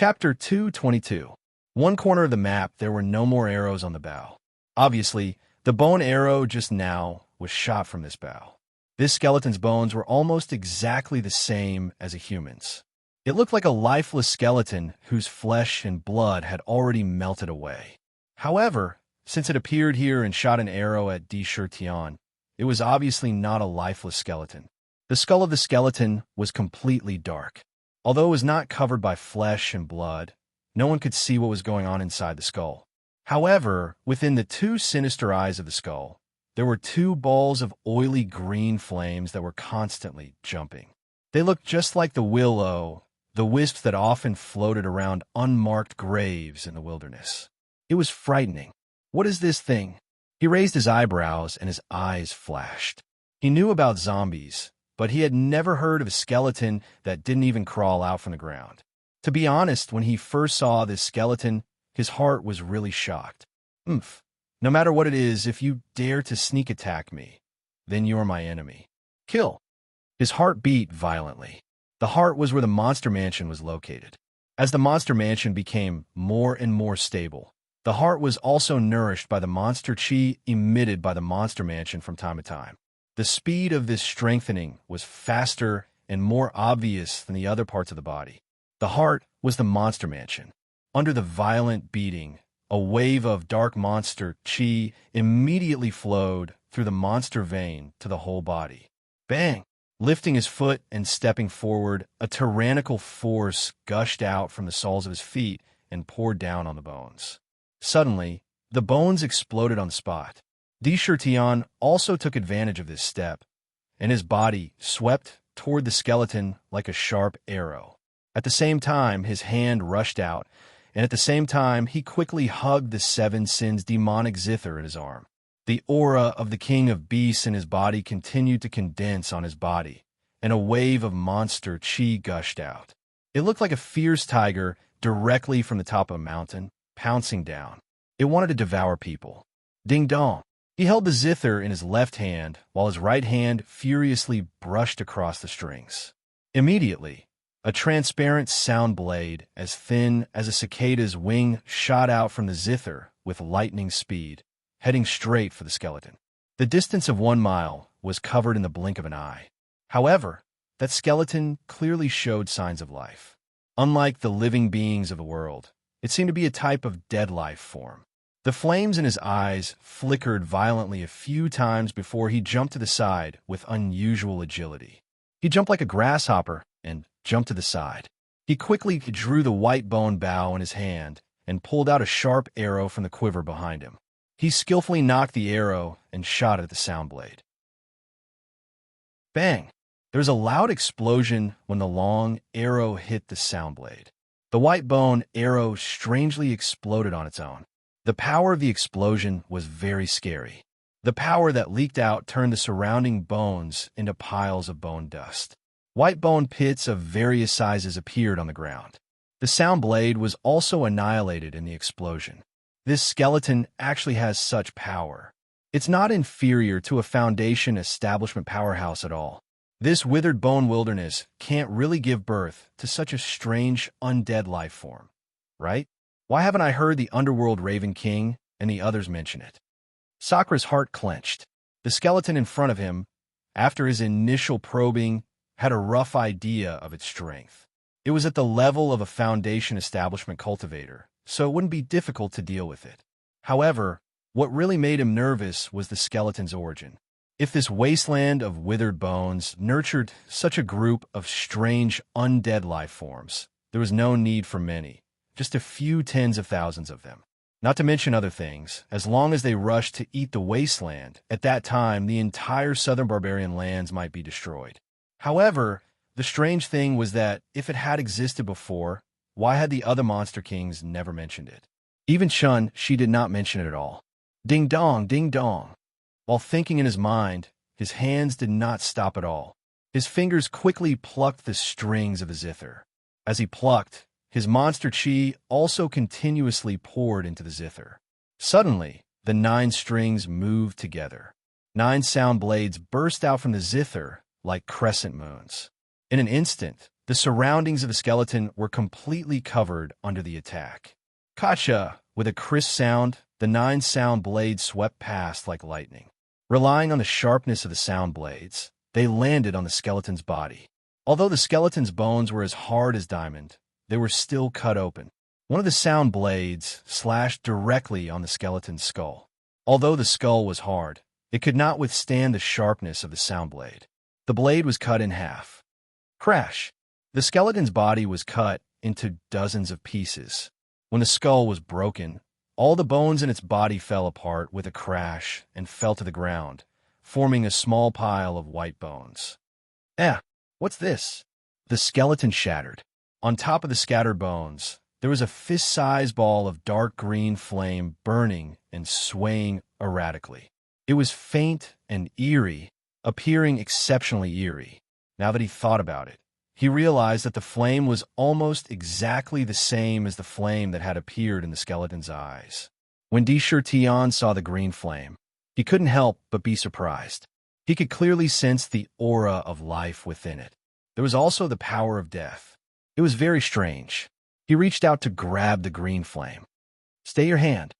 Chapter 222. One corner of the map, there were no more arrows on the bow. Obviously, the bone arrow just now was shot from this bow. This skeleton's bones were almost exactly the same as a human's. It looked like a lifeless skeleton whose flesh and blood had already melted away. However, since it appeared here and shot an arrow at Tion, it was obviously not a lifeless skeleton. The skull of the skeleton was completely dark. Although it was not covered by flesh and blood, no one could see what was going on inside the skull. However, within the two sinister eyes of the skull, there were two balls of oily green flames that were constantly jumping. They looked just like the wisps that often floated around unmarked graves in the wilderness. It was frightening. What is this thing? He raised his eyebrows and his eyes flashed. He knew about zombies, but he had never heard of a skeleton that didn't even crawl out from the ground. To be honest, when he first saw this skeleton, his heart was really shocked. No matter what it is, if you dare to sneak attack me, then you're my enemy. Kill. His heart beat violently. The heart was where the monster mansion was located. As the monster mansion became more and more stable, the heart was also nourished by the monster chi emitted by the monster mansion from time to time. The speed of this strengthening was faster and more obvious than the other parts of the body. The heart was the monster mansion. Under the violent beating, a wave of dark monster chi immediately flowed through the monster vein to the whole body. Bang! Lifting his foot and stepping forward, a tyrannical force gushed out from the soles of his feet and poured down on the bones. Suddenly, the bones exploded on the spot. Tion also took advantage of this step, and his body swept toward the skeleton like a sharp arrow. At the same time, his hand rushed out, and at the same time, he quickly hugged the Seven Sins demonic zither in his arm. The aura of the King of Beasts in his body continued to condense on his body, and a wave of monster chi gushed out. It looked like a fierce tiger directly from the top of a mountain, pouncing down. It wanted to devour people. Ding dong! He held the zither in his left hand, while his right hand furiously brushed across the strings. Immediately, a transparent sound blade, as thin as a cicada's wing, shot out from the zither with lightning speed, heading straight for the skeleton. The distance of 1 mile was covered in the blink of an eye. However, that skeleton clearly showed signs of life. Unlike the living beings of the world, it seemed to be a type of dead life form. The flames in his eyes flickered violently a few times before he jumped to the side with unusual agility. He jumped like a grasshopper and jumped to the side. He quickly drew the white bone bow in his hand and pulled out a sharp arrow from the quiver behind him. He skillfully knocked the arrow and shot it at the sound blade. Bang! There was a loud explosion when the long arrow hit the sound blade. The white bone arrow strangely exploded on its own. The power of the explosion was very scary. The power that leaked out turned the surrounding bones into piles of bone dust. White bone pits of various sizes appeared on the ground. The sound blade was also annihilated in the explosion. This skeleton actually has such power. It's not inferior to a Foundation establishment powerhouse at all. This withered bone wilderness can't really give birth to such a strange undead life form, right? Why haven't I heard the Underworld Raven King and the others mention it? Sakura's heart clenched. The skeleton in front of him, after his initial probing, had a rough idea of its strength. It was at the level of a Foundation establishment cultivator, so it wouldn't be difficult to deal with it. However, what really made him nervous was the skeleton's origin. If this wasteland of withered bones nurtured such a group of strange undead life forms, there was no need for many. Just a few tens of thousands of them. Not to mention other things, as long as they rushed to eat the wasteland, at that time the entire southern barbarian lands might be destroyed. However, the strange thing was that if it had existed before, why had the other monster kings never mentioned it? Even Chun, she did not mention it at all. Ding dong, ding dong. While thinking in his mind, his hands did not stop at all. His fingers quickly plucked the strings of his zither. As he plucked, his monster chi also continuously poured into the zither. Suddenly, the 9 strings moved together. 9 sound blades burst out from the zither like crescent moons. In an instant, The surroundings of the skeleton were completely covered under the attack. Kacha, with a crisp sound, the 9 sound blades swept past like lightning. Relying on the sharpness of the sound blades, they landed on the skeleton's body. Although the skeleton's bones were as hard as diamond, they were still cut open. One of the sound blades slashed directly on the skeleton's skull. Although the skull was hard, it could not withstand the sharpness of the sound blade. The blade was cut in half. Crash! The skeleton's body was cut into dozens of pieces. When the skull was broken, all the bones in its body fell apart with a crash and fell to the ground, forming a small pile of white bones. What's this? The skeleton shattered. On top of the scattered bones, there was a fist-sized ball of dark green flame burning and swaying erratically. It was faint and eerie, appearing exceptionally eerie. Now that he thought about it, he realized that the flame was almost exactly the same as the flame that had appeared in the skeleton's eyes. When Tian saw the green flame, he couldn't help but be surprised. He could clearly sense the aura of life within it. There was also the power of death. It was very strange. He reached out to grab the green flame. Stay your hand.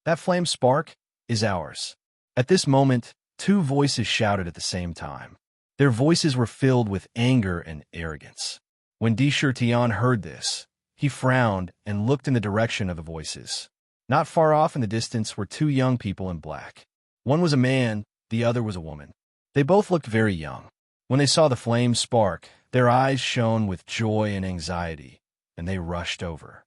That flame spark is ours. At this moment, 2 voices shouted at the same time. Their voices were filled with anger and arrogance. When Tian heard this, he frowned and looked in the direction of the voices. Not far off in the distance were 2 young people in black. One was a man, the other was a woman. They both looked very young. When they saw the flame spark, their eyes shone with joy and anxiety, and they rushed over.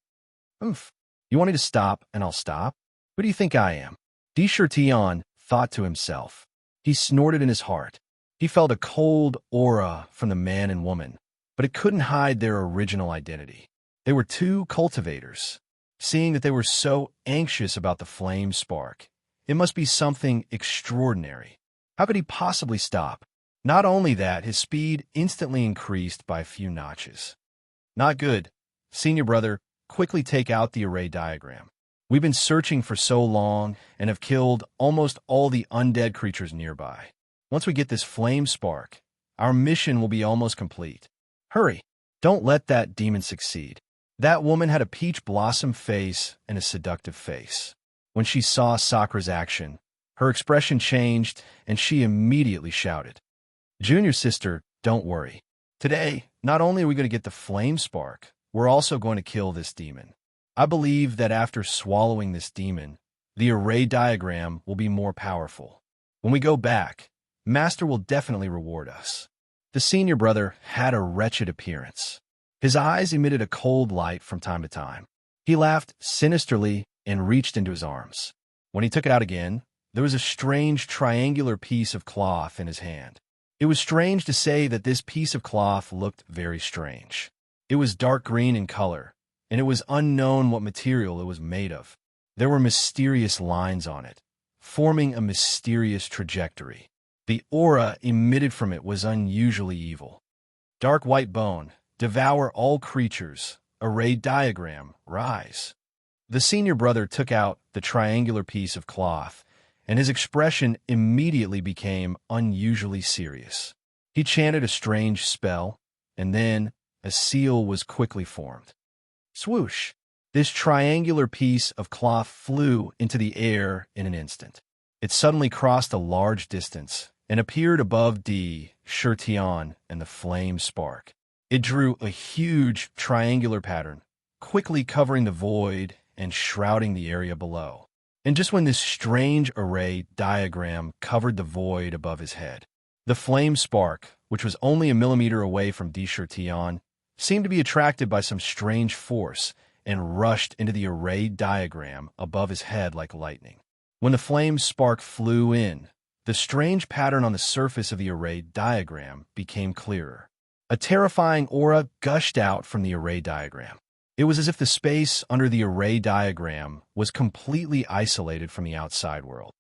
You want me to stop, and I'll stop? Who do you think I am? Tian thought to himself. He snorted in his heart. He felt a cold aura from the man and woman, but it couldn't hide their original identity. They were 2 cultivators. Seeing that they were so anxious about the flame spark, it must be something extraordinary. How could he possibly stop? Not only that, his speed instantly increased by a few notches. Not good. Senior brother, quickly take out the array diagram. We've been searching for so long and have killed almost all the undead creatures nearby. Once we get this flame spark, our mission will be almost complete. Hurry! Don't let that demon succeed. That woman had a peach blossom face and a seductive face. When she saw Sakura's action, her expression changed and she immediately shouted, Junior sister, don't worry. Today, not only are we going to get the flame spark, we're also going to kill this demon. I believe that after swallowing this demon, the array diagram will be more powerful. When we go back, Master will definitely reward us. The senior brother had a wretched appearance. His eyes emitted a cold light from time to time. He laughed sinisterly and reached into his arms. When he took it out again, there was a strange triangular piece of cloth in his hand. It was strange to say that this piece of cloth looked very strange. It was dark green in color, and it was unknown what material it was made of. There were mysterious lines on it, forming a mysterious trajectory. The aura emitted from it was unusually evil. Dark white bone, devour all creatures, array diagram, rise. The senior brother took out the triangular piece of cloth, and his expression immediately became unusually serious. He chanted a strange spell, and then a seal was quickly formed. Swoosh! This triangular piece of cloth flew into the air in an instant. It suddenly crossed a large distance and appeared above Tian and the flame spark. It drew a huge triangular pattern, quickly covering the void and shrouding the area below. And just when this strange array diagram covered the void above his head, the flame spark, which was only a millimeter away from Tian, seemed to be attracted by some strange force and rushed into the array diagram above his head like lightning. When the flame spark flew in, the strange pattern on the surface of the array diagram became clearer. A terrifying aura gushed out from the array diagram. It was as if the space under the array diagram was completely isolated from the outside world.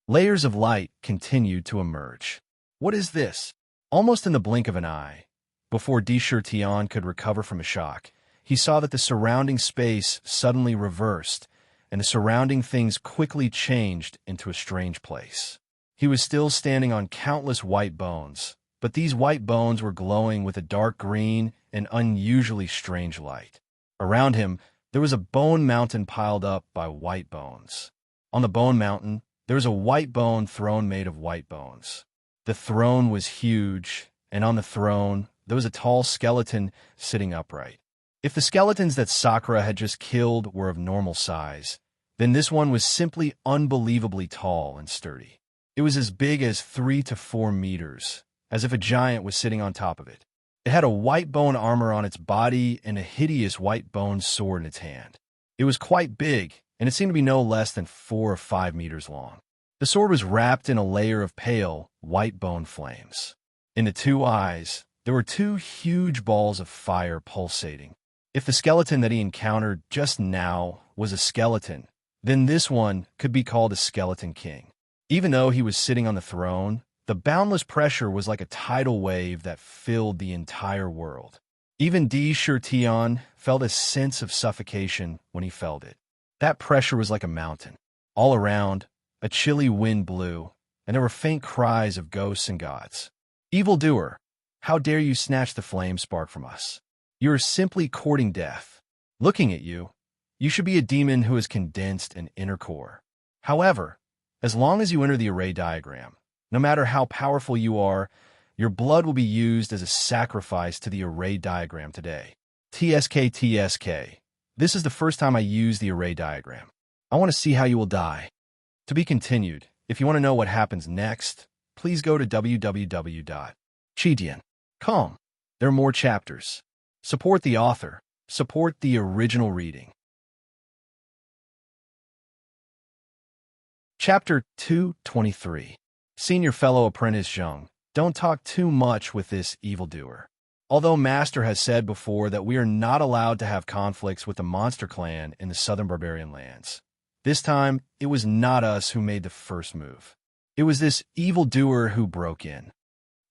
Layers of light continued to emerge. What is this? Almost in the blink of an eye, before Tian could recover from a shock, he saw that the surrounding space suddenly reversed, and the surrounding things quickly changed into a strange place. He was still standing on countless white bones, but these white bones were glowing with a dark green and unusually strange light. Around him, there was a bone mountain piled up by white bones. On the bone mountain, there was a white bone throne made of white bones. The throne was huge, and on the throne, there was a tall skeleton sitting upright. If the skeletons that Sakura had just killed were of normal size, then this one was simply unbelievably tall and sturdy. It was as big as 3 to 4 meters, as if a giant was sitting on top of it. It had a white bone armor on its body and a hideous white bone sword in its hand. It was quite big, and it seemed to be no less than 4 or 5 meters long. The sword was wrapped in a layer of pale, white bone flames. In the two eyes, there were 2 huge balls of fire pulsating. If the skeleton that he encountered just now was a skeleton, then this one could be called a skeleton king. Even though he was sitting on the throne, the boundless pressure was like a tidal wave that filled the entire world. Even Di Shirtion felt a sense of suffocation when he felt it. That pressure was like a mountain. All around, a chilly wind blew, and there were faint cries of ghosts and gods. "Evildoer, how dare you snatch the flame spark from us? You are simply courting death. Looking at you, you should be a demon who is condensed in inner core. However, as long as you enter the array diagram, no matter how powerful you are, your blood will be used as a sacrifice to the array diagram today. TSK. This is the first time I use the array diagram. I want to see how you will die." To be continued. If you want to know what happens next, please go to www.chidian.com. There are more chapters. Support the author. Support the original reading. Chapter 223. Senior Fellow Apprentice Zheng, don't talk too much with this evildoer. Although Master has said before that we are not allowed to have conflicts with the monster clan in the southern barbarian lands, this time it was not us who made the first move. It was this evildoer who broke in.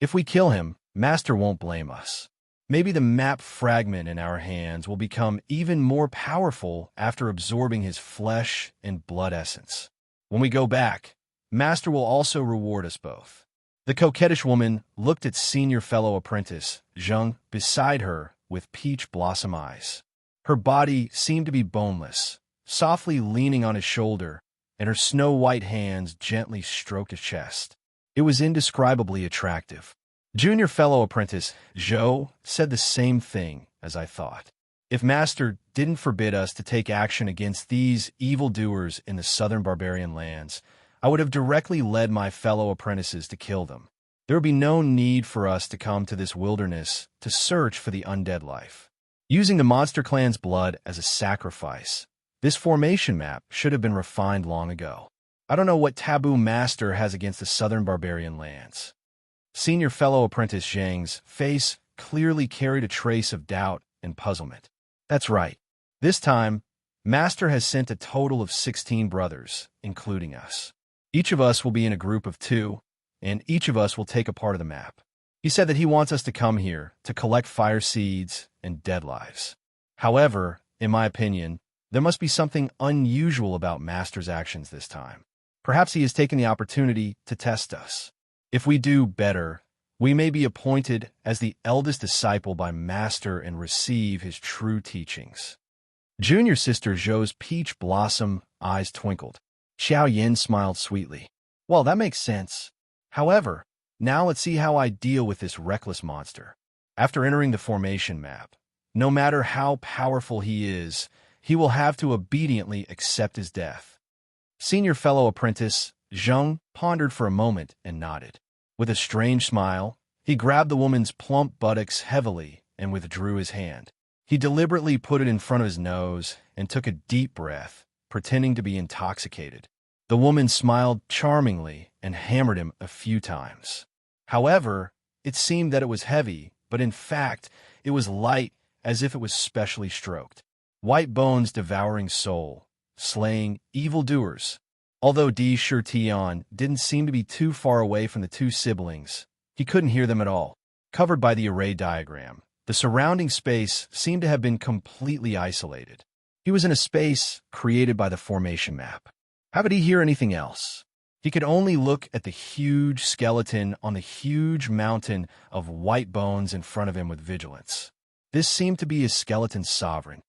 If we kill him, Master won't blame us. Maybe the map fragment in our hands will become even more powerful after absorbing his flesh and blood essence. When we go back, Master will also reward us both. The coquettish woman looked at Senior Fellow Apprentice Zheng beside her with peach blossom eyes. Her body seemed to be boneless, softly leaning on his shoulder, and her snow-white hands gently stroked his chest. It was indescribably attractive. Junior Fellow Apprentice Zhou said the same thing as I thought. If Master didn't forbid us to take action against these evildoers in the southern barbarian lands, I would have directly led my fellow apprentices to kill them. There would be no need for us to come to this wilderness to search for the undead life. Using the monster clan's blood as a sacrifice, this formation map should have been refined long ago. I don't know what taboo Master has against the southern barbarian lands. Senior Fellow Apprentice Zheng's face clearly carried a trace of doubt and puzzlement. That's right. This time, Master has sent a total of 16 brothers, including us. Each of us will be in a group of 2, and each of us will take a part of the map. He said that he wants us to come here to collect fire seeds and dead lives. However, in my opinion, there must be something unusual about Master's actions this time. Perhaps he has taken the opportunity to test us. If we do better, we may be appointed as the eldest disciple by Master and receive his true teachings. Junior Sister Zhou's peach blossom eyes twinkled. Xiao Yin smiled sweetly. Well, that makes sense. However, now let's see how I deal with this reckless monster. After entering the formation map, no matter how powerful he is, he will have to obediently accept his death. Senior Fellow Apprentice Zheng pondered for a moment and nodded. With a strange smile, he grabbed the woman's plump buttocks heavily and withdrew his hand. He deliberately put it in front of his nose and took a deep breath, pretending to be intoxicated. The woman smiled charmingly and hammered him a few times. However, it seemed that it was heavy, but in fact, it was light as if it was specially stroked. White bones devouring soul, slaying evildoers. Although Di Shirtion didn't seem to be too far away from the 2 siblings, he couldn't hear them at all. Covered by the array diagram, the surrounding space seemed to have been completely isolated. He was in a space created by the formation map. How could he hear anything else? He could only look at the huge skeleton on the huge mountain of white bones in front of him with vigilance. This seemed to be his skeleton's sovereign.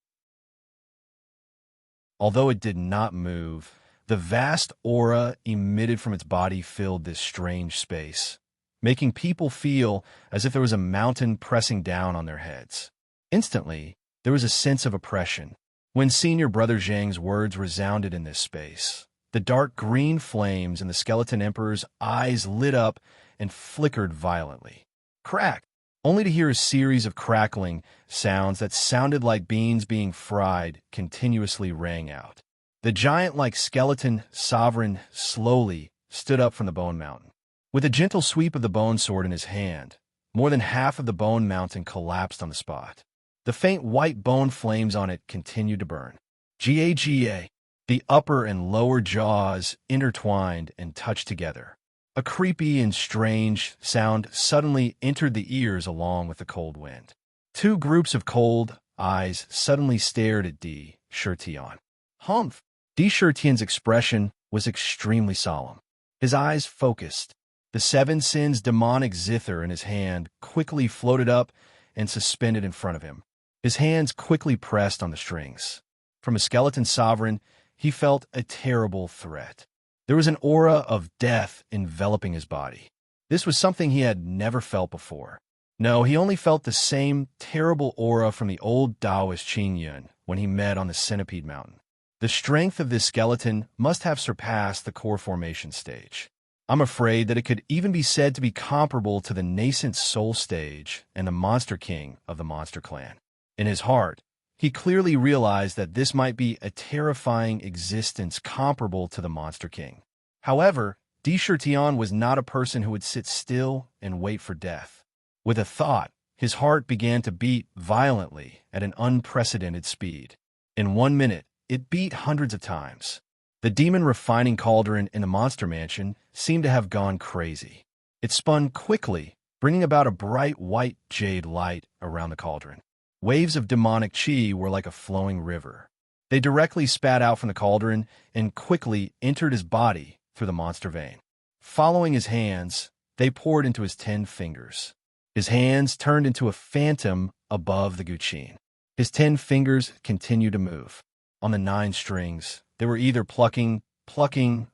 Although it did not move, the vast aura emitted from its body filled this strange space, making people feel as if there was a mountain pressing down on their heads. Instantly, there was a sense of oppression when Senior Brother Zhang's words resounded in this space. The dark green flames in the skeleton emperor's eyes lit up and flickered violently. Crack! Only to hear a series of crackling sounds that sounded like beans being fried continuously rang out. The giant-like skeleton sovereign slowly stood up from the bone mountain. With a gentle sweep of the bone sword in his hand, more than half of the bone mountain collapsed on the spot. The faint white bone flames on it continued to burn. Ga. The upper and lower jaws intertwined and touched together. A creepy and strange sound suddenly entered the ears along with the cold wind. Two groups of cold eyes suddenly stared at D. Shirtian. Humph! D. Shirtian's expression was extremely solemn. His eyes focused. The Seven Sins demonic zither in his hand quickly floated up and suspended in front of him. His hands quickly pressed on the strings. From a skeleton sovereign, he felt a terrible threat. There was an aura of death enveloping his body. This was something he had never felt before. No, he only felt the same terrible aura from the old Taoist Qing Yun when he met on the Centipede Mountain. The strength of this skeleton must have surpassed the core formation stage. I'm afraid that it could even be said to be comparable to the nascent soul stage and the Monster King of the Monster Clan. In his heart, he clearly realized that this might be a terrifying existence comparable to the Monster King. However, D. Shirtian was not a person who would sit still and wait for death. With a thought, his heart began to beat violently at an unprecedented speed. In 1 minute, it beat hundreds of times. The demon refining cauldron in the Monster Mansion seemed to have gone crazy. It spun quickly, bringing about a bright white jade light around the cauldron. Waves of demonic chi were like a flowing river. They directly spat out from the cauldron and quickly entered his body through the monster vein. Following his hands, they poured into his 10 fingers. His hands turned into a phantom above the Guqin. His 10 fingers continued to move. On the 9 strings, they were either plucking,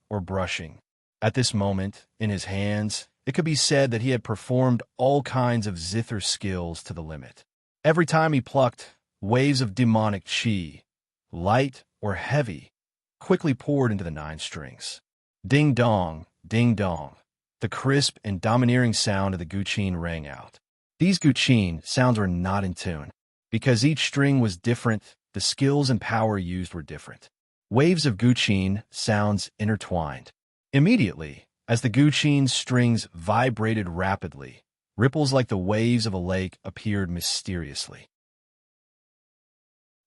or brushing. At this moment, in his hands, it could be said that he had performed all kinds of zither skills to the limit. Every time he plucked, waves of demonic chi, light or heavy, quickly poured into the 9 strings. Ding dong, the crisp and domineering sound of the Guqin rang out. These Guqin sounds were not in tune. Because each string was different, the skills and power used were different. Waves of Guqin sounds intertwined. Immediately, as the Guqin strings vibrated rapidly, ripples like the waves of a lake appeared mysteriously.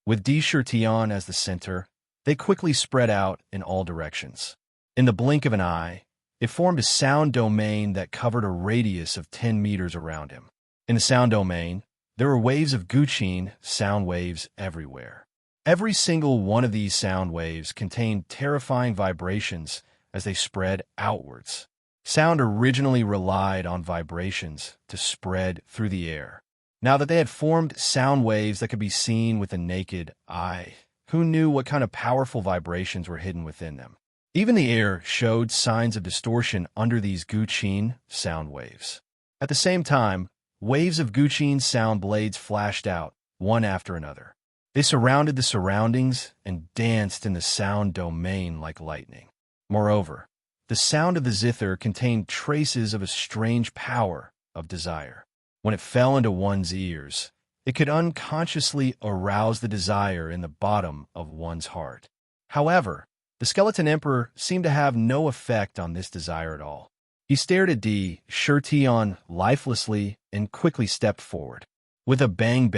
With D. Shirtian as the center, they quickly spread out in all directions. In the blink of an eye, it formed a sound domain that covered a radius of 10 meters around him. In the sound domain, there were waves of Guqin sound waves everywhere. Every single one of these sound waves contained terrifying vibrations as they spread outwards. Sound originally relied on vibrations to spread through the air. Now that they had formed sound waves that could be seen with the naked eye, who knew what kind of powerful vibrations were hidden within them? Even the air showed signs of distortion under these Guqin sound waves. At the same time, waves of Guqin sound blades flashed out, one after another. They surrounded the surroundings and danced in the sound domain like lightning. Moreover, the sound of the zither contained traces of a strange power of desire. When it fell into one's ears, it could unconsciously arouse the desire in the bottom of one's heart. However, the Skeleton Emperor seemed to have no effect on this desire at all. He stared at D. Shirtian lifelessly and quickly stepped forward. With a bang,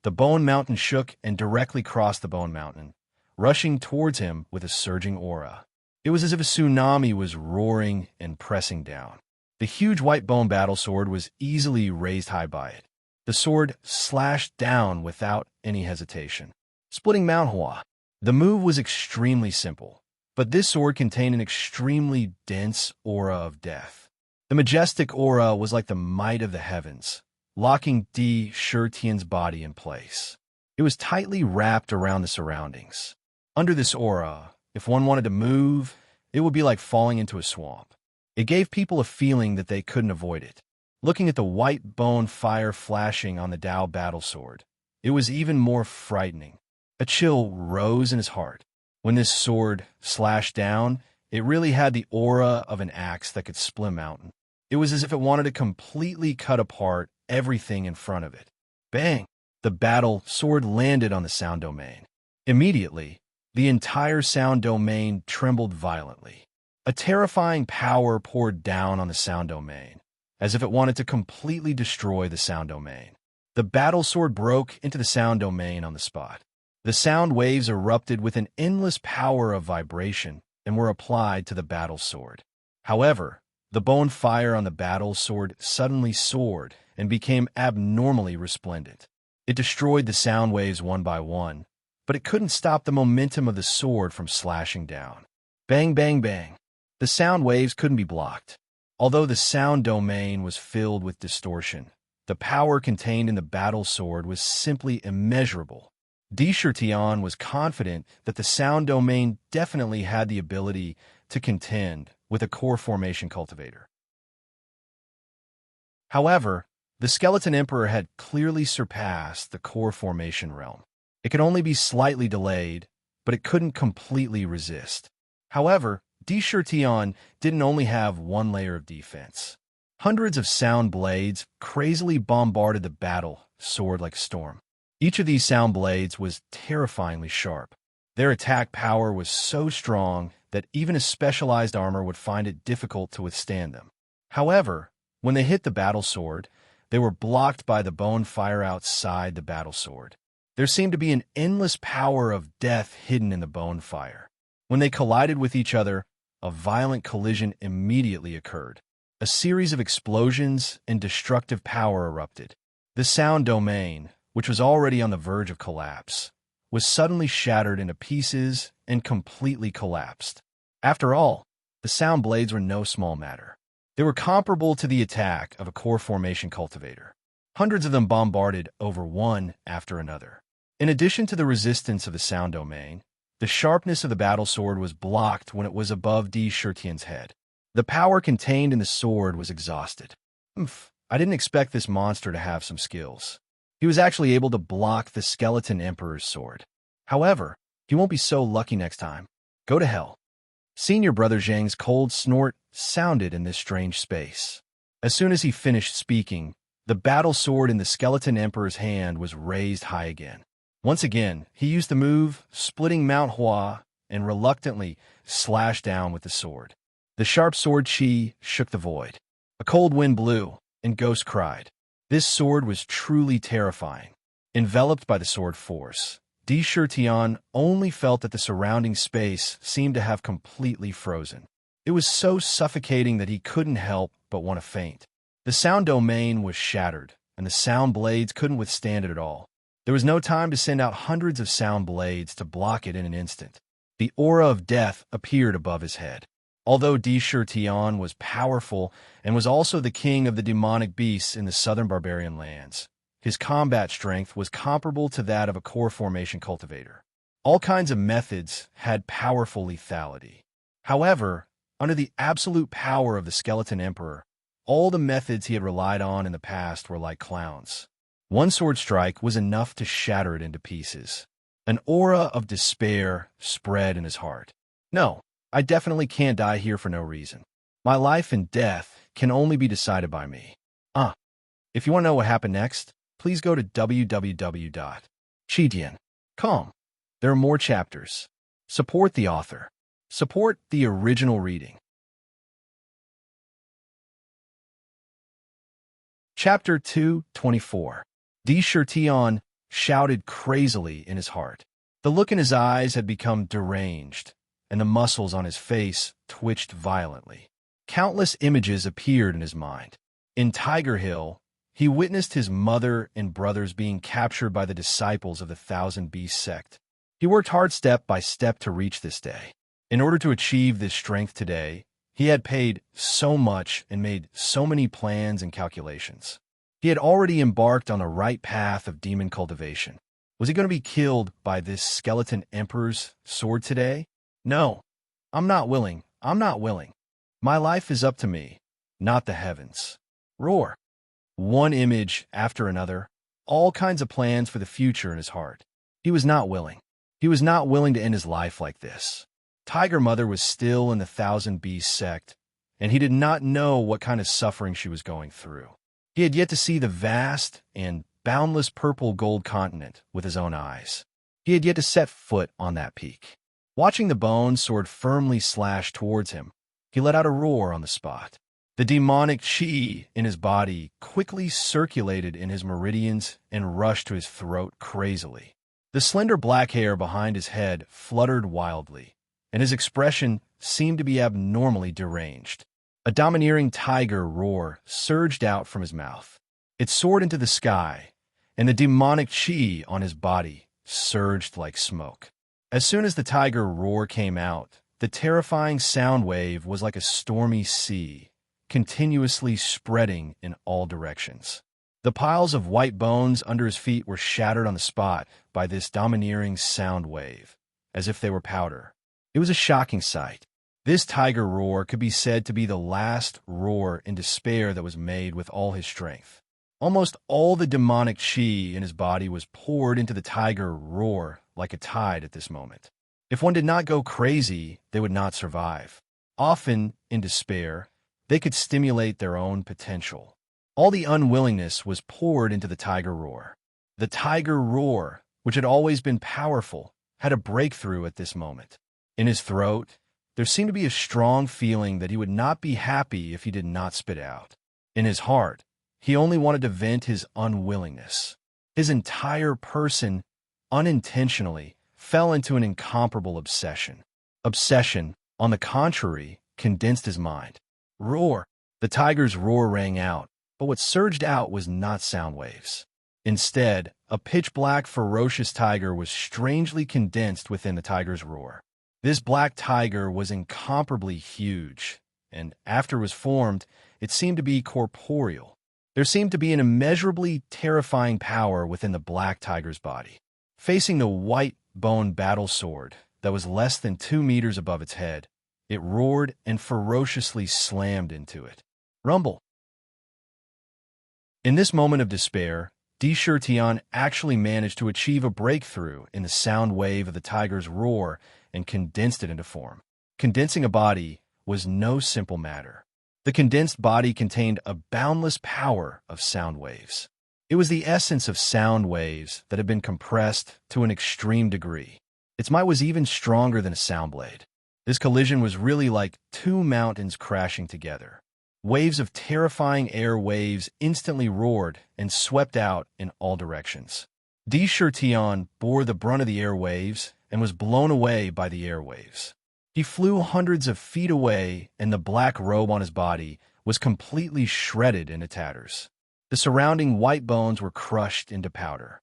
the Bone Mountain shook and directly crossed the Bone Mountain, rushing towards him with a surging aura. It was as if a tsunami was roaring and pressing down. The huge white bone battle sword was easily raised high by it. The sword slashed down without any hesitation, splitting Mount Hua. The move was extremely simple. But this sword contained an extremely dense aura of death. The majestic aura was like the might of the heavens, locking Di Shurtian's body in place. It was tightly wrapped around the surroundings. Under this aura, if one wanted to move, it would be like falling into a swamp. It gave people a feeling that they couldn't avoid it. Looking at the white bone fire flashing on the Dao battle sword, it was even more frightening. A chill rose in his heart. When this sword slashed down, it really had the aura of an axe that could split a mountain. It was as if it wanted to completely cut apart everything in front of it. Bang! The battle sword landed on the sound domain. Immediately, the entire sound domain trembled violently. A terrifying power poured down on the sound domain, as if it wanted to completely destroy the sound domain. The battle sword broke into the sound domain on the spot. The sound waves erupted with an endless power of vibration and were applied to the battle sword. However, the bone fire on the battle sword suddenly soared and became abnormally resplendent. It destroyed the sound waves one by one, but it couldn't stop the momentum of the sword from slashing down. Bang, bang, bang. The sound waves couldn't be blocked. Although the sound domain was filled with distortion, the power contained in the battle sword was simply immeasurable. Di Shurtian was confident that the sound domain definitely had the ability to contend with a core formation cultivator. However, the Skeleton Emperor had clearly surpassed the core formation realm. It could only be slightly delayed, but it couldn't completely resist. However, Di Shurtian didn't only have one layer of defense. Hundreds of sound blades crazily bombarded the battle sword like a storm. Each of these sound blades was terrifyingly sharp. Their attack power was so strong that even a specialized armor would find it difficult to withstand them. However, when they hit the battle sword, they were blocked by the bone fire outside the battle sword. There seemed to be an endless power of death hidden in the bone fire. When they collided with each other, a violent collision immediately occurred. A series of explosions and destructive power erupted. The sound domain, which was already on the verge of collapse, was suddenly shattered into pieces and completely collapsed. After all, the sound blades were no small matter. They were comparable to the attack of a core formation cultivator. Hundreds of them bombarded over one after another. In addition to the resistance of the sound domain, the sharpness of the battle sword was blocked when it was above Di Shurtian's head. The power contained in the sword was exhausted. I didn't expect this monster to have some skills. He was actually able to block the Skeleton Emperor's sword. However, he won't be so lucky next time. Go to hell. Senior Brother Zhang's cold snort sounded in this strange space. As soon as he finished speaking, the battle sword in the Skeleton Emperor's hand was raised high again. Once again, he used the move, splitting Mount Hua, and reluctantly slashed down with the sword. The sharp sword chi shook the void. A cold wind blew, and Ghost cried. This sword was truly terrifying. Enveloped by the sword force, Di Shurtian only felt that the surrounding space seemed to have completely frozen. It was so suffocating that he couldn't help but want to faint. The sound domain was shattered, and the sound blades couldn't withstand it at all. There was no time to send out hundreds of sound blades to block it in an instant. The aura of death appeared above his head. Although Di Shurtian was powerful and was also the king of the demonic beasts in the southern barbarian lands, his combat strength was comparable to that of a core formation cultivator. All kinds of methods had powerful lethality. However, under the absolute power of the Skeleton Emperor, all the methods he had relied on in the past were like clowns. One sword strike was enough to shatter it into pieces. An aura of despair spread in his heart. No, I definitely can't die here for no reason. My life and death can only be decided by me. If you want to know what happened next, please go to www.chidian.com. There are more chapters. Support the author. Support the original reading. Chapter 224. Di Shurtian shouted crazily in his heart. The look in his eyes had become deranged, and the muscles on his face twitched violently. Countless images appeared in his mind. In Tiger Hill, he witnessed his mother and brothers being captured by the disciples of the Thousand Beast sect. He worked hard step by step to reach this day. In order to achieve this strength today, he had paid so much and made so many plans and calculations. He had already embarked on the right path of demon cultivation. Was he going to be killed by this skeleton emperor's sword today? No, I'm not willing. I'm not willing. My life is up to me, not the heavens. Roar. One image after another, all kinds of plans for the future in his heart. He was not willing. He was not willing to end his life like this. Tiger Mother was still in the Thousand Beast sect, and he did not know what kind of suffering she was going through. He had yet to see the vast and boundless purple gold continent with his own eyes. He had yet to set foot on that peak. Watching the bone sword firmly slash towards him, he let out a roar on the spot. The demonic chi in his body quickly circulated in his meridians and rushed to his throat crazily. The slender black hair behind his head fluttered wildly, and his expression seemed to be abnormally deranged. A domineering tiger roar surged out from his mouth. It soared into the sky, and the demonic chi on his body surged like smoke. As soon as the tiger roar came out, the terrifying sound wave was like a stormy sea, continuously spreading in all directions. The piles of white bones under his feet were shattered on the spot by this domineering sound wave, as if they were powder. It was a shocking sight. This tiger roar could be said to be the last roar in despair that was made with all his strength. Almost all the demonic chi in his body was poured into the tiger roar like a tide at this moment. If one did not go crazy, they would not survive. Often, in despair, they could stimulate their own potential. All the unwillingness was poured into the tiger roar. The tiger roar, which had always been powerful, had a breakthrough at this moment. In his throat, there seemed to be a strong feeling that he would not be happy if he did not spit out. In his heart, he only wanted to vent his unwillingness. His entire person, unintentionally, fell into an incomparable obsession. Obsession, on the contrary, condensed his mind. Roar! The tiger's roar rang out, but what surged out was not sound waves. Instead, a pitch-black, ferocious tiger was strangely condensed within the tiger's roar. This black tiger was incomparably huge, and after it was formed, it seemed to be corporeal. There seemed to be an immeasurably terrifying power within the black tiger's body. Facing the white bone battle sword that was less than 2 meters above its head, it roared and ferociously slammed into it. Rumble! In this moment of despair, Tian actually managed to achieve a breakthrough in the sound wave of the tiger's roar and condensed it into form. Condensing a body was no simple matter. The condensed body contained a boundless power of sound waves. It was the essence of sound waves that had been compressed to an extreme degree. Its might was even stronger than a sound blade. This collision was really like 2 mountains crashing together. Waves of terrifying air waves instantly roared and swept out in all directions. Tian bore the brunt of the air waves and was blown away by the air waves. He flew hundreds of feet away, and the black robe on his body was completely shredded into tatters. The surrounding white bones were crushed into powder.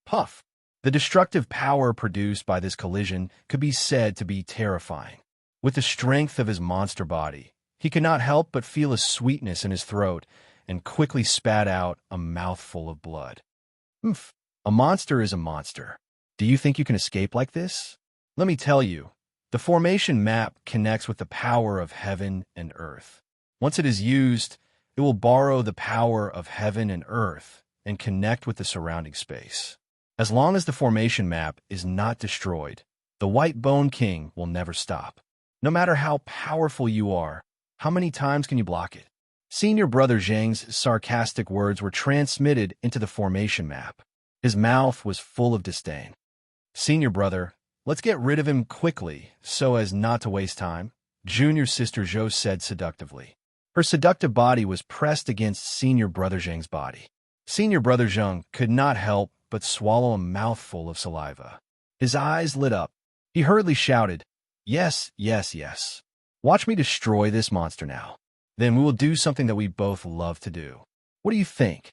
Puff! The destructive power produced by this collision could be said to be terrifying. With the strength of his monster body, he could not help but feel a sweetness in his throat and quickly spat out a mouthful of blood. Oof! A monster is a monster. Do you think you can escape like this? Let me tell you, the formation map connects with the power of heaven and earth. Once it is used, it will borrow the power of heaven and earth and connect with the surrounding space. As long as the formation map is not destroyed, the White Bone King will never stop. No matter how powerful you are, how many times can you block it? Senior Brother Zhang's sarcastic words were transmitted into the formation map. His mouth was full of disdain. Senior Brother, let's get rid of him quickly so as not to waste time, Junior Sister Zhou said seductively. Her seductive body was pressed against Senior Brother Zhang's body. Senior Brother Zhang could not help but swallow a mouthful of saliva. His eyes lit up. He hurriedly shouted, "Yes, yes, yes. Watch me destroy this monster now. Then we will do something that we both love to do. What do you think?"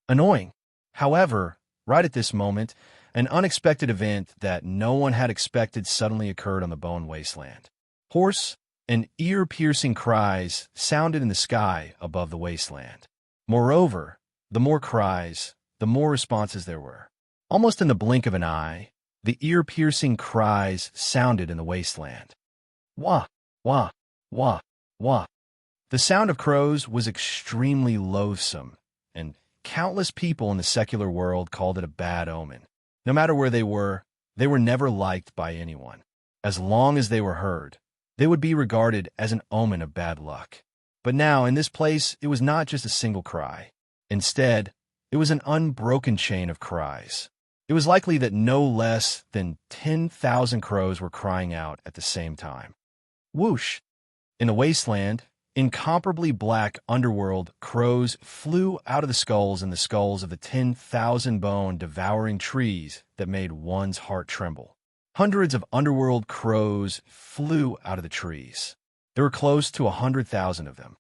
Annoying. However, Right at this moment, an unexpected event that no one had expected suddenly occurred on the Bone Wasteland. Hoarse and ear-piercing cries sounded in the sky above the wasteland. Moreover, the more cries, the more responses there were. Almost in the blink of an eye, the ear-piercing cries sounded in the wasteland. Wah, wah, wah, wah. The sound of crows was extremely loathsome, and countless people in the secular world called it a bad omen. No matter where they were never liked by anyone. As long as they were heard, they would be regarded as an omen of bad luck. But now, in this place, it was not just a single cry. Instead, it was an unbroken chain of cries. It was likely that no less than 10,000 crows were crying out at the same time. Whoosh! In the wasteland, incomparably black underworld crows flew out of the skulls and the skulls of the 10,000 bone devouring trees that made one's heart tremble. Hundreds of underworld crows flew out of the trees. There were close to 100,000 of them.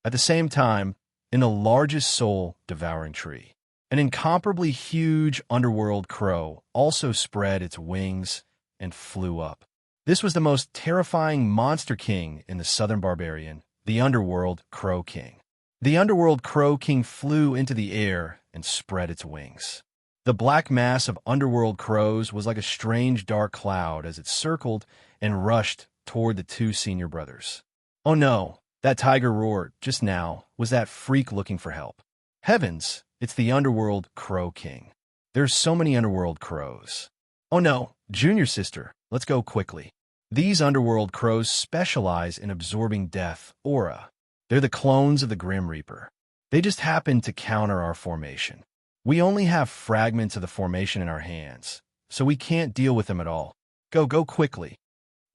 At the same time, in the largest soul-devouring tree, an incomparably huge underworld crow also spread its wings and flew up. This was the most terrifying monster king in the southern barbarian, the underworld crow king. The underworld crow king flew into the air and spread its wings. The black mass of underworld crows was like a strange dark cloud as it circled and rushed toward the two senior brothers. Oh no, that tiger roared just now was that freak looking for help. Heavens, it's the underworld crow king. There's so many underworld crows. Oh no, junior sister, let's go quickly. These underworld crows specialize in absorbing death aura. They're the clones of the Grim Reaper. They just happen to counter our formation. We only have fragments of the formation in our hands, so we can't deal with them at all. Go quickly.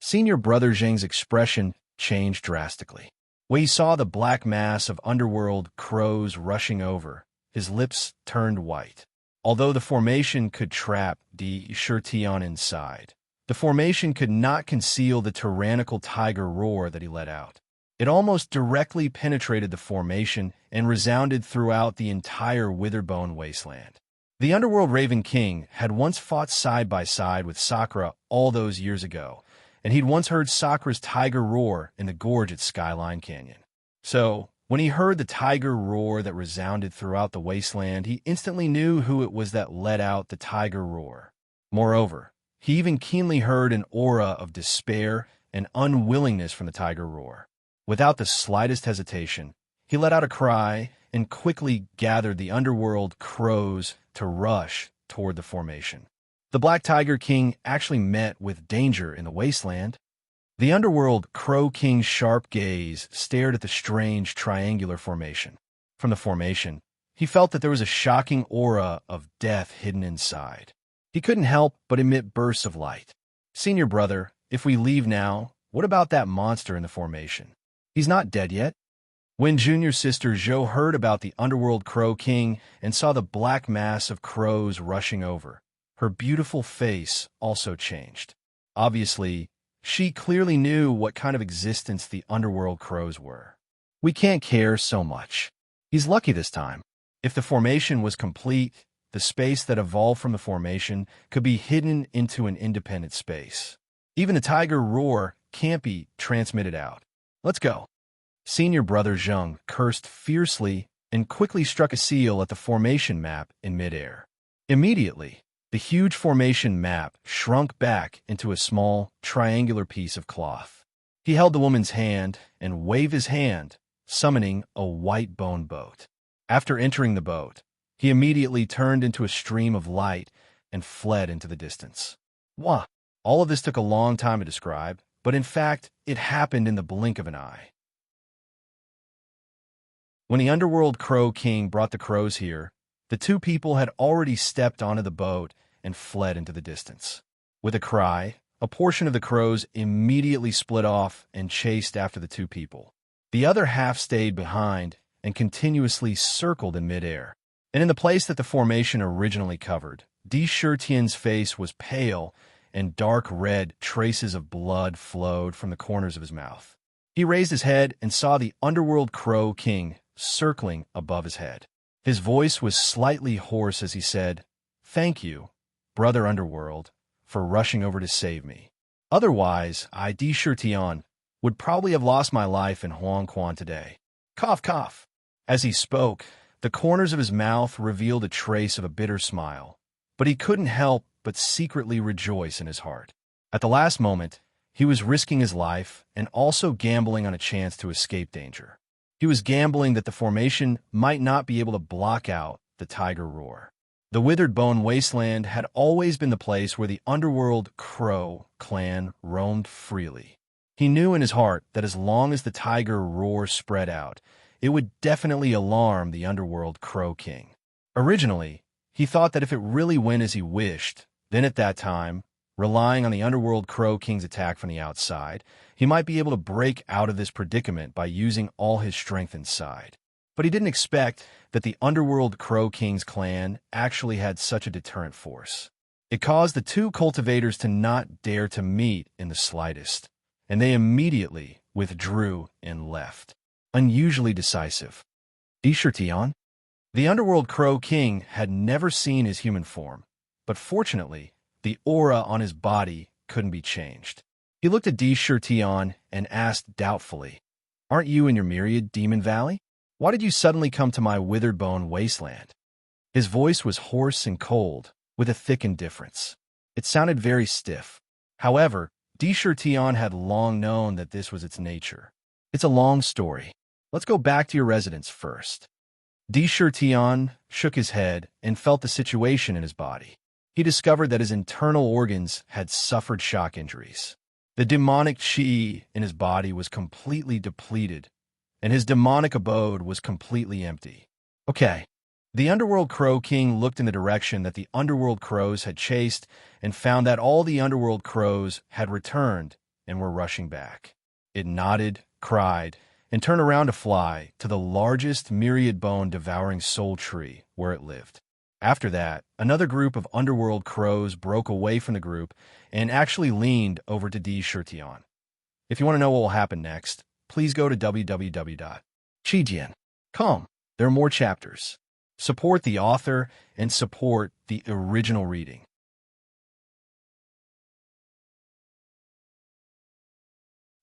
Senior brother Zheng's expression changed drastically. When he saw the black mass of underworld crows rushing over, his lips turned white. Although the formation could trap the Shurtion inside, the formation could not conceal the tyrannical tiger roar that he let out. It almost directly penetrated the formation and resounded throughout the entire Witherbone wasteland. The Underworld Raven King had once fought side by side with Sakura all those years ago, and he'd once heard Sakura's tiger roar in the gorge at Skyline Canyon. So, when he heard the tiger roar that resounded throughout the wasteland, he instantly knew who it was that let out the tiger roar. Moreover, he even keenly heard an aura of despair and unwillingness from the tiger roar. Without the slightest hesitation, he let out a cry and quickly gathered the underworld crows to rush toward the formation. The Black Tiger King actually met with danger in the wasteland. The underworld Crow King's sharp gaze stared at the strange triangular formation. From the formation, he felt that there was a shocking aura of death hidden inside. He couldn't help but emit bursts of light. Senior brother, if we leave now, what about that monster in the formation? He's not dead yet. When junior sister Zhou heard about the underworld Crow King and saw the black mass of crows rushing over, her beautiful face also changed. Obviously, she clearly knew what kind of existence the underworld crows were. We can't care so much. He's lucky this time. If the formation was complete, the space that evolved from the formation could be hidden into an independent space. Even the tiger roar can't be transmitted out. Let's go. Senior brother Zheng cursed fiercely and quickly struck a seal at the formation map in midair. Immediately, the huge formation map shrunk back into a small, triangular piece of cloth. He held the woman's hand and waved his hand, summoning a white bone boat. After entering the boat, he immediately turned into a stream of light and fled into the distance. Wah! All of this took a long time to describe, but in fact, it happened in the blink of an eye. When the Underworld Crow King brought the crows here, the two people had already stepped onto the boat and fled into the distance. With a cry, a portion of the crows immediately split off and chased after the two people. The other half stayed behind and continuously circled in midair. And in the place that the formation originally covered, Di Shurtian's face was pale and dark red traces of blood flowed from the corners of his mouth. He raised his head and saw the Underworld Crow King circling above his head. His voice was slightly hoarse as he said, "Thank you, brother Underworld, for rushing over to save me. Otherwise, I, Di Shirtion, would probably have lost my life in Huang Quan today." Cough, cough. As he spoke, the corners of his mouth revealed a trace of a bitter smile, but he couldn't help but secretly rejoice in his heart. At the last moment, he was risking his life and also gambling on a chance to escape danger. He was gambling that the formation might not be able to block out the tiger roar. The Withered Bone Wasteland had always been the place where the underworld Crow clan roamed freely. He knew in his heart that as long as the tiger roar spread out, it would definitely alarm the underworld Crow King. Originally, he thought that if it really went as he wished, then at that time, relying on the underworld Crow King's attack from the outside, he might be able to break out of this predicament by using all his strength inside. But he didn't expect that the underworld Crow King's clan actually had such a deterrent force. It caused the two cultivators to not dare to meet in the slightest, and they immediately withdrew and left. Unusually decisive. Di Shirtion? The underworld Crow King had never seen his human form, but fortunately, the aura on his body couldn't be changed. He looked at Di Shirtion and asked doubtfully, "Aren't you in your myriad Demon Valley? Why did you suddenly come to my Withered Bone Wasteland?" His voice was hoarse and cold, with a thick indifference. It sounded very stiff. However, Di Shirtion had long known that this was its nature. "It's a long story. Let's go back to your residence first." Di Shirtion shook his head and felt the situation in his body. He discovered that his internal organs had suffered shock injuries. The demonic chi in his body was completely depleted, and his demonic abode was completely empty. Okay. The Underworld Crow King looked in the direction that the Underworld Crows had chased and found that all the Underworld Crows had returned and were rushing back. It nodded, cried, and turned around to fly to the largest myriad bone devouring soul tree where it lived. After that, another group of underworld crows broke away from the group and actually leaned over to Di Shirtion. If you want to know what will happen next, please go to www.chijian.com. There are more chapters. Support the author and support the original reading.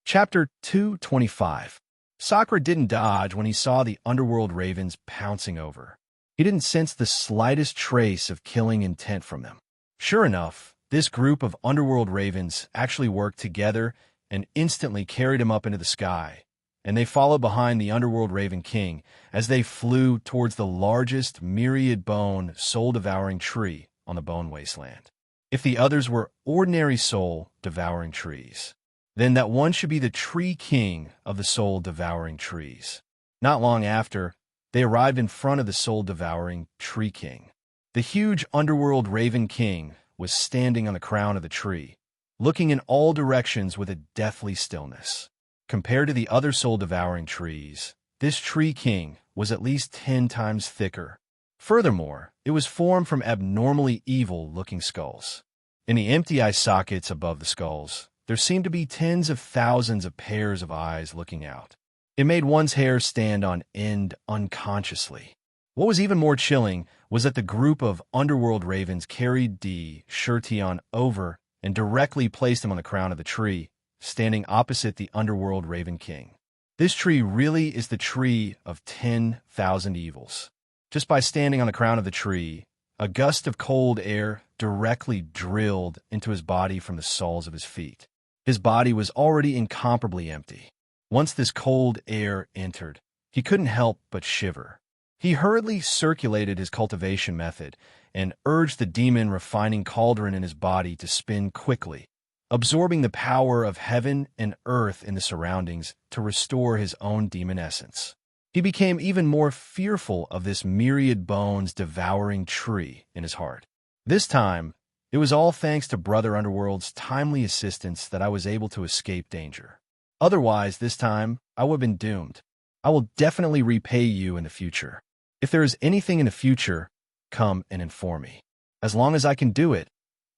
Chapter 225. Sakura didn't dodge when he saw the underworld ravens pouncing over. He didn't sense the slightest trace of killing intent from them. Sure enough, this group of underworld ravens actually worked together and instantly carried him up into the sky, and they followed behind the underworld raven king as they flew towards the largest myriad bone soul-devouring tree on the bone wasteland. If the others were ordinary soul-devouring trees, then that one should be the tree king of the soul-devouring trees. Not long after, they arrived in front of the soul-devouring tree king. The huge underworld raven king was standing on the crown of the tree, looking in all directions with a deathly stillness. Compared to the other soul-devouring trees, this tree king was at least 10 times thicker. Furthermore, it was formed from abnormally evil-looking skulls. In the empty eye sockets above the skulls, there seemed to be tens of thousands of pairs of eyes looking out. It made one's hair stand on end unconsciously. What was even more chilling was that the group of underworld ravens carried Di Shirtion over and directly placed him on the crown of the tree, standing opposite the underworld raven king. This tree really is the tree of 10,000 evils. Just by standing on the crown of the tree, a gust of cold air directly drilled into his body from the soles of his feet. His body was already incomparably empty. Once this cold air entered, he couldn't help but shiver. He hurriedly circulated his cultivation method and urged the demon refining cauldron in his body to spin quickly, absorbing the power of heaven and earth in the surroundings to restore his own demon essence. He became even more fearful of this myriad bones devouring tree in his heart. This time, it was all thanks to Brother Underworld's timely assistance that I was able to escape danger. Otherwise, this time, I would have been doomed. I will definitely repay you in the future. If there is anything in the future, come and inform me. As long as I can do it,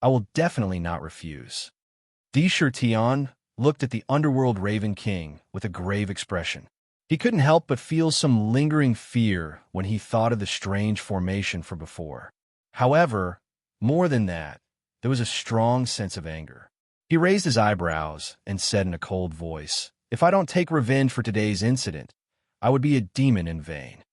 I will definitely not refuse. Di Shirtion looked at the underworld raven king with a grave expression. He couldn't help but feel some lingering fear when he thought of the strange formation from before. However, more than that, there was a strong sense of anger. He raised his eyebrows and said in a cold voice, "If I don't take revenge for today's incident, I would be a demon in vain."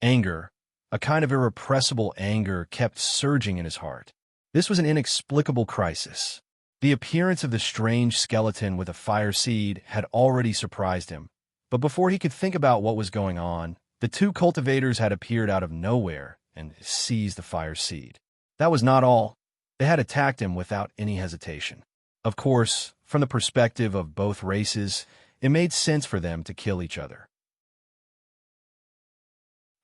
Anger, a kind of irrepressible anger, kept surging in his heart. This was an inexplicable crisis. The appearance of the strange skeleton with a fire seed had already surprised him, but before he could think about what was going on, the two cultivators had appeared out of nowhere and seized the fire seed. That was not all. They had attacked him without any hesitation. Of course, from the perspective of both races, it made sense for them to kill each other.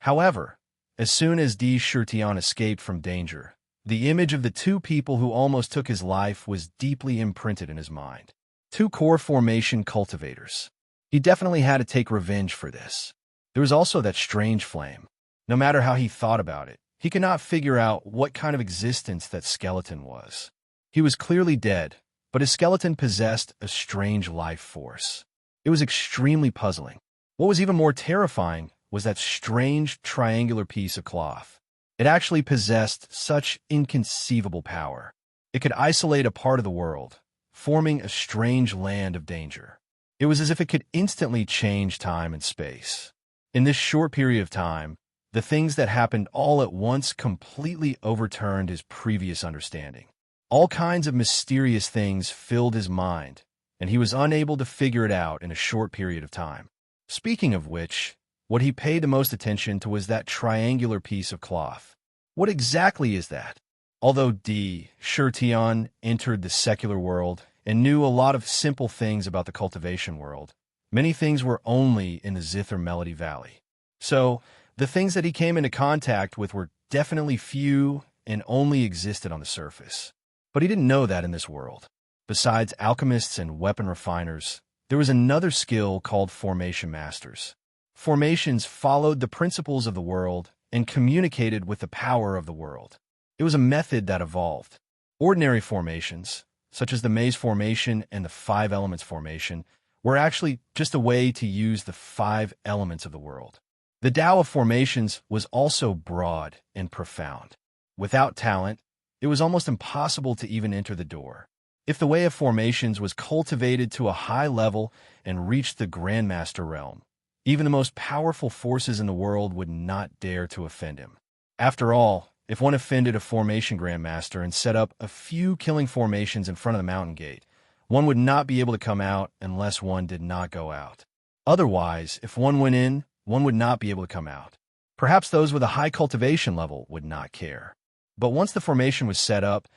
However, as soon as D. Shirtion escaped from danger, the image of the two people who almost took his life was deeply imprinted in his mind. Two core formation cultivators. He definitely had to take revenge for this. There was also that strange flame. No matter how he thought about it, he could not figure out what kind of existence that skeleton was. He was clearly dead, but his skeleton possessed a strange life force. It was extremely puzzling. What was even more terrifying was that strange triangular piece of cloth. It actually possessed such inconceivable power. It could isolate a part of the world, forming a strange land of danger. It was as if it could instantly change time and space. In this short period of time, the things that happened all at once completely overturned his previous understanding. All kinds of mysterious things filled his mind, and he was unable to figure it out in a short period of time. Speaking of which, what he paid the most attention to was that triangular piece of cloth. What exactly is that? Although D. Shirtion entered the secular world and knew a lot of simple things about the cultivation world, many things were only in the Zither Melody Valley. So, the things that he came into contact with were definitely few and only existed on the surface. But he didn't know that in this world. Besides alchemists and weapon refiners, there was another skill called formation masters. Formations followed the principles of the world and communicated with the power of the world. It was a method that evolved. Ordinary formations, such as the maze formation and the 5 elements formation, were actually just a way to use the 5 elements of the world. The Tao of formations was also broad and profound. Without talent, it was almost impossible to even enter the door. If the way of formations was cultivated to a high level and reached the Grandmaster realm, even the most powerful forces in the world would not dare to offend him. After all, if one offended a formation Grandmaster and set up a few killing formations in front of the mountain gate, one would not be able to come out unless one did not go out. Otherwise, if one went in, one would not be able to come out. Perhaps those with a high cultivation level would not care. But once the formation was set up,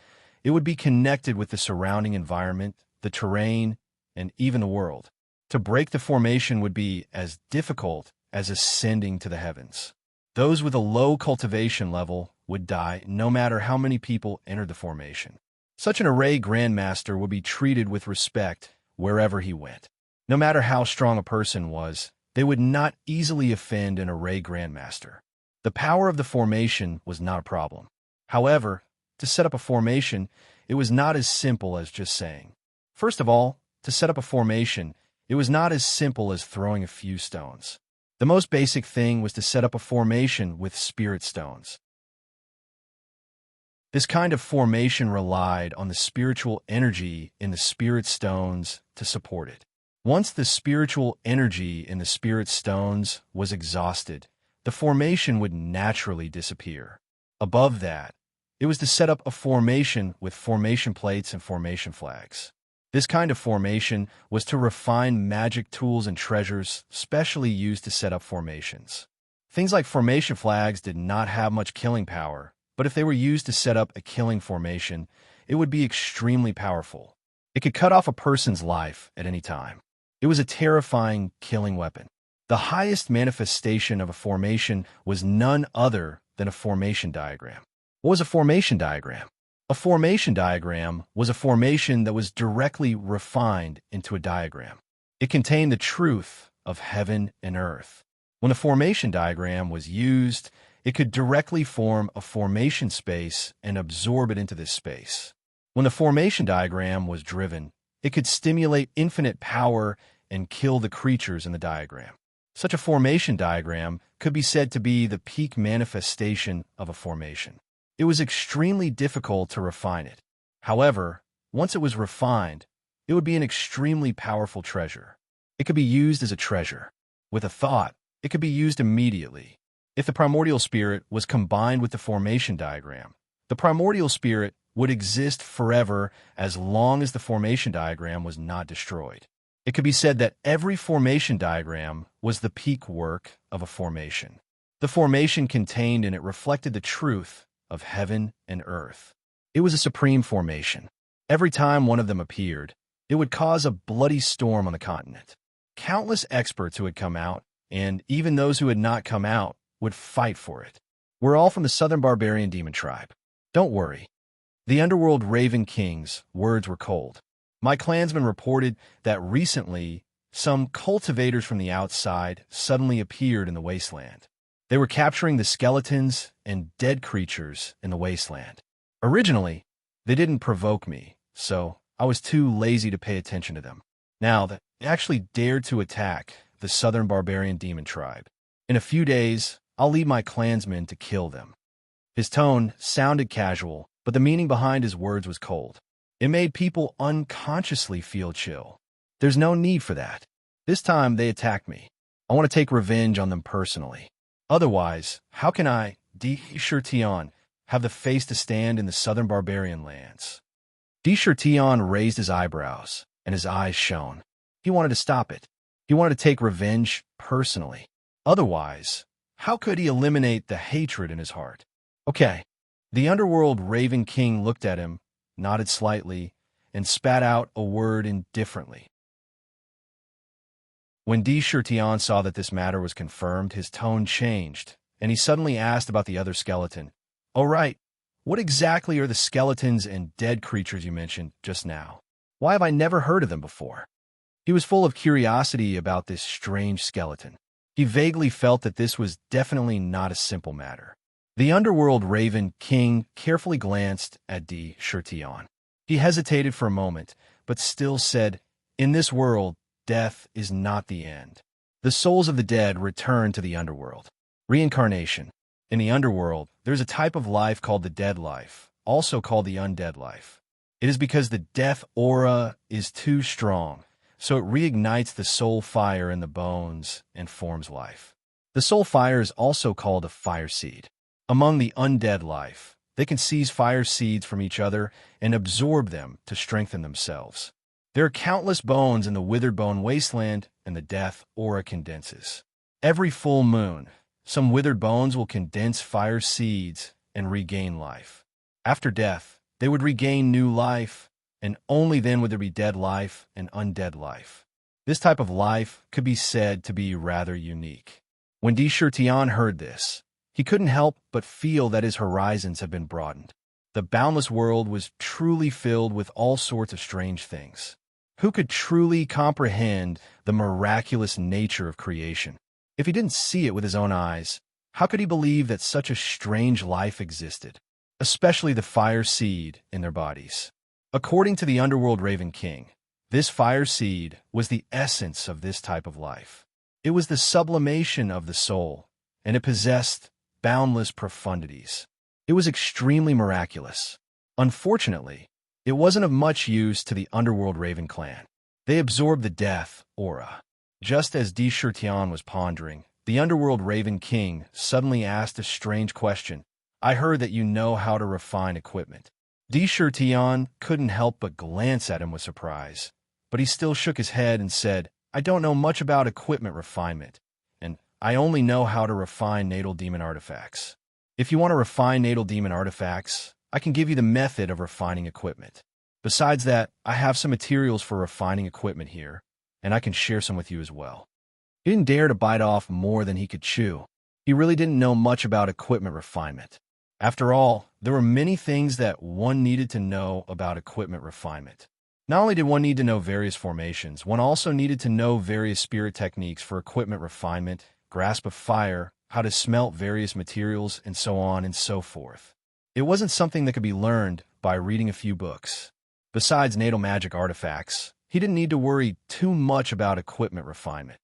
it would be connected with the surrounding environment, the terrain, and even the world. To break the formation would be as difficult as ascending to the heavens. Those with a low cultivation level would die no matter how many people entered the formation. Such an array Grandmaster would be treated with respect wherever he went. No matter how strong a person was, they would not easily offend an array Grandmaster. The power of the formation was not a problem. However, to set up a formation, it was not as simple as just saying. First of all, to set up a formation, it was not as simple as throwing a few stones. The most basic thing was to set up a formation with spirit stones. This kind of formation relied on the spiritual energy in the spirit stones to support it. Once the spiritual energy in the spirit stones was exhausted, the formation would naturally disappear. Above that, it was to set up a formation with formation plates and formation flags. This kind of formation was to refine magic tools and treasures specially used to set up formations. Things like formation flags did not have much killing power, but if they were used to set up a killing formation, it would be extremely powerful. It could cut off a person's life at any time. It was a terrifying killing weapon. The highest manifestation of a formation was none other than a formation diagram. What was a formation diagram? A formation diagram was a formation that was directly refined into a diagram. It contained the truth of heaven and earth. When a formation diagram was used, it could directly form a formation space and absorb it into this space. When the formation diagram was driven, it could stimulate infinite power and kill the creatures in the diagram. Such a formation diagram could be said to be the peak manifestation of a formation. It was extremely difficult to refine it. However, once it was refined, it would be an extremely powerful treasure. It could be used as a treasure. With a thought, it could be used immediately. If the primordial spirit was combined with the formation diagram, the primordial spirit would exist forever as long as the formation diagram was not destroyed. It could be said that every formation diagram was the peak work of a formation. The formation contained in it reflected the truth of heaven and earth. It was a supreme formation. Every time one of them appeared, it would cause a bloody storm on the continent. Countless experts who had come out, and even those who had not come out, would fight for it. We're all from the southern barbarian demon tribe. Don't worry. The underworld Raven King's words were cold. My clansmen reported that recently, some cultivators from the outside suddenly appeared in the wasteland. They were capturing the skeletons and dead creatures in the wasteland. Originally, they didn't provoke me, so I was too lazy to pay attention to them. Now, they actually dared to attack the southern barbarian demon tribe. In a few days, I'll lead my clansmen to kill them. His tone sounded casual, but the meaning behind his words was cold. It made people unconsciously feel chill. There's no need for that. This time, they attacked me. I want to take revenge on them personally. Otherwise, how can I, Tion, have the face to stand in the southern barbarian lands? Tion raised his eyebrows, and his eyes shone. He wanted to stop it. He wanted to take revenge personally. Otherwise, how could he eliminate the hatred in his heart? Okay. The underworld Raven King looked at him, nodded slightly, and spat out a word indifferently. When Tion saw that this matter was confirmed, his tone changed, and he suddenly asked about the other skeleton. "Oh, right. What exactly are the skeletons and dead creatures you mentioned just now? Why have I never heard of them before?" He was full of curiosity about this strange skeleton. He vaguely felt that this was definitely not a simple matter. The underworld Raven King carefully glanced at Tion. He hesitated for a moment, but still said, "In this world, death is not the end. The souls of the dead return to the underworld. Reincarnation. In the underworld, there's a type of life called the dead life, also called the undead life. It is because the death aura is too strong, so it reignites the soul fire in the bones and forms life. The soul fire is also called a fire seed. Among the undead life, they can seize fire seeds from each other and absorb them to strengthen themselves. There are countless bones in the withered bone wasteland, and the death aura condenses. Every full moon, some withered bones will condense fire seeds and regain life. After death, they would regain new life, and only then would there be dead life and undead life. This type of life could be said to be rather unique. When Tion heard this, he couldn't help but feel that his horizons have been broadened. The boundless world was truly filled with all sorts of strange things. Who could truly comprehend the miraculous nature of creation? If he didn't see it with his own eyes, how could he believe that such a strange life existed, especially the fire seed in their bodies? According to the underworld Raven King, this fire seed was the essence of this type of life. It was the sublimation of the soul, and it possessed boundless profundities. It was extremely miraculous. Unfortunately, it wasn't of much use to the underworld Raven clan. They absorbed the death aura. Just as Tion was pondering, the underworld Raven King suddenly asked a strange question. "I heard that you know how to refine equipment." Tion couldn't help but glance at him with surprise, but he still shook his head and said, "I don't know much about equipment refinement, and I only know how to refine natal demon artifacts. If you want to refine natal demon artifacts, I can give you the method of refining equipment. Besides that, I have some materials for refining equipment here, and I can share some with you as well." He didn't dare to bite off more than he could chew. He really didn't know much about equipment refinement. After all, there were many things that one needed to know about equipment refinement. Not only did one need to know various formations, one also needed to know various spirit techniques for equipment refinement, grasp of fire, how to smelt various materials, and so on and so forth. It wasn't something that could be learned by reading a few books. Besides natal magic artifacts, he didn't need to worry too much about equipment refinement.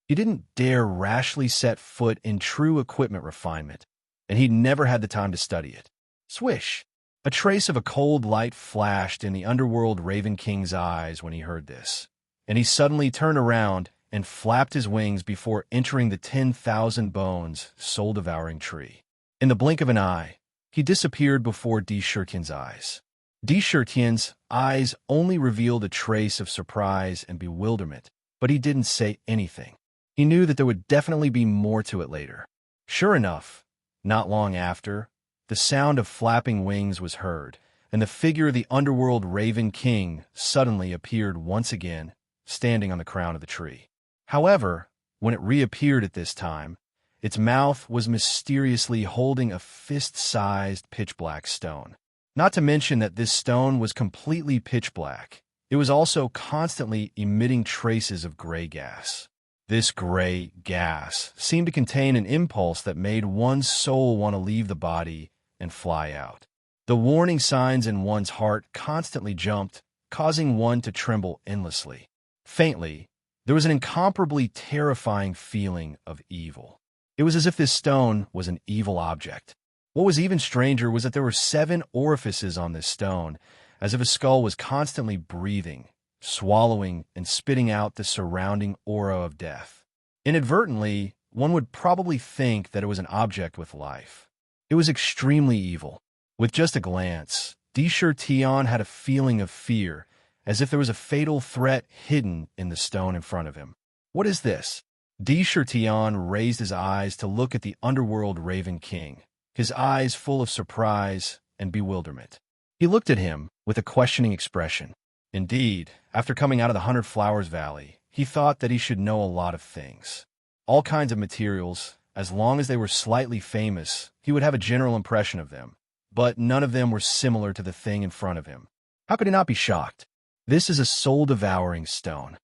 He didn't dare rashly set foot in true equipment refinement, and he'd never had the time to study it. Swish! A trace of a cold light flashed in the underworld Raven King's eyes when he heard this, and he suddenly turned around and flapped his wings before entering the 10,000 bones, soul-devouring tree. In the blink of an eye, he disappeared before Di Shirtian's eyes. Di Shirtian's eyes only revealed a trace of surprise and bewilderment, but he didn't say anything. He knew that there would definitely be more to it later. Sure enough, not long after, the sound of flapping wings was heard, and the figure of the underworld Raven King suddenly appeared once again, standing on the crown of the tree. However, when it reappeared at this time, its mouth was mysteriously holding a fist-sized pitch-black stone. Not to mention that this stone was completely pitch-black. It was also constantly emitting traces of gray gas. This gray gas seemed to contain an impulse that made one's soul want to leave the body and fly out. The warning signs in one's heart constantly jumped, causing one to tremble endlessly. Faintly, there was an incomparably terrifying feeling of evil. It was as if this stone was an evil object. What was even stranger was that there were 7 orifices on this stone, as if a skull was constantly breathing, swallowing, and spitting out the surrounding aura of death. Inadvertently, one would probably think that it was an object with life. It was extremely evil. With just a glance, Di Shirtian had a feeling of fear, as if there was a fatal threat hidden in the stone in front of him. What is this? Di Shirtian raised his eyes to look at the underworld Raven King, his eyes full of surprise and bewilderment. He looked at him with a questioning expression. Indeed, after coming out of the 100 Flowers Valley, he thought that he should know a lot of things. All kinds of materials, as long as they were slightly famous, he would have a general impression of them. But none of them were similar to the thing in front of him. How could he not be shocked? This is a soul-devouring stone.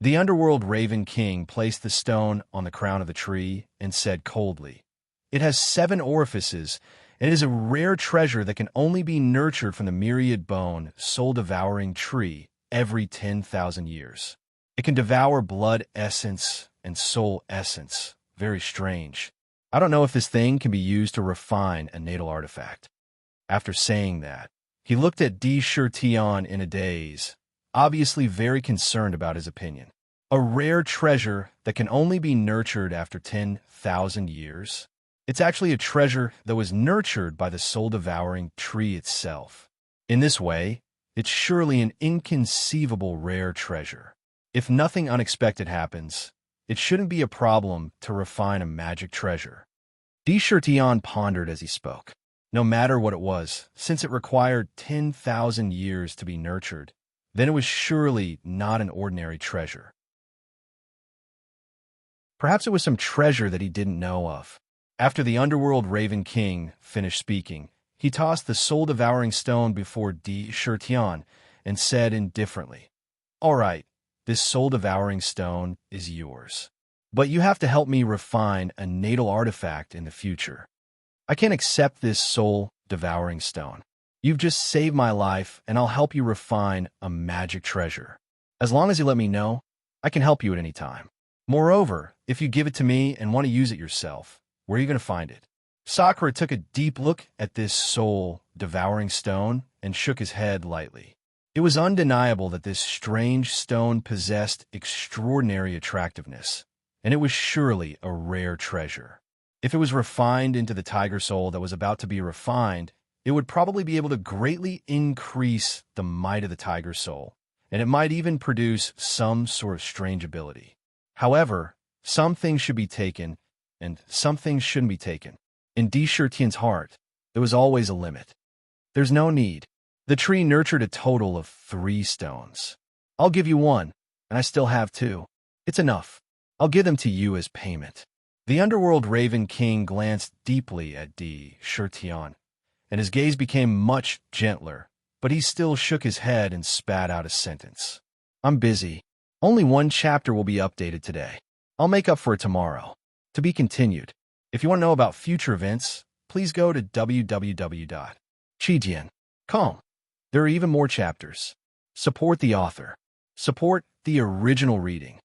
The underworld Raven King placed the stone on the crown of the tree and said coldly, "It has 7 orifices, and it is a rare treasure that can only be nurtured from the myriad bone, soul-devouring tree every 10,000 years. It can devour blood essence and soul essence. Very strange. I don't know if this thing can be used to refine a natal artifact." After saying that, he looked at Di Shirtian in a daze, obviously very concerned about his opinion. A rare treasure that can only be nurtured after 10,000 years? It's actually a treasure that was nurtured by the soul-devouring tree itself. In this way, it's surely an inconceivable rare treasure. If nothing unexpected happens, it shouldn't be a problem to refine a magic treasure. Di Shirtian pondered as he spoke. No matter what it was, since it required 10,000 years to be nurtured, then it was surely not an ordinary treasure. Perhaps it was some treasure that he didn't know of. After the underworld Raven King finished speaking, he tossed the soul-devouring stone before Di Shirtian and said indifferently, "All right, this soul-devouring stone is yours. But you have to help me refine a natal artifact in the future. I can't accept this soul-devouring stone. You've just saved my life, and I'll help you refine a magic treasure. As long as you let me know, I can help you at any time. Moreover, if you give it to me and want to use it yourself, where are you going to find it?" Sakura took a deep look at this soul-devouring stone and shook his head lightly. It was undeniable that this strange stone possessed extraordinary attractiveness, and it was surely a rare treasure. If it was refined into the tiger soul that was about to be refined, it would probably be able to greatly increase the might of the tiger soul, and it might even produce some sort of strange ability. However, some things should be taken, and some things shouldn't be taken. In Di Shirtian's heart, there was always a limit. There's no need. The tree nurtured a total of 3 stones. I'll give you 1, and I still have 2. It's enough. I'll give them to you as payment. The underworld Raven King glanced deeply at Di Shirtian, and his gaze became much gentler, but he still shook his head and spat out a sentence. "I'm busy. Only 1 chapter will be updated today. I'll make up for it tomorrow. To be continued. If you want to know about future events, please go to www.chijian.com. There are even more chapters. Support the author. Support the original reading.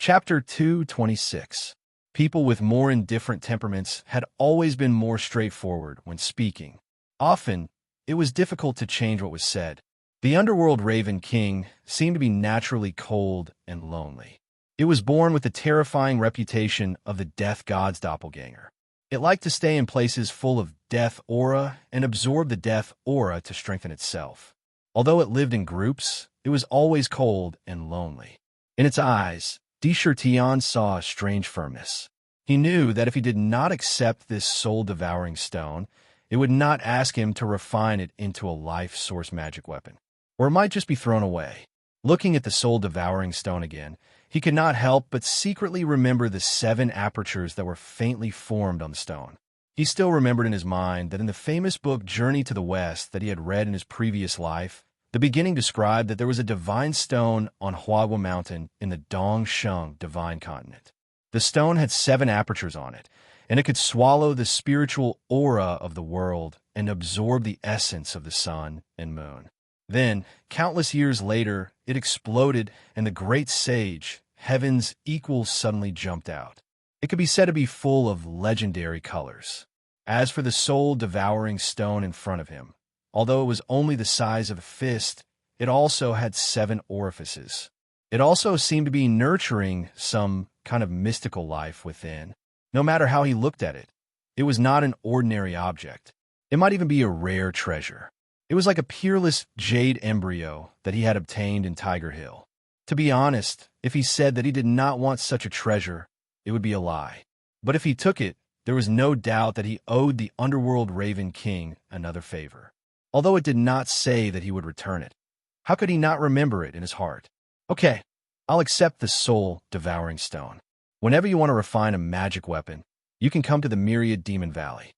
Chapter 226. People with more indifferent temperaments had always been more straightforward when speaking. Often, it was difficult to change what was said. The underworld Raven King seemed to be naturally cold and lonely. It was born with the terrifying reputation of the death god's doppelganger. It liked to stay in places full of death aura and absorb the death aura to strengthen itself. Although it lived in groups, it was always cold and lonely. In its eyes, Tion saw a strange firmness. He knew that if he did not accept this soul-devouring stone, it would not ask him to refine it into a life source magic weapon, or it might just be thrown away. Looking at the soul-devouring stone again, he could not help but secretly remember the 7 apertures that were faintly formed on the stone. He still remembered in his mind that in the famous book Journey to the West that he had read in his previous life, the beginning described that there was a divine stone on Huagua Mountain in the Dongsheng divine continent. The stone had 7 apertures on it, and it could swallow the spiritual aura of the world and absorb the essence of the sun and moon. Then, countless years later, it exploded, and the great sage, Heaven's Equal, suddenly jumped out. It could be said to be full of legendary colors. As for the soul-devouring stone in front of him, although it was only the size of a fist, it also had 7 orifices. It also seemed to be nurturing some kind of mystical life within. No matter how he looked at it, it was not an ordinary object. It might even be a rare treasure. It was like a peerless jade embryo that he had obtained in Tiger Hill. To be honest, if he said that he did not want such a treasure, it would be a lie. But if he took it, there was no doubt that he owed the underworld Raven King another favor. Although it did not say that he would return it, how could he not remember it in his heart? Okay, I'll accept the soul-devouring stone. Whenever you want to refine a magic weapon, you can come to the Myriad Demon Valley.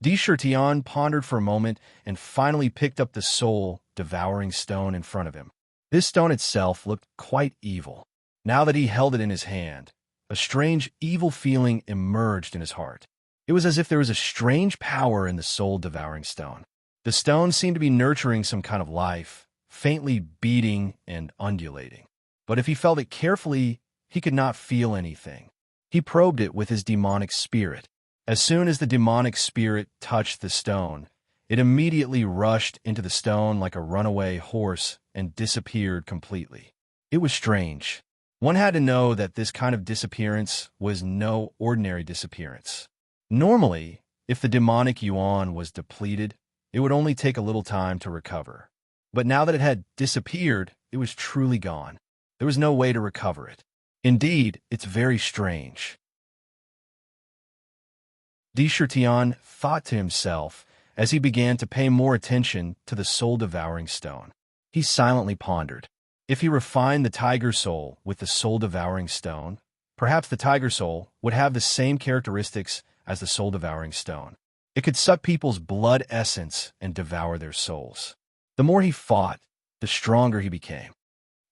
Tion pondered for a moment and finally picked up the soul-devouring stone in front of him. This stone itself looked quite evil. Now that he held it in his hand, a strange evil feeling emerged in his heart. It was as if there was a strange power in the soul-devouring stone. The stone seemed to be nurturing some kind of life, faintly beating and undulating. But if he felt it carefully, he could not feel anything. He probed it with his demonic spirit. As soon as the demonic spirit touched the stone, it immediately rushed into the stone like a runaway horse and disappeared completely. It was strange. One had to know that this kind of disappearance was no ordinary disappearance. Normally, if the demonic yuan was depleted, it would only take a little time to recover. But now that it had disappeared, it was truly gone. There was no way to recover it. Indeed, it's very strange. Tion thought to himself as he began to pay more attention to the soul-devouring stone. He silently pondered. If he refined the tiger soul with the soul-devouring stone, perhaps the tiger soul would have the same characteristics as the soul-devouring stone. It could suck people's blood essence and devour their souls. The more he fought, the stronger he became.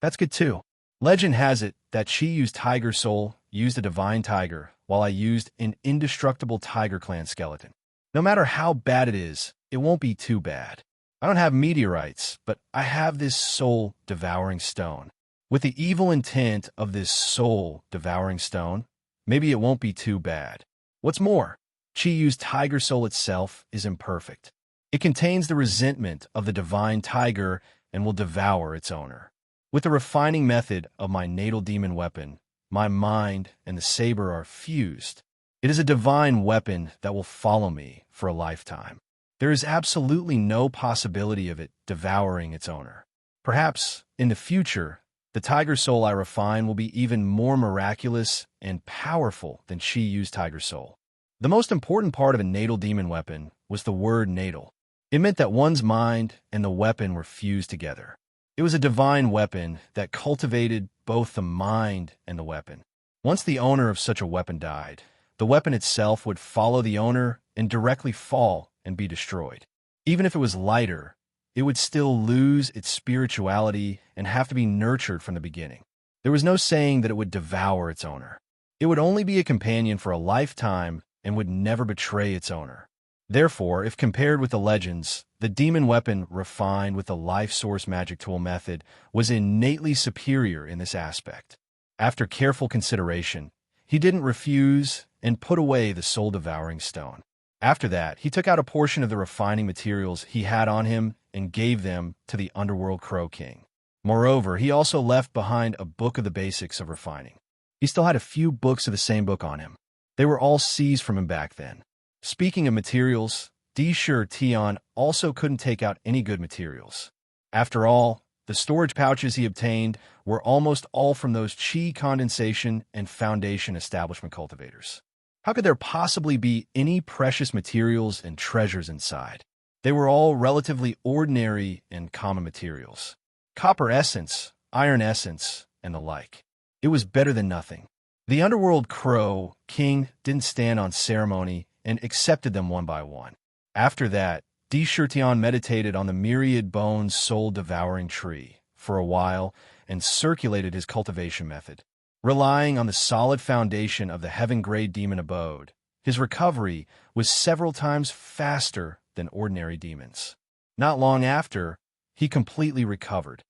That's good too. Legend has it that she used Tiger Soul, used a divine tiger, while I used an indestructible Tiger Clan skeleton. No matter how bad it is, it won't be too bad. I don't have meteorites, but I have this soul-devouring stone. With the evil intent of this soul-devouring stone, maybe it won't be too bad. What's more, Chiyu's tiger soul itself is imperfect. It contains the resentment of the divine tiger and will devour its owner. With the refining method of my natal demon weapon, my mind and the saber are fused. It is a divine weapon that will follow me for a lifetime. There is absolutely no possibility of it devouring its owner. Perhaps, in the future, the tiger soul I refine will be even more miraculous and powerful than Chiyu's tiger soul. The most important part of a natal demon weapon was the word natal. It meant that one's mind and the weapon were fused together. It was a divine weapon that cultivated both the mind and the weapon. Once the owner of such a weapon died, the weapon itself would follow the owner and directly fall and be destroyed. Even if it was lighter, it would still lose its spirituality and have to be nurtured from the beginning. There was no saying that it would devour its owner. It would only be a companion for a lifetime and would never betray its owner. Therefore, if compared with the legends, the demon weapon refined with the life source magic tool method was innately superior in this aspect. After careful consideration, he didn't refuse and put away the soul-devouring stone. After that, he took out a portion of the refining materials he had on him and gave them to the underworld Crow King. Moreover, he also left behind a book of the basics of refining. He still had a few books of the same book on him. They were all seized from him back then. Speaking of materials, Tion also couldn't take out any good materials. After all, the storage pouches he obtained were almost all from those Qi condensation and foundation establishment cultivators. How could there possibly be any precious materials and treasures inside? They were all relatively ordinary and common materials. Copper essence, iron essence, and the like. It was better than nothing. The underworld Crow King didn't stand on ceremony and accepted them one by one. After that, Tion meditated on the myriad bones soul-devouring tree for a while and circulated his cultivation method. Relying on the solid foundation of the heaven-grade demon abode, his recovery was several times faster than ordinary demons. Not long after, he completely recovered.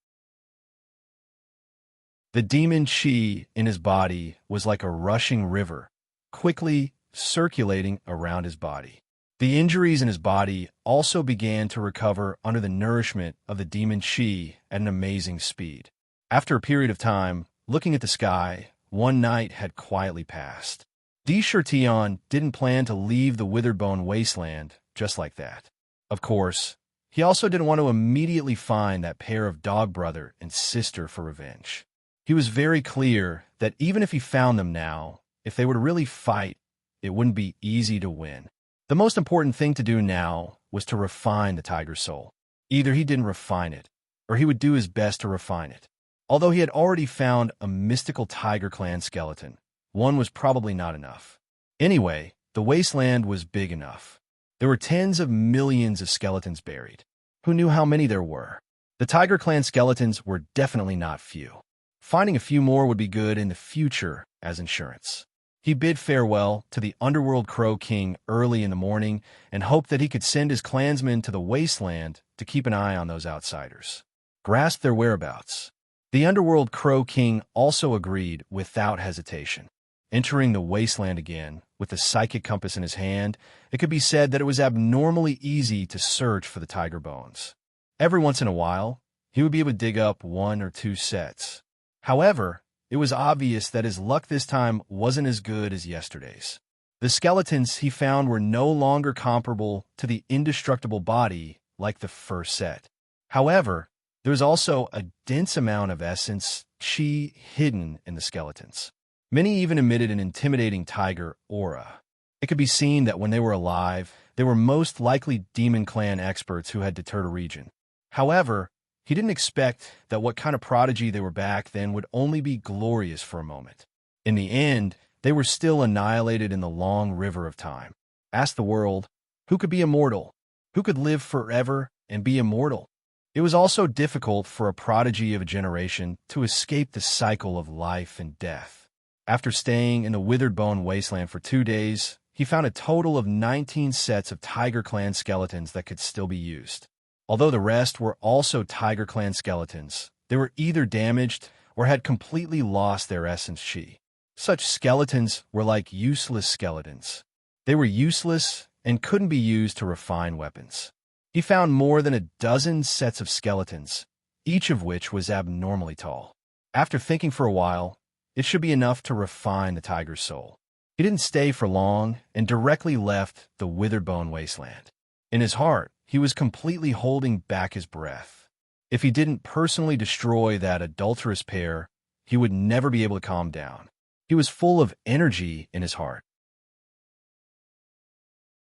The demon Qi in his body was like a rushing river, quickly circulating around his body. The injuries in his body also began to recover under the nourishment of the demon Qi at an amazing speed. After a period of time, looking at the sky, one night had quietly passed. Tion didn't plan to leave the withered bone wasteland just like that. Of course, he also didn't want to immediately find that pair of dog brother and sister for revenge. He was very clear that even if he found them now, if they were to really fight, it wouldn't be easy to win. The most important thing to do now was to refine the tiger soul. Either he didn't refine it, or he would do his best to refine it. Although he had already found a mystical tiger clan skeleton, one was probably not enough. Anyway, the wasteland was big enough. There were tens of millions of skeletons buried. Who knew how many there were? The tiger clan skeletons were definitely not few. Finding a few more would be good in the future as insurance. He bid farewell to the underworld Crow King early in the morning and hoped that he could send his clansmen to the wasteland to keep an eye on those outsiders. Grasp their whereabouts. The underworld Crow King also agreed without hesitation. Entering the wasteland again, with the psychic compass in his hand, it could be said that it was abnormally easy to search for the tiger bones. Every once in a while, he would be able to dig up 1 or 2 sets. However, it was obvious that his luck this time wasn't as good as yesterday's. The skeletons he found were no longer comparable to the indestructible body like the first set. However, there was also a dense amount of essence Qi hidden in the skeletons. Many even emitted an intimidating tiger aura. It could be seen that when they were alive, they were most likely demon clan experts who had deterred a region. However, he didn't expect that what kind of prodigy they were back then would only be glorious for a moment. In the end, they were still annihilated in the long river of time. Ask the world, who could be immortal? Who could live forever and be immortal? It was also difficult for a prodigy of a generation to escape the cycle of life and death. After staying in the withered bone wasteland for 2 days, he found a total of 19 sets of Tiger Clan skeletons that could still be used. Although the rest were also Tiger Clan skeletons, they were either damaged or had completely lost their essence Qi. Such skeletons were like useless skeletons. They were useless and couldn't be used to refine weapons. He found more than a dozen sets of skeletons, each of which was abnormally tall. After thinking for a while, it should be enough to refine the tiger's soul. He didn't stay for long and directly left the withered bone wasteland. In his heart, he was completely holding back his breath. If he didn't personally destroy that adulterous pair, he would never be able to calm down. He was full of energy in his heart.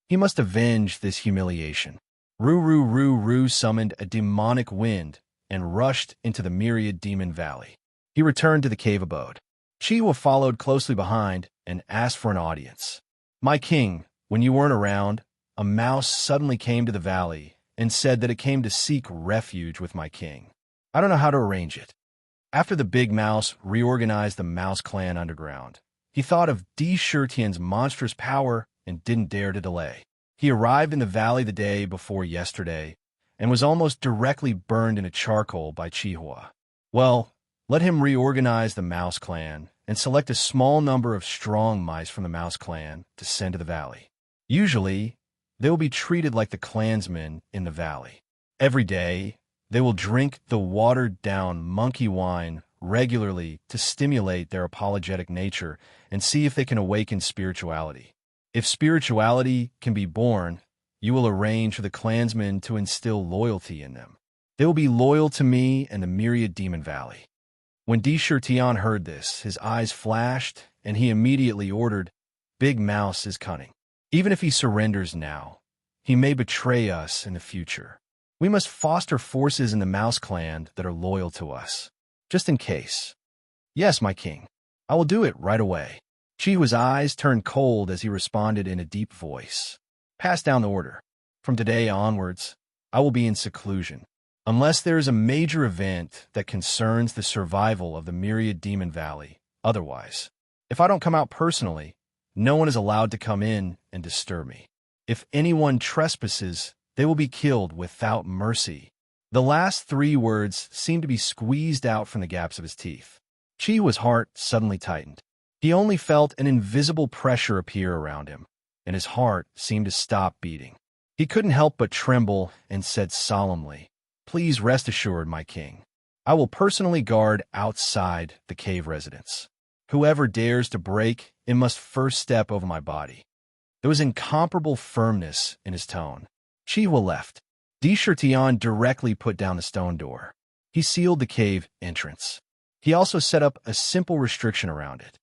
He must avenge this humiliation. Ru summoned a demonic wind and rushed into the myriad demon valley. He returned to the cave abode. Qihua followed closely behind and asked for an audience. "My king, when you weren't around, a mouse suddenly came to the valley and said that it came to seek refuge with my king. I don't know how to arrange it." After the big mouse reorganized the mouse clan underground, he thought of Tian's monstrous power and didn't dare to delay. He arrived in the valley the day before yesterday and was almost directly burned into charcoal by Qihua. Well, let him reorganize the mouse clan and select a small number of strong mice from the mouse clan to send to the valley. Usually, they will be treated like the clansmen in the valley. Every day, they will drink the watered-down monkey wine regularly to stimulate their apologetic nature and see if they can awaken spirituality. If spirituality can be born, you will arrange for the clansmen to instill loyalty in them. They will be loyal to me and the myriad demon valley. When Tion heard this, his eyes flashed, and he immediately ordered, "Big Mouse is cunning. Even if he surrenders now, he may betray us in the future. We must foster forces in the Mouse clan that are loyal to us, just in case." "Yes, my king. I will do it right away." Chihu's eyes turned cold as he responded in a deep voice. "Pass down the order. From today onwards, I will be in seclusion. Unless there is a major event that concerns the survival of the myriad demon valley. Otherwise, if I don't come out personally, no one is allowed to come in and disturb me. If anyone trespasses, they will be killed without mercy." The last 3 words seemed to be squeezed out from the gaps of his teeth. Chihu's heart suddenly tightened. He only felt an invisible pressure appear around him, and his heart seemed to stop beating. He couldn't help but tremble and said solemnly, "Please rest assured, my king. I will personally guard outside the cave residence. Whoever dares to break, it must first step over my body." There was incomparable firmness in his tone. Chihu left. Tion directly put down the stone door. He sealed the cave entrance. He also set up a simple restriction around it.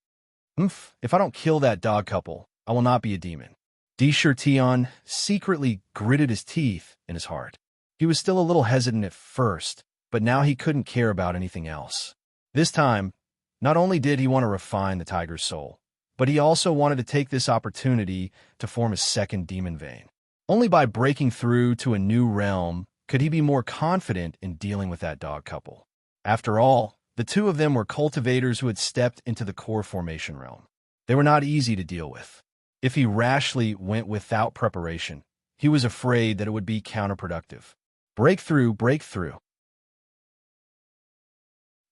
If I don't kill that dog couple, I will not be a demon." Tion secretly gritted his teeth in his heart. He was still a little hesitant at first, but now he couldn't care about anything else. This time, not only did he want to refine the tiger's soul, but he also wanted to take this opportunity to form a second demon vein. Only by breaking through to a new realm could he be more confident in dealing with that dog couple. After all, the 2 of them were cultivators who had stepped into the core formation realm. They were not easy to deal with. If he rashly went without preparation, he was afraid that it would be counterproductive. Breakthrough.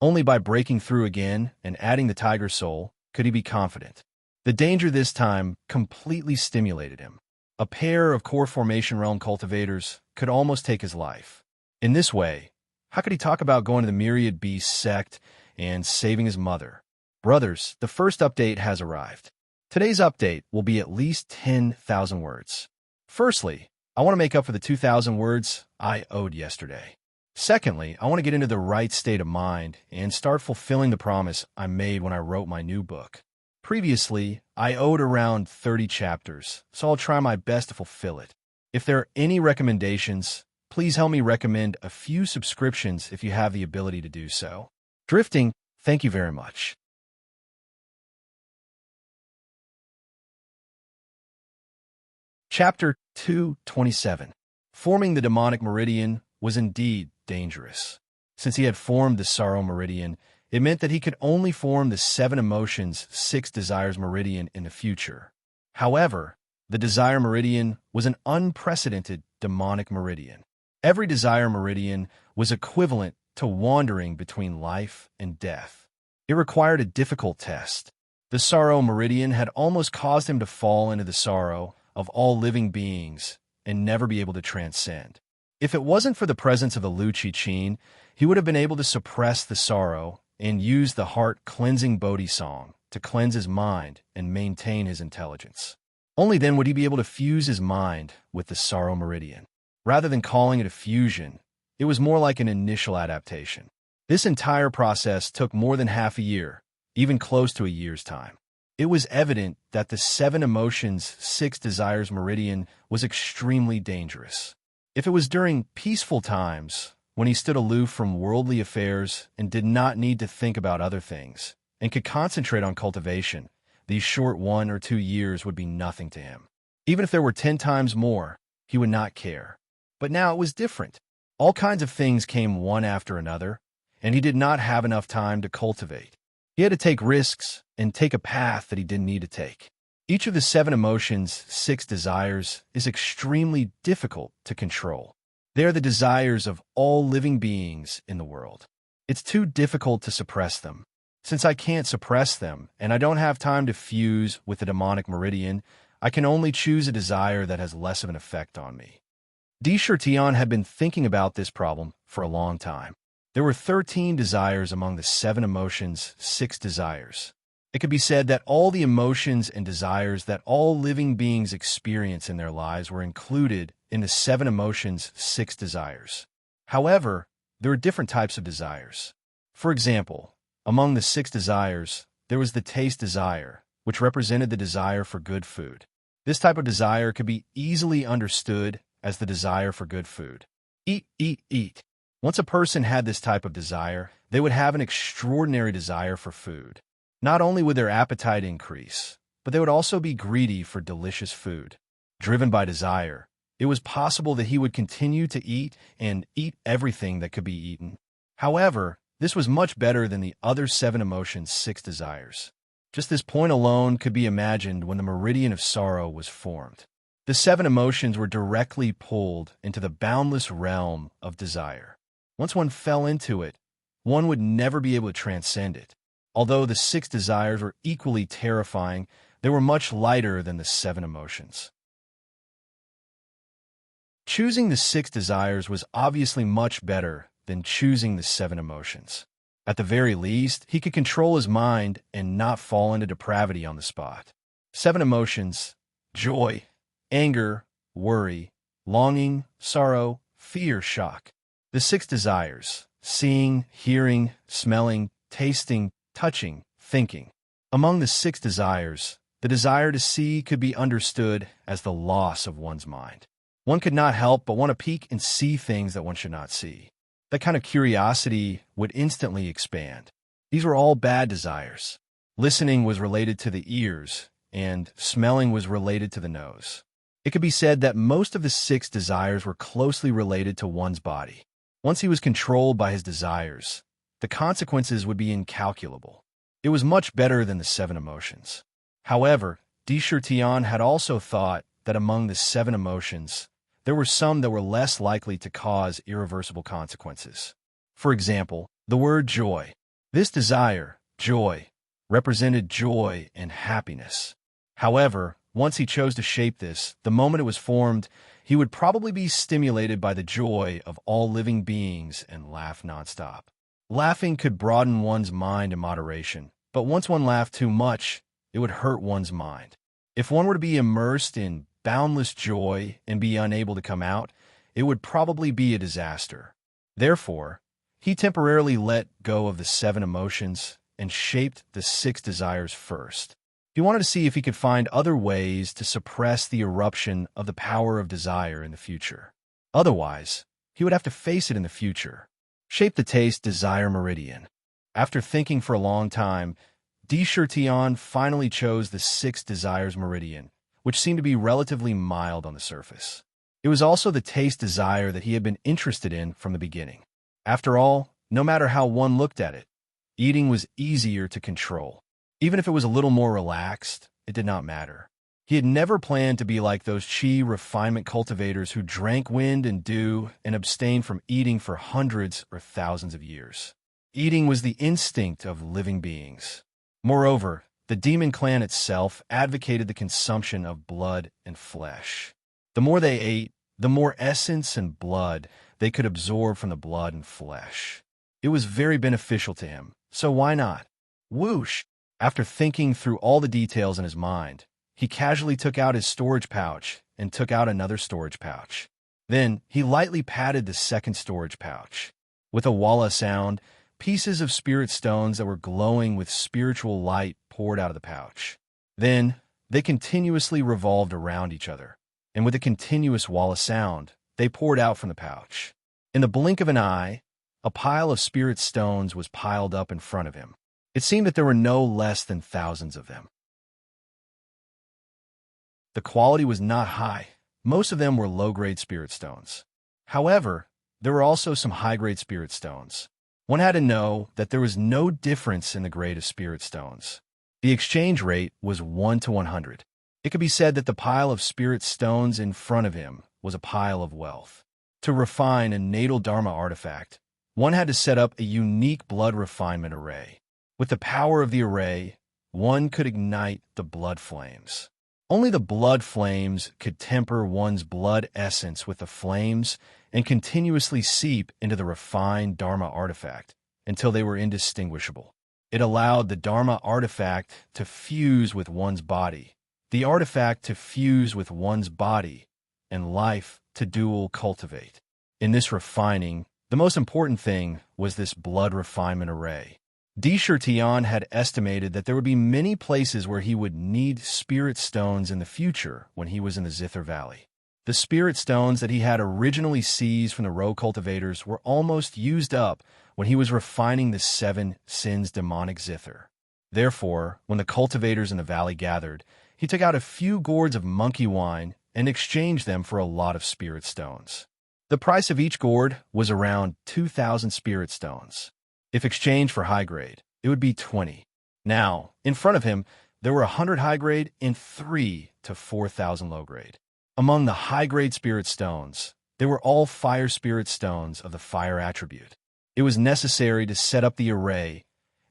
Only by breaking through again and adding the tiger soul could he be confident. The danger this time completely stimulated him. A pair of core formation realm cultivators could almost take his life. In this way, how could he talk about going to the Myriad Beast sect and saving his mother? Brothers, the first update has arrived. Today's update will be at least 10,000 words. Firstly, I want to make up for the 2,000 words I owed yesterday. Secondly, I want to get into the right state of mind and start fulfilling the promise I made when I wrote my new book. Previously, I owed around 30 chapters, so I'll try my best to fulfill it. If there are any recommendations, please help me recommend a few subscriptions if you have the ability to do so. Drifting, thank you very much. Chapter 227. Forming the demonic meridian was indeed dangerous. Since he had formed the sorrow meridian, it meant that he could only form the 7 emotions, 6 desires meridian in the future. However, the desire meridian was an unprecedented demonic meridian. Every desire meridian was equivalent to wandering between life and death. It required a difficult test. The sorrow meridian had almost caused him to fall into the sorrow of all living beings and never be able to transcend. If it wasn't for the presence of the Lu Chi-Chin, he would have been able to suppress the sorrow and use the heart-cleansing Bodhi song to cleanse his mind and maintain his intelligence. Only then would he be able to fuse his mind with the sorrow meridian. Rather than calling it a fusion, it was more like an initial adaptation. This entire process took more than half a year, even close to a year's time. It was evident that the 7 emotions, 6 desires meridian was extremely dangerous. If it was during peaceful times, when he stood aloof from worldly affairs and did not need to think about other things, and could concentrate on cultivation, these short 1 or 2 years would be nothing to him. Even if there were 10 times more, he would not care. But now it was different. All kinds of things came one after another, and he did not have enough time to cultivate. He had to take risks and take a path that he didn't need to take. Each of the 7 emotions, 6 desires, is extremely difficult to control. They are the desires of all living beings in the world. It's too difficult to suppress them. Since I can't suppress them, and I don't have time to fuse with the demonic meridian, I can only choose a desire that has less of an effect on me. Tion had been thinking about this problem for a long time. There were 13 desires among the 7 emotions, 6 desires. It could be said that all the emotions and desires that all living beings experience in their lives were included in the 7 emotions, 6 desires. However, there are different types of desires. For example, among the 6 desires, there was the taste desire, which represented the desire for good food. This type of desire could be easily understood as the desire for good food. Eat, eat, eat. Once a person had this type of desire, they would have an extraordinary desire for food. Not only would their appetite increase, but they would also be greedy for delicious food. Driven by desire, it was possible that he would continue to eat and eat everything that could be eaten. However, this was much better than the other 7 emotions, 6 desires. Just this point alone could be imagined when the meridian of sorrow was formed. The 7 emotions were directly pulled into the boundless realm of desire. Once one fell into it, one would never be able to transcend it. Although the 6 desires were equally terrifying, they were much lighter than the 7 emotions. Choosing the 6 desires was obviously much better than choosing the 7 emotions. At the very least, he could control his mind and not fall into depravity on the spot. 7 emotions: joy, anger, worry, longing, sorrow, fear, shock. The 6 desires: seeing, hearing, smelling, tasting, touching, thinking. Among the 6 desires, the desire to see could be understood as the loss of one's mind. One could not help but want to peek and see things that one should not see. That kind of curiosity would instantly expand. These were all bad desires. Listening was related to the ears, and smelling was related to the nose. It could be said that most of the 6 desires were closely related to one's body. Once he was controlled by his desires, the consequences would be incalculable. It was much better than the 7 emotions. However, Tion had also thought that among the 7 emotions, there were some that were less likely to cause irreversible consequences. For example, the word joy. This desire, joy, represented joy and happiness. However, once he chose to shape this, the moment it was formed, he would probably be stimulated by the joy of all living beings and laugh nonstop. Laughing could broaden one's mind in moderation, but once one laughed too much, it would hurt one's mind. If one were to be immersed in boundless joy and be unable to come out, it would probably be a disaster. Therefore, he temporarily let go of the 7 emotions and shaped the 6 desires first. He wanted to see if he could find other ways to suppress the eruption of the power of desire in the future. Otherwise, he would have to face it in the future. Shape the taste desire meridian. After thinking for a long time, Tion finally chose the 6 desires meridian, which seemed to be relatively mild on the surface. It was also the taste desire that he had been interested in from the beginning. After all, no matter how one looked at it, eating was easier to control. Even if it was a little more relaxed, it did not matter. He had never planned to be like those chi refinement cultivators who drank wind and dew and abstained from eating for hundreds or thousands of years. Eating was the instinct of living beings. Moreover, the demon clan itself advocated the consumption of blood and flesh. The more they ate, the more essence and blood they could absorb from the blood and flesh. It was very beneficial to him, so why not? Whoosh! After thinking through all the details in his mind, he casually took out his storage pouch and took out another storage pouch. Then he lightly patted the second storage pouch. With a walla sound, pieces of spirit stones that were glowing with spiritual light poured out of the pouch. Then they continuously revolved around each other, and with a continuous walla sound, they poured out from the pouch. In the blink of an eye, a pile of spirit stones was piled up in front of him. It seemed that there were no less than thousands of them. The quality was not high. Most of them were low-grade spirit stones. However, there were also some high-grade spirit stones. One had to know that there was no difference in the grade of spirit stones. The exchange rate was 1 to 100. It could be said that the pile of spirit stones in front of him was a pile of wealth. To refine a natal dharma artifact, one had to set up a unique blood refinement array. With the power of the array, one could ignite the blood flames. Only the blood flames could temper one's blood essence with the flames and continuously seep into the refined Dharma artifact until they were indistinguishable. It allowed the Dharma artifact to fuse with one's body, the artifact to fuse with one's body, and life to dual cultivate. In this refining, the most important thing was this blood refinement array. Tian had estimated that there would be many places where he would need spirit stones in the future when he was in the Zither Valley. The spirit stones that he had originally seized from the row cultivators were almost used up when he was refining the 7 sins demonic Zither. Therefore, when the cultivators in the valley gathered, he took out a few gourds of monkey wine and exchanged them for a lot of spirit stones. The price of each gourd was around 2,000 spirit stones. If exchanged for high grade, it would be 20. Now, in front of him, there were 100 high grade and 3 to 4,000 low grade. Among the high grade spirit stones, they were all fire spirit stones of the fire attribute. It was necessary to set up the array,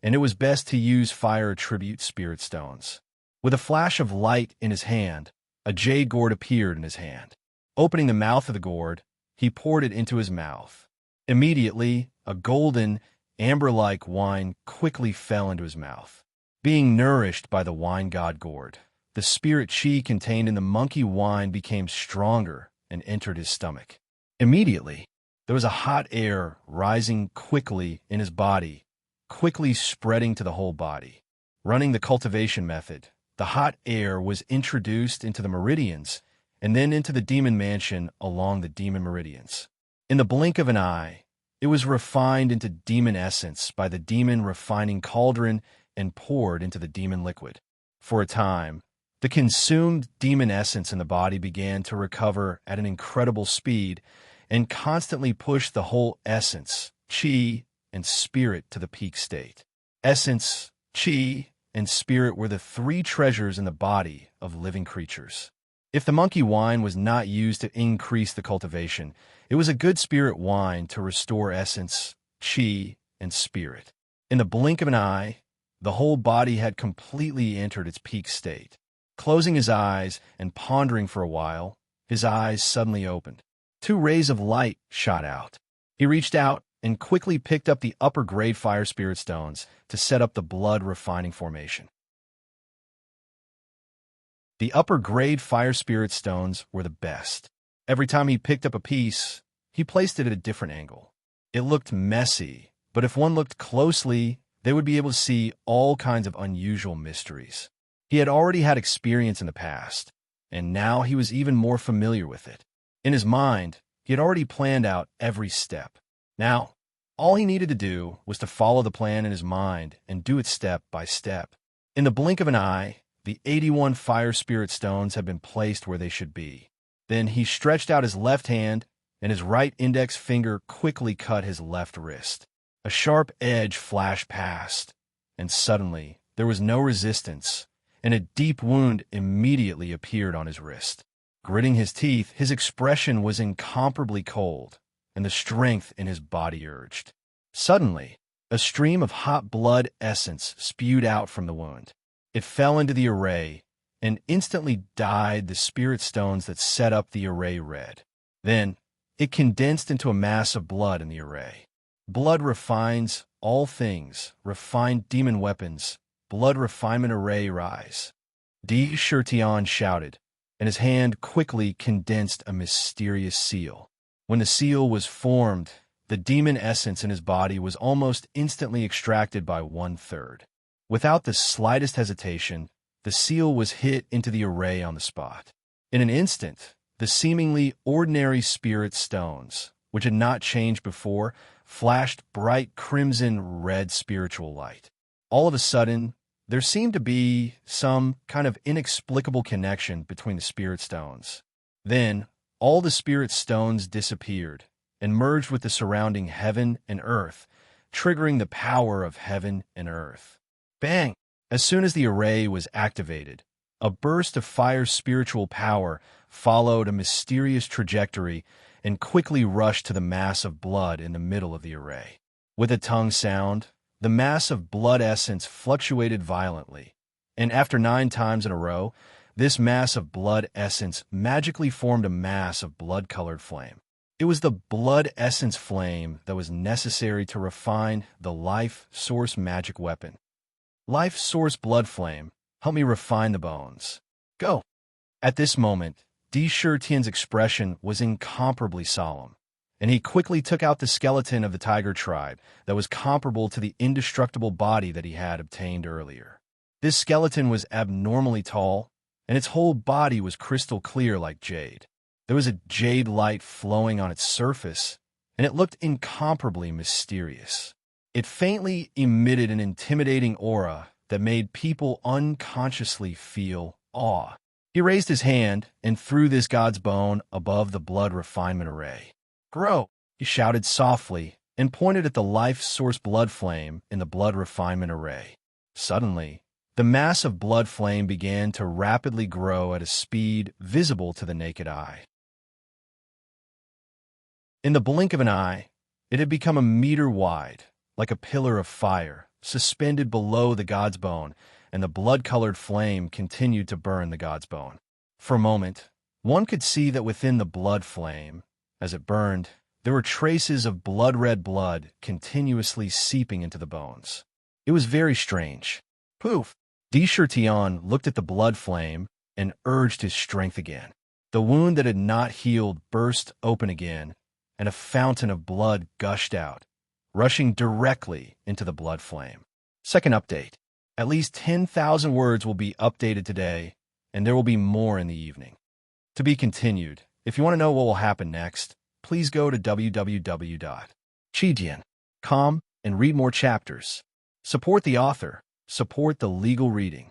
and it was best to use fire attribute spirit stones. With a flash of light in his hand, a jade gourd appeared in his hand. Opening the mouth of the gourd, he poured it into his mouth. Immediately, a golden, amber-like wine quickly fell into his mouth. Being nourished by the wine god gourd, the spirit chi contained in the monkey wine became stronger and entered his stomach. Immediately, there was a hot air rising quickly in his body, quickly spreading to the whole body. Running the cultivation method, the hot air was introduced into the meridians and then into the demon mansion along the demon meridians. In the blink of an eye, it was refined into demon essence by the demon refining cauldron and poured into the demon liquid. For a time, the consumed demon essence in the body began to recover at an incredible speed and constantly pushed the whole essence, chi, and spirit to the peak state. Essence, chi, and spirit were the 3 treasures in the body of living creatures. If the monkey wine was not used to increase the cultivation, it was a good spirit wine to restore essence, chi, and spirit. In the blink of an eye, the whole body had completely entered its peak state. Closing his eyes and pondering for a while, his eyes suddenly opened. 2 rays of light shot out. He reached out and quickly picked up the upper-grade fire spirit stones to set up the blood-refining formation. The upper-grade fire spirit stones were the best. Every time he picked up a piece, he placed it at a different angle. It looked messy, but if one looked closely, they would be able to see all kinds of unusual mysteries. He had already had experience in the past, and now he was even more familiar with it. In his mind, he had already planned out every step. Now, all he needed to do was to follow the plan in his mind and do it step by step. In the blink of an eye, the 81 fire spirit stones had been placed where they should be. Then he stretched out his left hand, and his right index finger quickly cut his left wrist. A sharp edge flashed past, and suddenly there was no resistance, and a deep wound immediately appeared on his wrist. Gritting his teeth, his expression was incomparably cold, and the strength in his body urged. Suddenly, a stream of hot blood essence spewed out from the wound. It fell into the array and instantly dyed the spirit stones that set up the array red. Then, it condensed into a mass of blood in the array. Blood refines all things, refined demon weapons, blood refinement array rise. Tian shouted, and his hand quickly condensed a mysterious seal. When the seal was formed, the demon essence in his body was almost instantly extracted by 1/3. Without the slightest hesitation, the seal was hit into the array on the spot. In an instant, the seemingly ordinary spirit stones, which had not changed before, flashed bright crimson red spiritual light. All of a sudden, there seemed to be some kind of inexplicable connection between the spirit stones. Then, all the spirit stones disappeared and merged with the surrounding heaven and earth, triggering the power of heaven and earth. Bang! As soon as the array was activated, a burst of fire spiritual power followed a mysterious trajectory and quickly rushed to the mass of blood in the middle of the array. With a tongue sound, the mass of blood essence fluctuated violently, and after 9 times in a row, this mass of blood essence magically formed a mass of blood-colored flame. It was the blood essence flame that was necessary to refine the life source magic weapon. Life source blood flame, help me refine the bones. Go! At this moment, Di Shirtian's expression was incomparably solemn, and he quickly took out the skeleton of the tiger tribe that was comparable to the indestructible body that he had obtained earlier. This skeleton was abnormally tall, and its whole body was crystal clear like jade. There was a jade light flowing on its surface, and it looked incomparably mysterious. It faintly emitted an intimidating aura that made people unconsciously feel awe. He raised his hand and threw this god's bone above the blood refinement array. "Grow!" he shouted softly and pointed at the life source blood flame in the blood refinement array. Suddenly, the mass of blood flame began to rapidly grow at a speed visible to the naked eye. In the blink of an eye, it had become a meter wide, like a pillar of fire, suspended below the god's bone, and the blood-colored flame continued to burn the god's bone. For a moment, one could see that within the blood flame, as it burned, there were traces of blood-red blood continuously seeping into the bones. It was very strange. Poof! Di Shirtian looked at the blood flame and urged his strength again. The wound that had not healed burst open again, and a fountain of blood gushed out, rushing directly into the blood flame. Second update. At least 10,000 words will be updated today, and there will be more in the evening. To be continued. If you want to know what will happen next, please go to www.chijian.com and read more chapters. Support the author. Support the legal reading.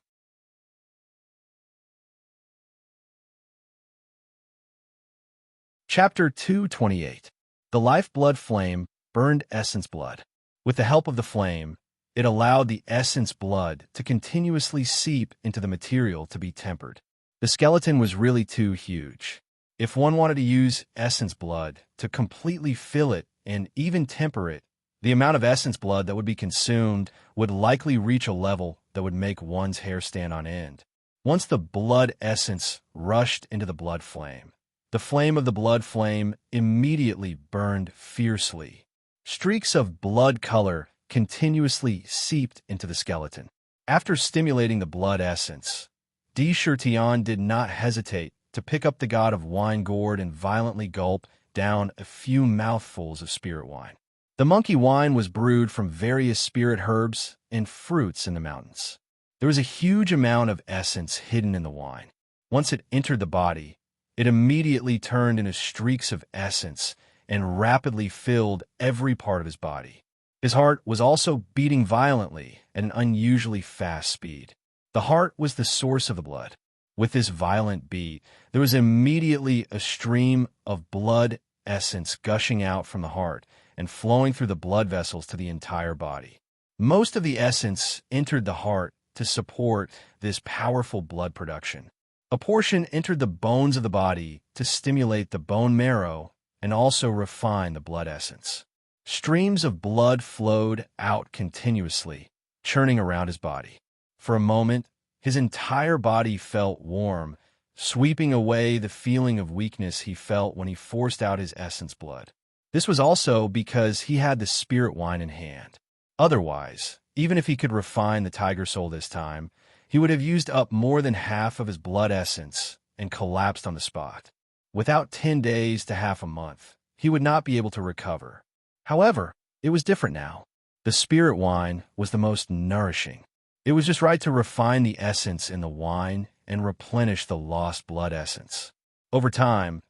Chapter 228. The lifeblood flame burned essence blood. With the help of the flame, it allowed the essence blood to continuously seep into the material to be tempered. The skeleton was really too huge. If one wanted to use essence blood to completely fill it and even temper it, the amount of essence blood that would be consumed would likely reach a level that would make one's hair stand on end. Once the blood essence rushed into the blood flame, the flame of the blood flame immediately burned fiercely. Streaks of blood color continuously seeped into the skeleton. After stimulating the blood essence, Di Shirtian did not hesitate to pick up the god of wine gourd and violently gulp down a few mouthfuls of spirit wine. The monkey wine was brewed from various spirit herbs and fruits in the mountains. There was a huge amount of essence hidden in the wine. Once it entered the body, it immediately turned into streaks of essence and rapidly filled every part of his body. His heart was also beating violently at an unusually fast speed. The heart was the source of the blood. With this violent beat, there was immediately a stream of blood essence gushing out from the heart and flowing through the blood vessels to the entire body. Most of the essence entered the heart to support this powerful blood production. A portion entered the bones of the body to stimulate the bone marrow and also refine the blood essence. Streams of blood flowed out continuously, churning around his body. For a moment, his entire body felt warm, sweeping away the feeling of weakness he felt when he forced out his essence blood. This was also because he had the spirit wine in hand. Otherwise, even if he could refine the tiger soul this time, he would have used up more than half of his blood essence and collapsed on the spot. Without 10 days to half a month, he would not be able to recover. However, it was different now. The spirit wine was the most nourishing. It was just right to refine the essence in the wine and replenish the lost blood essence. Over time,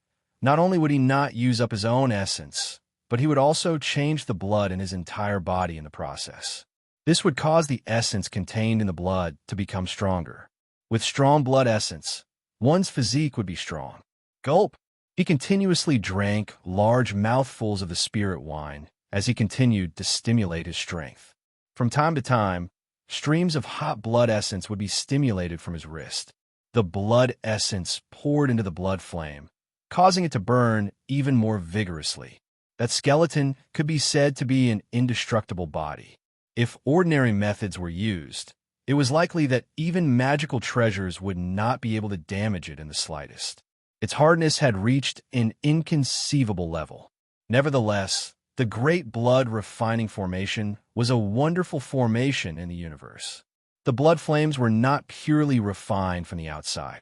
not only would he not use up his own essence, but he would also change the blood in his entire body in the process. This would cause the essence contained in the blood to become stronger. With strong blood essence, one's physique would be strong. Gulp! He continuously drank large mouthfuls of the spirit wine as he continued to stimulate his strength. From time to time, streams of hot blood essence would be stimulated from his wrist. The blood essence poured into the blood flame, causing it to burn even more vigorously. That skeleton could be said to be an indestructible body. If ordinary methods were used, it was likely that even magical treasures would not be able to damage it in the slightest. Its hardness had reached an inconceivable level. Nevertheless, the Great Blood Refining Formation was a wonderful formation in the universe. The blood flames were not purely refined from the outside.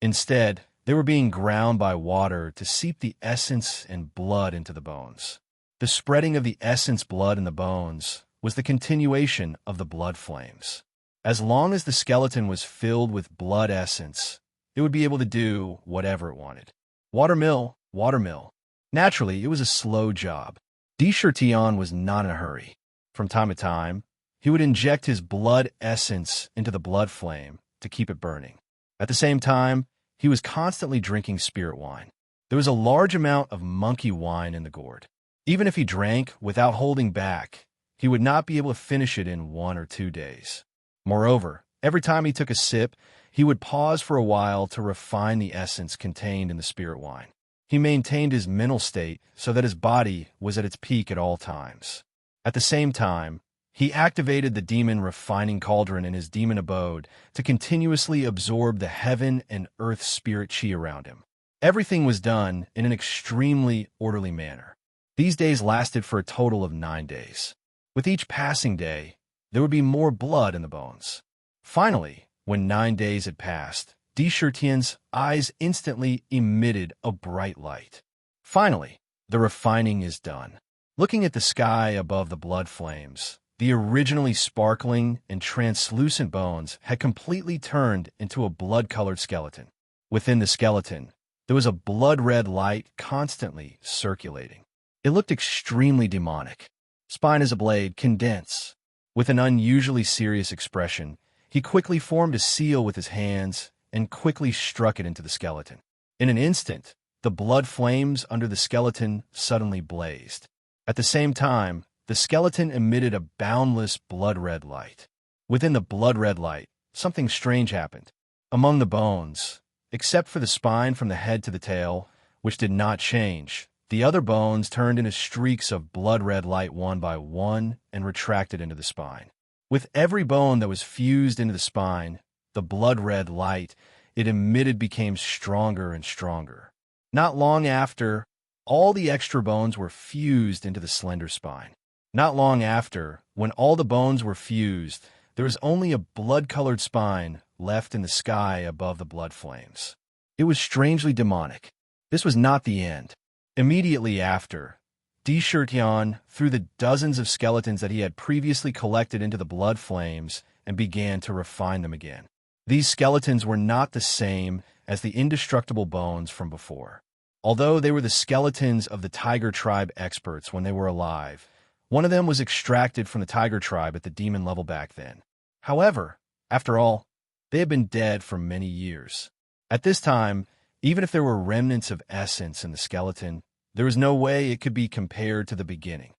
Instead, they were being ground by water to seep the essence and blood into the bones. The spreading of the essence blood in the bones was the continuation of the blood flames. As long as the skeleton was filled with blood essence, it would be able to do whatever it wanted. Watermill, watermill. Naturally, it was a slow job. Tion was not in a hurry. From time to time, he would inject his blood essence into the blood flame to keep it burning. At the same time, he was constantly drinking spirit wine. There was a large amount of monkey wine in the gourd. Even if he drank without holding back, he would not be able to finish it in 1 or 2 days. Moreover, every time he took a sip, he would pause for a while to refine the essence contained in the spirit wine. He maintained his mental state so that his body was at its peak at all times. At the same time, he activated the demon refining cauldron in his demon abode to continuously absorb the heaven and earth spirit chi around him. Everything was done in an extremely orderly manner. These days lasted for a total of 9 days. With each passing day, there would be more blood in the bones. Finally, when 9 days had passed, Tian's eyes instantly emitted a bright light. Finally, the refining is done. Looking at the sky above the blood flames, the originally sparkling and translucent bones had completely turned into a blood-colored skeleton. Within the skeleton, there was a blood-red light constantly circulating. It looked extremely demonic. Spine as a blade, condense. With an unusually serious expression, he quickly formed a seal with his hands and quickly struck it into the skeleton. In an instant, the blood flames under the skeleton suddenly blazed. At the same time, the skeleton emitted a boundless blood-red light. Within the blood-red light, something strange happened. Among the bones, except for the spine from the head to the tail, which did not change, the other bones turned into streaks of blood-red light one by one and retracted into the spine. With every bone that was fused into the spine, the blood-red light it emitted became stronger and stronger. Not long after, all the extra bones were fused into the slender spine. Not long after, when all the bones were fused, there was only a blood-colored spine left in the sky above the blood flames. It was strangely demonic. This was not the end. Immediately after, Tian threw the dozens of skeletons that he had previously collected into the blood flames and began to refine them again. These skeletons were not the same as the indestructible bones from before. Although they were the skeletons of the Tiger Tribe experts when they were alive, one of them was extracted from the Tiger Tribe at the demon level back then. However, after all, they had been dead for many years. At this time, even if there were remnants of essence in the skeleton, there was no way it could be compared to the beginning.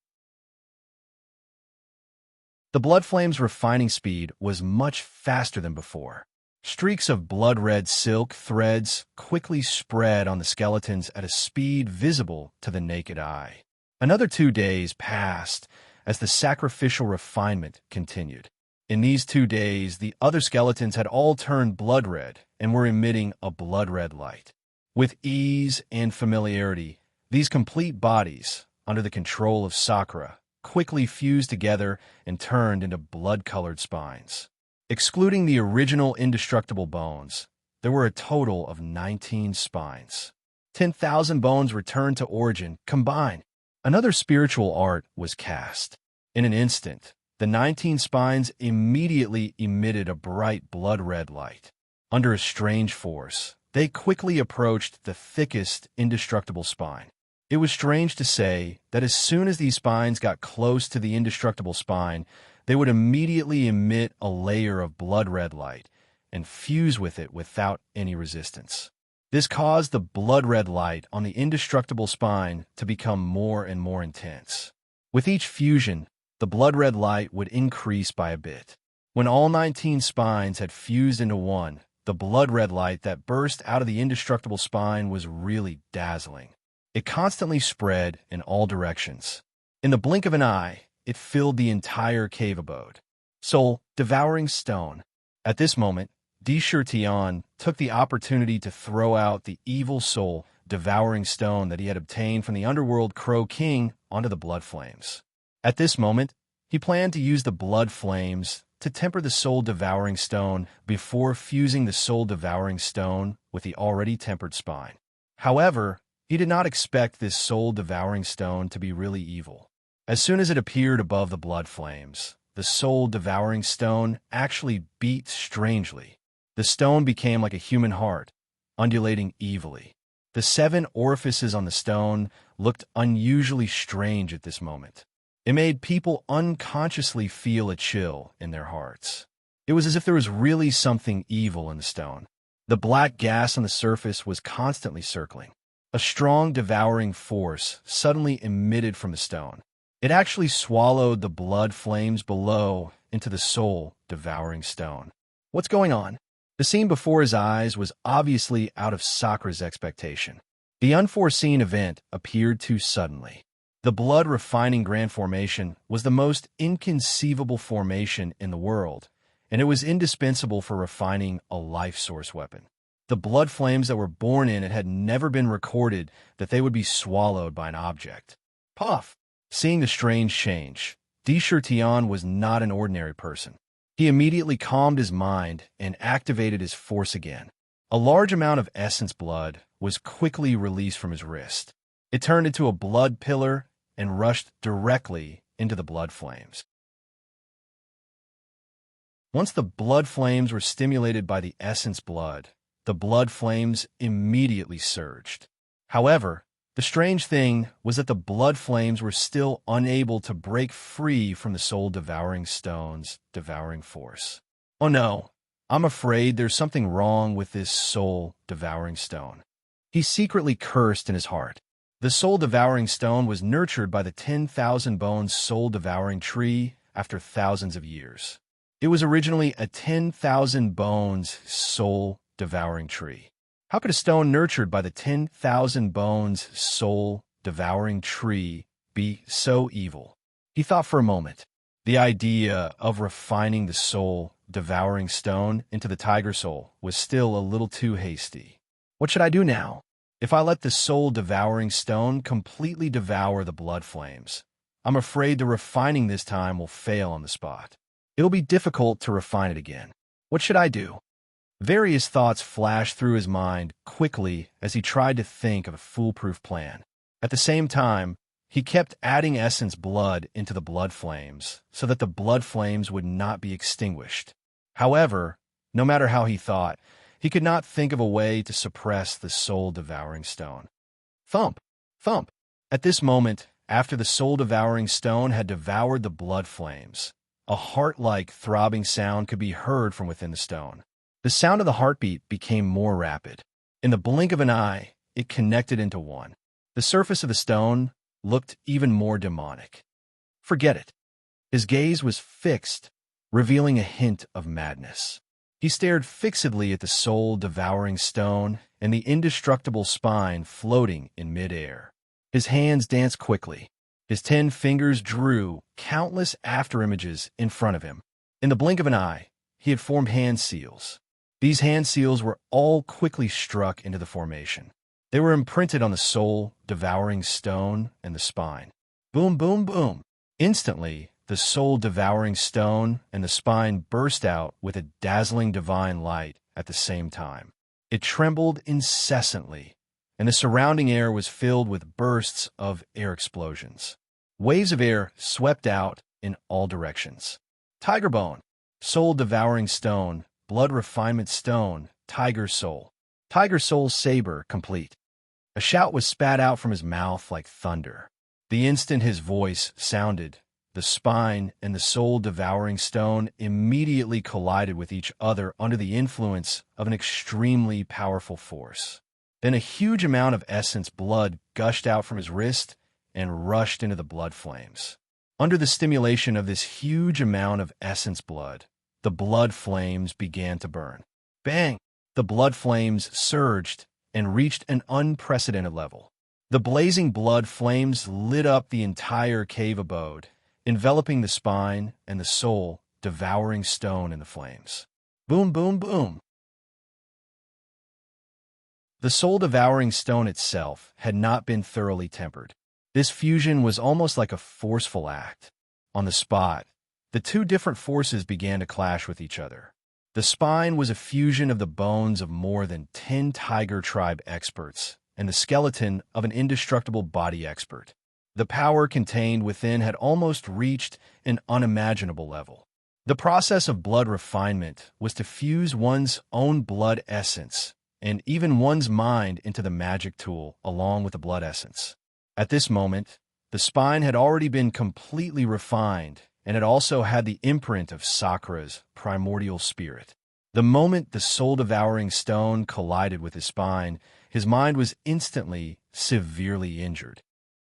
The blood flame's refining speed was much faster than before. Streaks of blood-red silk threads quickly spread on the skeletons at a speed visible to the naked eye. Another 2 days passed as the sacrificial refinement continued. In these 2 days, the other skeletons had all turned blood-red and were emitting a blood-red light. With ease and familiarity, these complete bodies, under the control of Sakura, quickly fused together and turned into blood-colored spines. Excluding the original indestructible bones, there were a total of 19 spines. 10,000 bones returned to origin, combined. Another spiritual art was cast. In an instant, the 19 spines immediately emitted a bright blood-red light. Under a strange force, they quickly approached the thickest indestructible spine. It was strange to say that as soon as these spines got close to the indestructible spine, they would immediately emit a layer of blood-red light and fuse with it without any resistance. This caused the blood-red light on the indestructible spine to become more and more intense. With each fusion, the blood-red light would increase by a bit. When all 19 spines had fused into one, the blood-red light that burst out of the indestructible spine was really dazzling. It constantly spread in all directions. In the blink of an eye, it filled the entire cave abode. Soul, devouring stone. At this moment, Tian took the opportunity to throw out the evil soul, devouring stone that he had obtained from the underworld Crow King onto the blood flames. At this moment, he planned to use the blood flames to temper the soul-devouring stone before fusing the soul-devouring stone with the already tempered spine. However, he did not expect this soul-devouring stone to be really evil. As soon as it appeared above the blood flames, the soul-devouring stone actually beat strangely. The stone became like a human heart, undulating evilly. The 7 orifices on the stone looked unusually strange at this moment. It made people unconsciously feel a chill in their hearts. It was as if there was really something evil in the stone. The black gas on the surface was constantly circling. A strong devouring force suddenly emitted from the stone. It actually swallowed the blood flames below into the soul-devouring stone. What's going on? The scene before his eyes was obviously out of Sakura's expectation. The unforeseen event appeared too suddenly. The blood-refining grand formation was the most inconceivable formation in the world, and it was indispensable for refining a life source weapon. The blood flames that were born in it had never been recorded that they would be swallowed by an object. Puff! Seeing the strange change, Tian was not an ordinary person. He immediately calmed his mind and activated his force again. A large amount of essence blood was quickly released from his wrist. It turned into a blood pillar and rushed directly into the blood flames. Once the blood flames were stimulated by the essence blood, the blood flames immediately surged. However, the strange thing was that the blood flames were still unable to break free from the soul-devouring stone's devouring force. Oh no, I'm afraid there's something wrong with this soul-devouring stone. He secretly cursed in his heart. The soul-devouring stone was nurtured by the 10,000 bones soul-devouring tree after thousands of years. It was originally a 10,000 bones soul-devouring tree. How could a stone nurtured by the 10,000 bones soul-devouring tree be so evil? He thought for a moment. The idea of refining the soul-devouring stone into the tiger soul was still a little too hasty. What should I do now? If I let the soul-devouring stone completely devour the blood flames, I'm afraid the refining this time will fail on the spot. It'll be difficult to refine it again. What should I do? Various thoughts flashed through his mind quickly as he tried to think of a foolproof plan. At the same time, he kept adding essence blood into the blood flames so that the blood flames would not be extinguished. However, no matter how he thought, he could not think of a way to suppress the soul-devouring stone. Thump! Thump! At this moment, after the soul-devouring stone had devoured the blood flames, a heart-like throbbing sound could be heard from within the stone. The sound of the heartbeat became more rapid. In the blink of an eye, it connected into one. The surface of the stone looked even more demonic. Forget it. His gaze was fixed, revealing a hint of madness. He stared fixedly at the soul-devouring stone and the indestructible spine floating in midair. His hands danced quickly. His 10 fingers drew countless afterimages in front of him. In the blink of an eye, he had formed hand seals. These hand seals were all quickly struck into the formation. They were imprinted on the soul-devouring stone and the spine. Boom, boom, boom. Instantly, the soul-devouring stone and the spine burst out with a dazzling divine light at the same time. It trembled incessantly, and the surrounding air was filled with bursts of air explosions. Waves of air swept out in all directions. Tiger bone, soul-devouring stone, blood refinement stone, tiger soul saber complete. A shout was spat out from his mouth like thunder. The instant his voice sounded, the spine and the soul-devouring stone immediately collided with each other under the influence of an extremely powerful force. Then a huge amount of essence blood gushed out from his wrist and rushed into the blood flames. Under the stimulation of this huge amount of essence blood, the blood flames began to burn. Bang! The blood flames surged and reached an unprecedented level. The blazing blood flames lit up the entire cave abode, enveloping the spine and the soul, devouring stone in the flames. Boom, boom, boom. The soul-devouring stone itself had not been thoroughly tempered. This fusion was almost like a forceful act. On the spot, the two different forces began to clash with each other. The spine was a fusion of the bones of more than 10 tiger tribe experts and the skeleton of an indestructible body expert. The power contained within had almost reached an unimaginable level. The process of blood refinement was to fuse one's own blood essence and even one's mind into the magic tool along with the blood essence. At this moment, the spine had already been completely refined, and it also had the imprint of Sakra's primordial spirit. The moment the soul-devouring stone collided with his spine, his mind was instantly severely injured.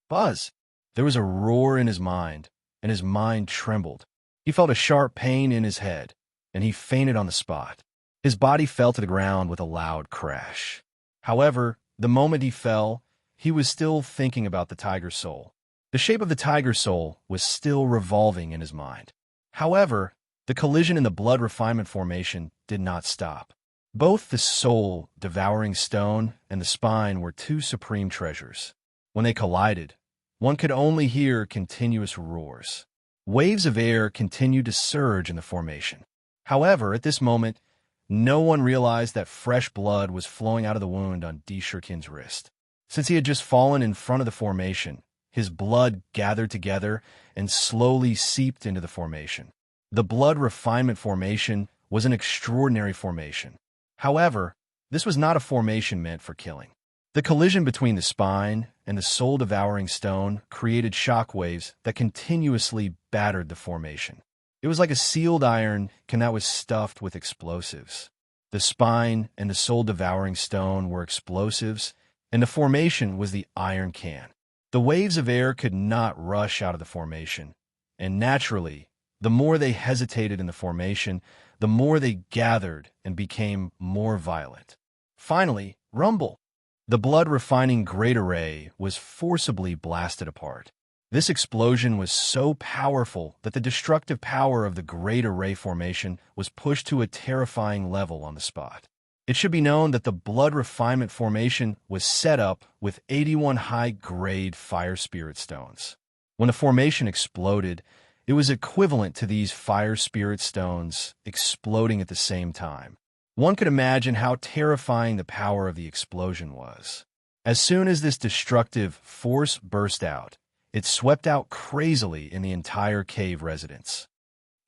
Buzz! There was a roar in his mind, and his mind trembled. He felt a sharp pain in his head, and he fainted on the spot. His body fell to the ground with a loud crash. However, the moment he fell, he was still thinking about the tiger soul. The shape of the tiger soul was still revolving in his mind. However, the collision in the blood refinement formation did not stop. Both the soul-devouring stone and the spine were two supreme treasures. When they collided, one could only hear continuous roars. Waves of air continued to surge in the formation. However, at this moment, no one realized that fresh blood was flowing out of the wound on D. Shurkin's wrist. Since he had just fallen in front of the formation, his blood gathered together and slowly seeped into the formation. The blood refinement formation was an extraordinary formation. However, this was not a formation meant for killing. The collision between the spine and the soul-devouring stone created shock waves that continuously battered the formation. It was like a sealed iron can that was stuffed with explosives. The spine and the soul-devouring stone were explosives, and the formation was the iron can. The waves of air could not rush out of the formation, and naturally, the more they hesitated in the formation, the more they gathered and became more violent. Finally, rumble! The blood-refining great array was forcibly blasted apart. This explosion was so powerful that the destructive power of the Great Array formation was pushed to a terrifying level on the spot. It should be known that the blood refinement formation was set up with 81 high-grade fire spirit stones. When the formation exploded, it was equivalent to these fire spirit stones exploding at the same time. One could imagine how terrifying the power of the explosion was. As soon as this destructive force burst out, it swept out crazily in the entire cave residence.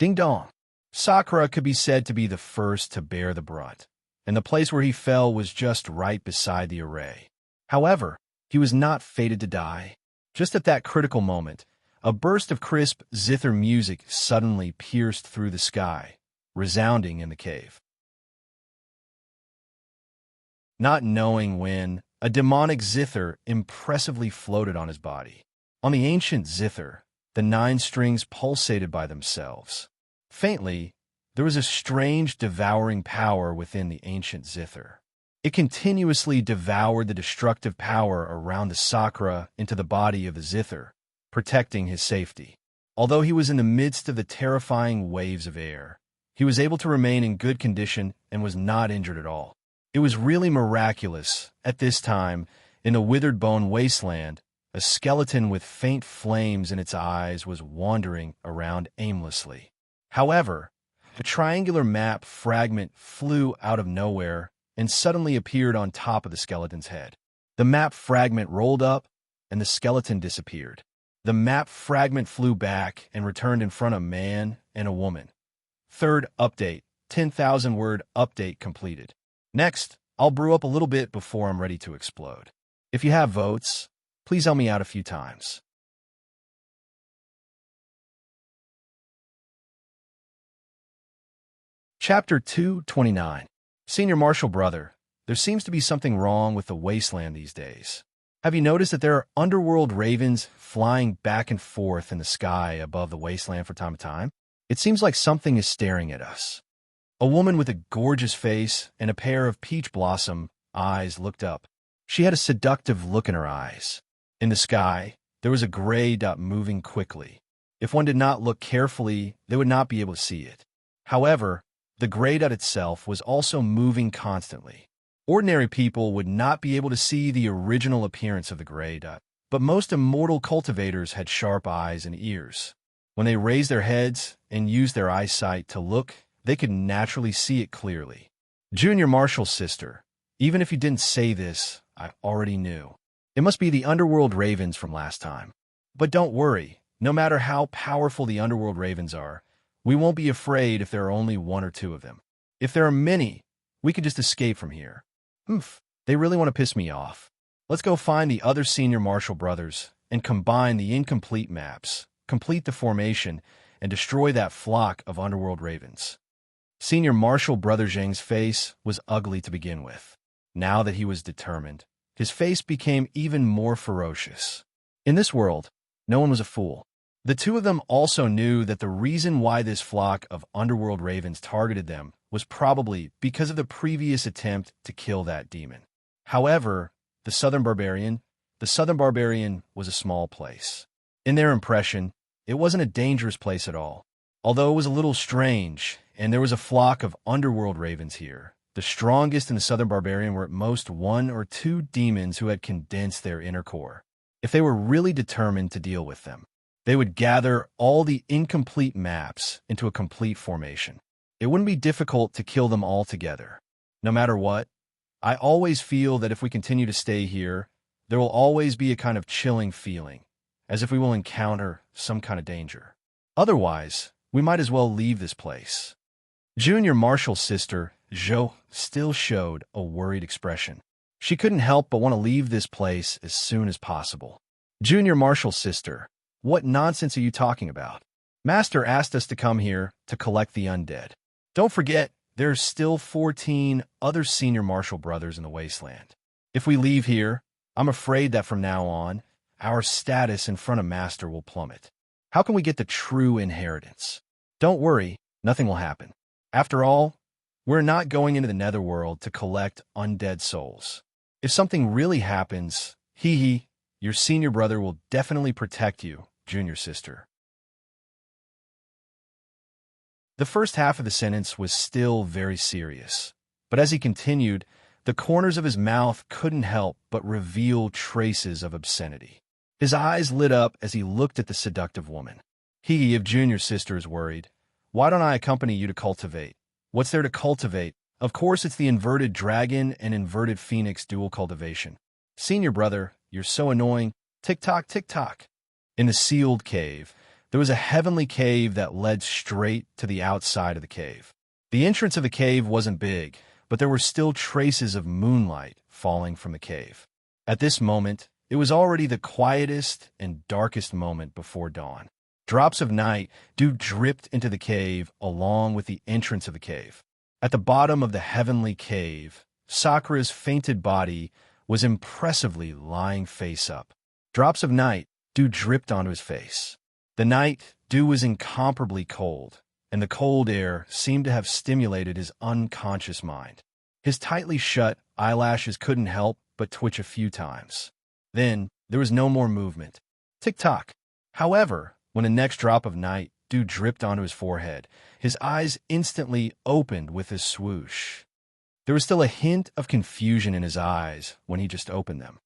Ding dong! Sakura could be said to be the first to bear the brunt, and the place where he fell was just right beside the array. However, he was not fated to die. Just at that critical moment, a burst of crisp zither music suddenly pierced through the sky, resounding in the cave. Not knowing when, a demonic zither impressively floated on his body. On the ancient zither, the 9 strings pulsated by themselves. Faintly, there was a strange devouring power within the ancient zither. It continuously devoured the destructive power around the sakura into the body of the zither, protecting his safety. Although he was in the midst of the terrifying waves of air, he was able to remain in good condition and was not injured at all. It was really miraculous, at this time, in a withered bone wasteland, a skeleton with faint flames in its eyes was wandering around aimlessly. However, a triangular map fragment flew out of nowhere and suddenly appeared on top of the skeleton's head. The map fragment rolled up, and the skeleton disappeared. The map fragment flew back and returned in front of a man and a woman. Third update, 10,000-word update completed. Next, I'll brew up a little bit before I'm ready to explode. If you have votes, please help me out a few times. Chapter 229. Senior Marshal Brother, there seems to be something wrong with the wasteland these days. Have you noticed that there are underworld ravens flying back and forth in the sky above the wasteland from time to time? It seems like something is staring at us. A woman with a gorgeous face and a pair of peach blossom eyes looked up. She had a seductive look in her eyes. In the sky, there was a gray dot moving quickly. If one did not look carefully, they would not be able to see it. However, the gray dot itself was also moving constantly. Ordinary people would not be able to see the original appearance of the gray dot, but most immortal cultivators had sharp eyes and ears. When they raised their heads and used their eyesight to look, they could naturally see it clearly. Junior Marshall's sister. Even if you didn't say this, I already knew. It must be the underworld ravens from last time. But don't worry, no matter how powerful the underworld ravens are, we won't be afraid if there are only one or two of them. If there are many, we could just escape from here. They really want to piss me off. Let's go find the other senior Marshall brothers and combine the incomplete maps, complete the formation, and destroy that flock of underworld ravens. Senior Marshall Brother Zhang's face was ugly to begin with. Now that he was determined, his face became even more ferocious. In this world, no one was a fool. The two of them also knew that the reason why this flock of underworld ravens targeted them was probably because of the previous attempt to kill that demon. However, the Southern Barbarian was a small place. In their impression, it wasn't a dangerous place at all. Although it was a little strange, and there was a flock of underworld ravens here, the strongest in the Southern Barbarian were at most one or two demons who had condensed their inner core. If they were really determined to deal with them, they would gather all the incomplete maps into a complete formation. It wouldn't be difficult to kill them all together. No matter what, I always feel that if we continue to stay here, there will always be a kind of chilling feeling, as if we will encounter some kind of danger. Otherwise, we might as well leave this place. Junior Marshall's sister, Zhou, still showed a worried expression. She couldn't help but want to leave this place as soon as possible. Junior Marshall's sister, what nonsense are you talking about? Master asked us to come here to collect the undead. Don't forget, there's still 14 other senior Marshall brothers in the wasteland. If we leave here, I'm afraid that from now on, our status in front of Master will plummet. How can we get the true inheritance? Don't worry, nothing will happen. After all, we're not going into the netherworld to collect undead souls. If something really happens, your senior brother will definitely protect you, junior sister. The first half of the sentence was still very serious, but as he continued, the corners of his mouth couldn't help but reveal traces of obscenity. His eyes lit up as he looked at the seductive woman. If junior sister is worried, why don't I accompany you to cultivate? What's there to cultivate? Of course, it's the inverted dragon and inverted phoenix dual cultivation. Senior brother, you're so annoying. Tick-tock, tick-tock. In the sealed cave, there was a heavenly cave that led straight to the outside of the cave. The entrance of the cave wasn't big, but there were still traces of moonlight falling from the cave. At this moment, it was already the quietest and darkest moment before dawn. Drops of night dew dripped into the cave along with the entrance of the cave. At the bottom of the heavenly cave, Sakura's fainted body was impressively lying face up. Drops of night dew dripped onto his face. The night dew was incomparably cold, and the cold air seemed to have stimulated his unconscious mind. His tightly shut eyelashes couldn't help but twitch a few times. Then there was no more movement. Tick-tock. However, when the next drop of night dew dripped onto his forehead, his eyes instantly opened with a swoosh. There was still a hint of confusion in his eyes when he just opened them.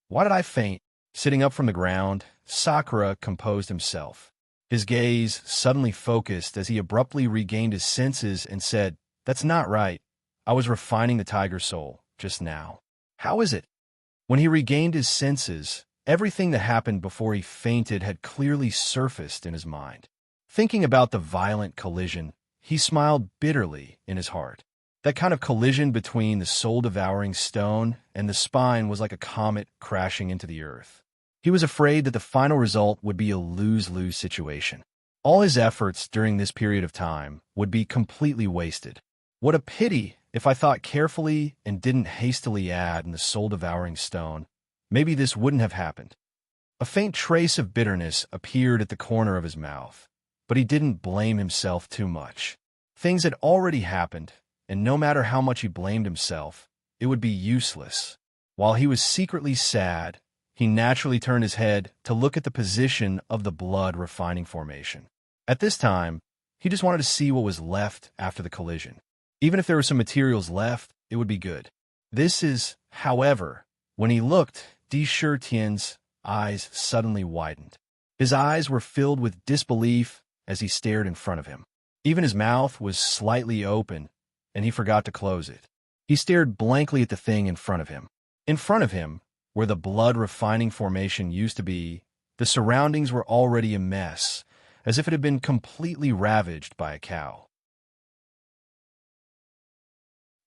Why did I faint? Sitting up from the ground, Sakura composed himself. His gaze suddenly focused as he abruptly regained his senses and said, "That's not right. I was refining the tiger soul just now." How is it? When he regained his senses, everything that happened before he fainted had clearly surfaced in his mind. Thinking about the violent collision, he smiled bitterly in his heart. That kind of collision between the soul-devouring stone and the spine was like a comet crashing into the earth. He was afraid that the final result would be a lose-lose situation. All his efforts during this period of time would be completely wasted. What a pity if I thought carefully and didn't hastily add in the soul-devouring stone. Maybe this wouldn't have happened. A faint trace of bitterness appeared at the corner of his mouth, but he didn't blame himself too much. Things had already happened, and no matter how much he blamed himself, it would be useless. While he was secretly sad, he naturally turned his head to look at the position of the blood refining formation. At this time, he just wanted to see what was left after the collision. Even if there were some materials left, it would be good. This is, however, when he looked, Tian's eyes suddenly widened. His eyes were filled with disbelief as he stared in front of him. Even his mouth was slightly open, and he forgot to close it. He stared blankly at the thing in front of him. In front of him, where the blood refining formation used to be, the surroundings were already a mess, as if it had been completely ravaged by a cow.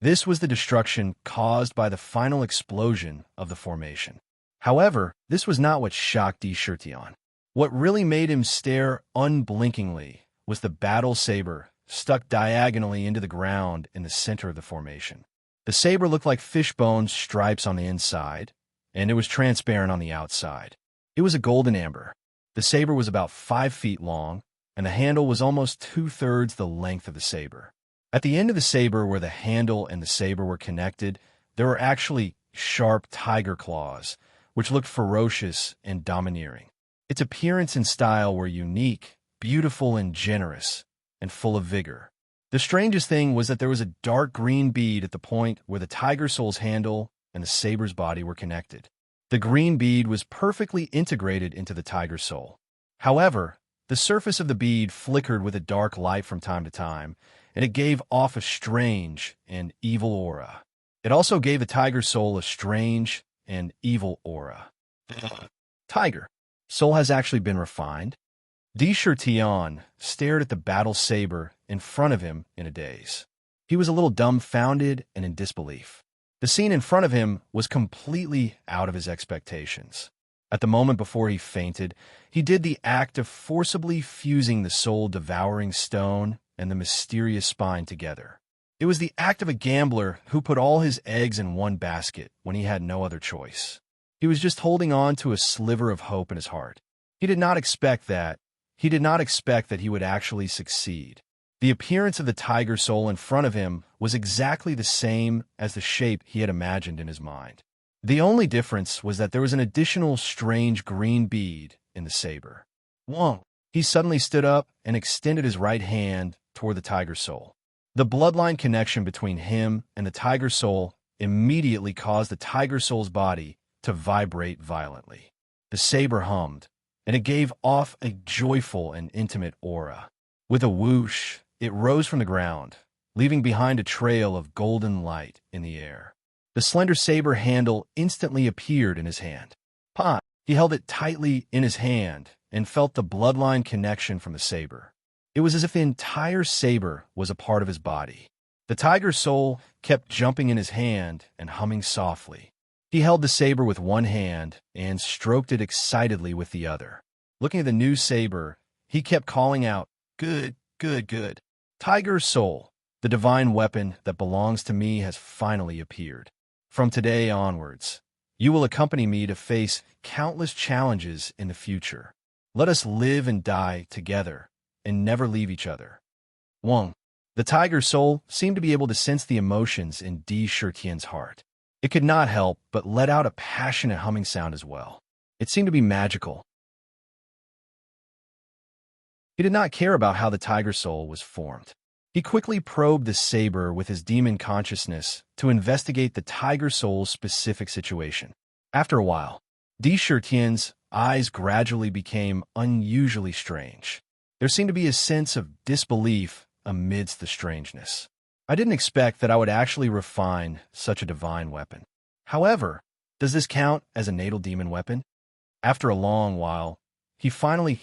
This was the destruction caused by the final explosion of the formation. However, this was not what shocked Tian. What really made him stare unblinkingly was the battle saber stuck diagonally into the ground in the center of the formation. The saber looked like fishbone stripes on the inside, and it was transparent on the outside. It was a golden amber. The saber was about 5 feet long, and the handle was almost 2/3 the length of the saber. At the end of the saber, where the handle and the saber were connected, there were actually sharp tiger claws, which looked ferocious and domineering. Its appearance and style were unique, beautiful and generous, and full of vigor. The strangest thing was that there was a dark green bead at the point where the tiger soul's handle and the saber's body were connected. The green bead was perfectly integrated into the tiger soul. However, the surface of the bead flickered with a dark light from time to time, and it gave off a strange and evil aura. It also gave the tiger soul a strange and evil aura. Tiger soul has actually been refined. Tian stared at the battle saber in front of him in a daze. He was a little dumbfounded and in disbelief. The scene in front of him was completely out of his expectations. At the moment before he fainted, he did the act of forcibly fusing the soul-devouring stone and the mysterious spine together. It was the act of a gambler who put all his eggs in one basket when he had no other choice. He was just holding on to a sliver of hope in his heart. He did not expect that he would actually succeed. The appearance of the tiger soul in front of him was exactly the same as the shape he had imagined in his mind. The only difference was that there was an additional strange green bead in the saber. Whoa! He suddenly stood up and extended his right hand toward the tiger soul. The bloodline connection between him and the tiger soul immediately caused the tiger soul's body to vibrate violently. The saber hummed, and it gave off a joyful and intimate aura. With a whoosh, it rose from the ground, leaving behind a trail of golden light in the air. The slender saber handle instantly appeared in his hand. He held it tightly in his hand and felt the bloodline connection from the saber. It was as if the entire saber was a part of his body. The tiger soul kept jumping in his hand and humming softly. He held the saber with one hand and stroked it excitedly with the other. Looking at the new saber, he kept calling out, "Good, good, good. Tiger soul, the divine weapon that belongs to me has finally appeared. From today onwards, you will accompany me to face countless challenges in the future. Let us live and die together and never leave each other." Wang. The tiger soul seemed to be able to sense the emotions in Tian's heart. It could not help but let out a passionate humming sound as well. It seemed to be magical. He did not care about how the tiger soul was formed. He quickly probed the saber with his demon consciousness to investigate the tiger soul's specific situation. After a while, Tian's eyes gradually became unusually strange. There seemed to be a sense of disbelief amidst the strangeness. I didn't expect that I would actually refine such a divine weapon. However, does this count as a natal demon weapon? After a long while, he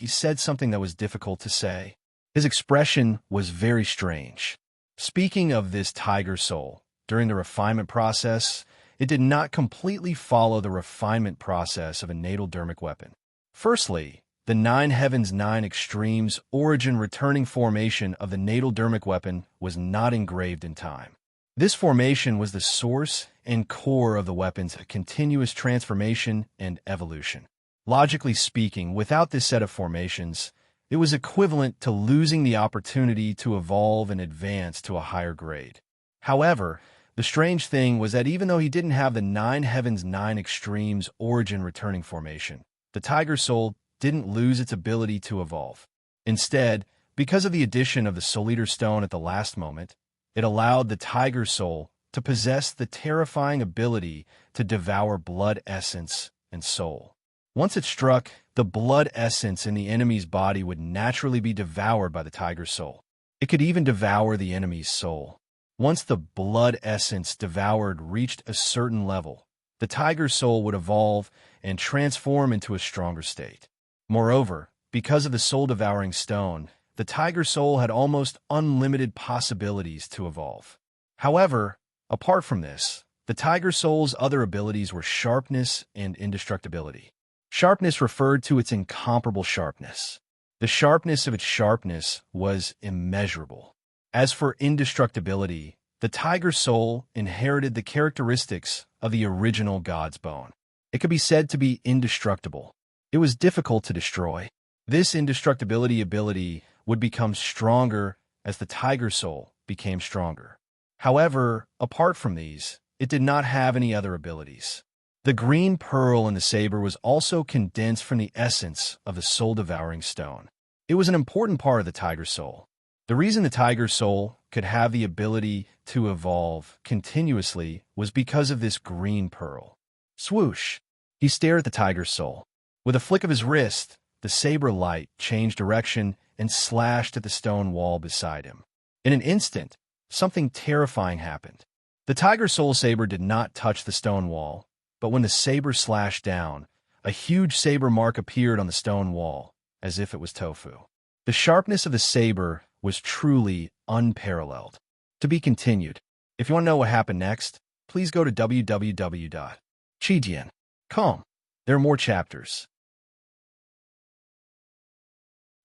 said something that was difficult to say. His expression was very strange. Speaking of this tiger soul, during the refinement process, it did not completely follow the refinement process of a natal dermic weapon. Firstly, the 9 Heavens 9 Extremes origin returning formation of the natal dermic weapon was not engraved in time. This formation was the source and core of the weapon's continuous transformation and evolution. Logically speaking, without this set of formations, it was equivalent to losing the opportunity to evolve and advance to a higher grade. However, The strange thing was that even though he didn't have the Nine Heavens Nine Extremes origin returning formation, the Tiger Soul didn't lose its ability to evolve. Instead, because of the addition of the Soul Eater Stone at the last moment, it allowed the Tiger Soul to possess the terrifying ability to devour blood essence and soul. Once it struck, the blood essence in the enemy's body would naturally be devoured by the Tiger Soul. It could even devour the enemy's soul. Once the blood essence devoured reached a certain level, the Tiger Soul would evolve and transform into a stronger state. Moreover, because of the soul-devouring stone, the Tiger Soul had almost unlimited possibilities to evolve. However, apart from this, the Tiger Soul's other abilities were sharpness and indestructibility. Sharpness referred to its incomparable sharpness. The sharpness of its sharpness was immeasurable. As for indestructibility, the Tiger Soul inherited the characteristics of the original God's bone. It could be said to be indestructible. It was difficult to destroy. This indestructibility ability would become stronger as the Tiger Soul became stronger. However, apart from these, it did not have any other abilities. The green pearl in the saber was also condensed from the essence of the soul-devouring stone. It was an important part of the Tiger Soul. The reason the Tiger Soul could have the ability to evolve continuously was because of this green pearl. Swoosh! He stared at the Tiger Soul. With a flick of his wrist, the saber light changed direction and slashed at the stone wall beside him. In an instant, something terrifying happened. The Tiger Soul saber did not touch the stone wall, but when the saber slashed down, a huge saber mark appeared on the stone wall, as if it was tofu. The sharpness of the saber was truly unparalleled. To be continued. If you want to know what happened next, please go to www.chijian.com. There are more chapters.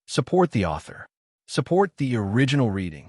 Support the author. Support the original reading.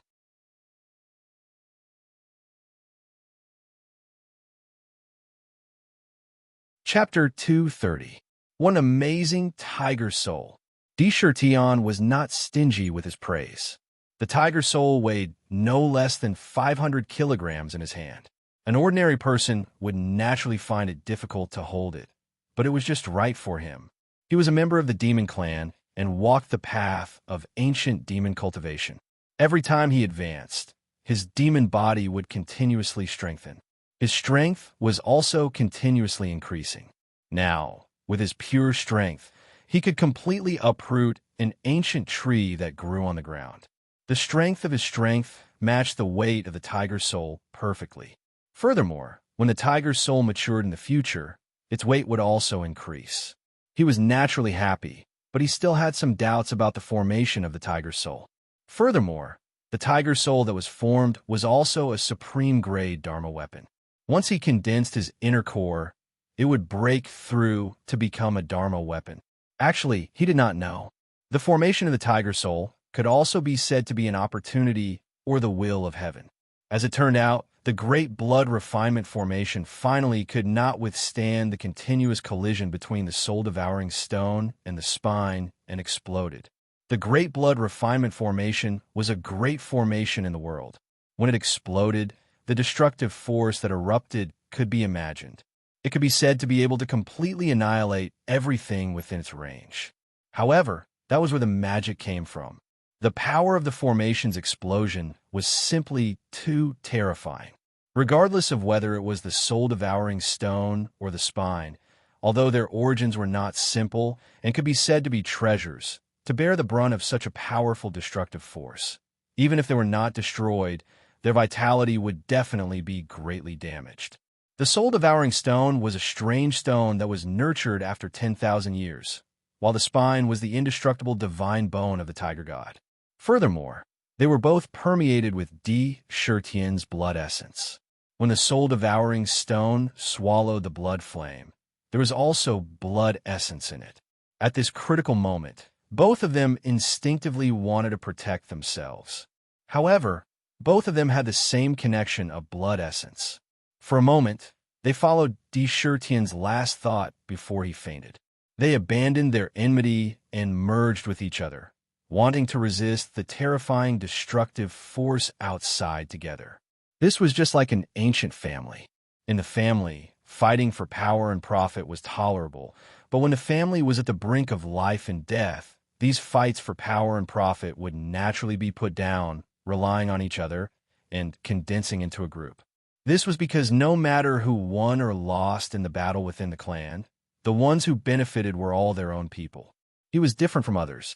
Chapter 230. One amazing Tiger Soul. Deshirtian was not stingy with his praise. The Tiger Soul weighed no less than 500 kilograms in his hand. An ordinary person would naturally find it difficult to hold it, but it was just right for him. He was a member of the demon clan and walked the path of ancient demon cultivation. Every time he advanced, his demon body would continuously strengthen. His strength was also continuously increasing. Now, with his pure strength, he could completely uproot an ancient tree that grew on the ground. The strength of his strength matched the weight of the Tiger Soul perfectly. Furthermore, when the Tiger Soul matured in the future, its weight would also increase. He was naturally happy, but he still had some doubts about the formation of the Tiger Soul. Furthermore, the Tiger Soul that was formed was also a supreme-grade Dharma weapon. Once he condensed his inner core, it would break through to become a Dharma weapon. Actually, he did not know. The formation of the Tiger Soul could also be said to be an opportunity or the will of heaven. As it turned out, the Great Blood Refinement Formation finally could not withstand the continuous collision between the soul-devouring stone and the spine and exploded. The Great Blood Refinement Formation was a great formation in the world. When it exploded, the destructive force that erupted could be imagined. It could be said to be able to completely annihilate everything within its range. However, that was where the magic came from. The power of the formation's explosion was simply too terrifying. Regardless of whether it was the soul-devouring stone or the spine, although their origins were not simple and could be said to be treasures, to bear the brunt of such a powerful destructive force. Even if they were not destroyed, their vitality would definitely be greatly damaged. The soul-devouring stone was a strange stone that was nurtured after 10,000 years, while the spine was the indestructible divine bone of the tiger god. Furthermore, they were both permeated with Deshirtian's blood essence. When the soul-devouring stone swallowed the blood flame, there was also blood essence in it. At this critical moment, both of them instinctively wanted to protect themselves. However, both of them had the same connection of blood essence. For a moment, they followed Deshirtian's last thought before he fainted. They abandoned their enmity and merged with each other, wanting to resist the terrifying destructive force outside together. This was just like an ancient family. In the family, fighting for power and profit was tolerable, but when the family was at the brink of life and death, these fights for power and profit would naturally be put down, relying on each other and condensing into a group. This was because no matter who won or lost in the battle within the clan, the ones who benefited were all their own people. He was different from others.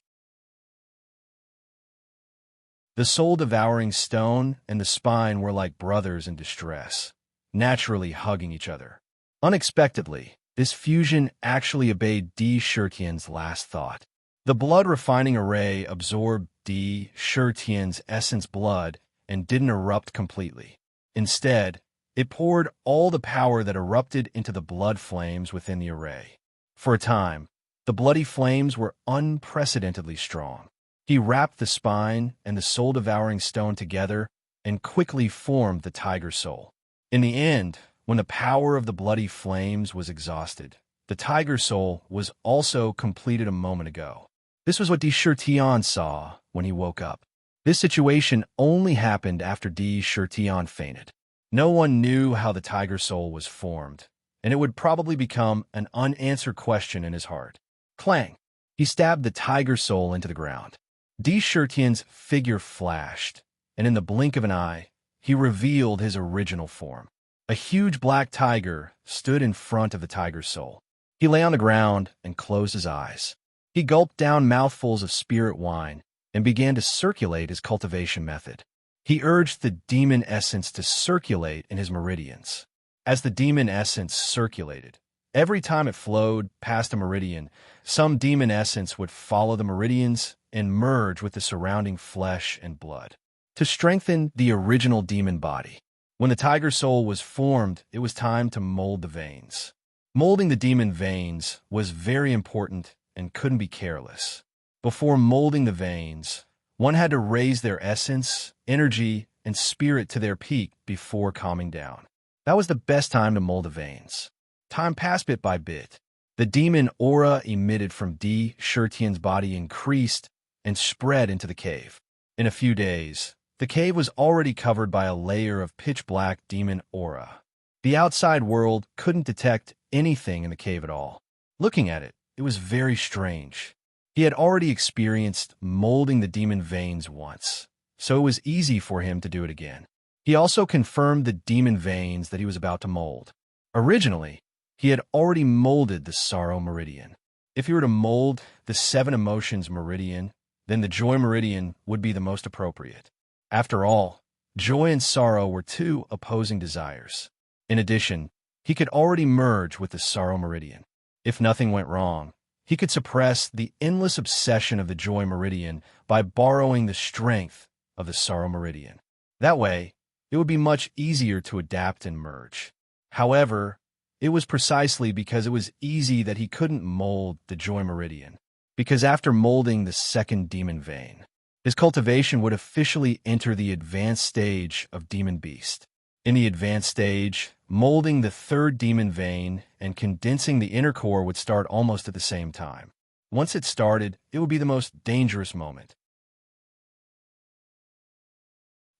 The soul-devouring stone and the spine were like brothers in distress, naturally hugging each other. Unexpectedly, this fusion actually obeyed Di Shirtian's last thought. The blood-refining array absorbed Di Shirtian's essence blood and didn't erupt completely. Instead, it poured all the power that erupted into the blood flames within the array. For a time, the bloody flames were unprecedentedly strong. He wrapped the spine and the soul-devouring stone together and quickly formed the tiger soul. In the end, when the power of the bloody flames was exhausted, the tiger soul was also completed a moment ago. This was what Di Shirtian saw when he woke up. This situation only happened after Di Shirtian fainted. No one knew how the tiger soul was formed, and it would probably become an unanswered question in his heart. Clang! He stabbed the tiger soul into the ground. Di Shirtian's figure flashed, and in the blink of an eye, he revealed his original form. A huge black tiger stood in front of the tiger's soul. He lay on the ground and closed his eyes. He gulped down mouthfuls of spirit wine and began to circulate his cultivation method. He urged the demon essence to circulate in his meridians. As the demon essence circulated, every time it flowed past a meridian, some demon essence would follow the meridians and merge with the surrounding flesh and blood to strengthen the original demon body. When the tiger soul was formed, it was time to mold the veins. Molding the demon veins was very important and couldn't be careless. Before molding the veins, one had to raise their essence, energy, and spirit to their peak before calming down. That was the best time to mold the veins. Time passed bit by bit. The demon aura emitted from Di Shirtian's body increased and spread into the cave. In a few days, the cave was already covered by a layer of pitch-black demon aura. The outside world couldn't detect anything in the cave at all. Looking at it, it was very strange. He had already experienced molding the demon veins once, so it was easy for him to do it again. He also confirmed the demon veins that he was about to mold. Originally, he had already molded the sorrow meridian. If he were to mold the 7 emotions meridian, then the joy meridian would be the most appropriate. After all, joy and sorrow were 2 opposing desires. In addition, he could already merge with the sorrow meridian. If nothing went wrong, he could suppress the endless obsession of the joy meridian by borrowing the strength of the sorrow meridian. That way, it would be much easier to adapt and merge. However, it was precisely because it was easy that he couldn't mold the joy meridian, because after molding the 2nd demon vein, his cultivation would officially enter the advanced stage of demon beast. In the advanced stage, molding the 3rd demon vein and condensing the inner core would start almost at the same time. Once it started, it would be the most dangerous moment.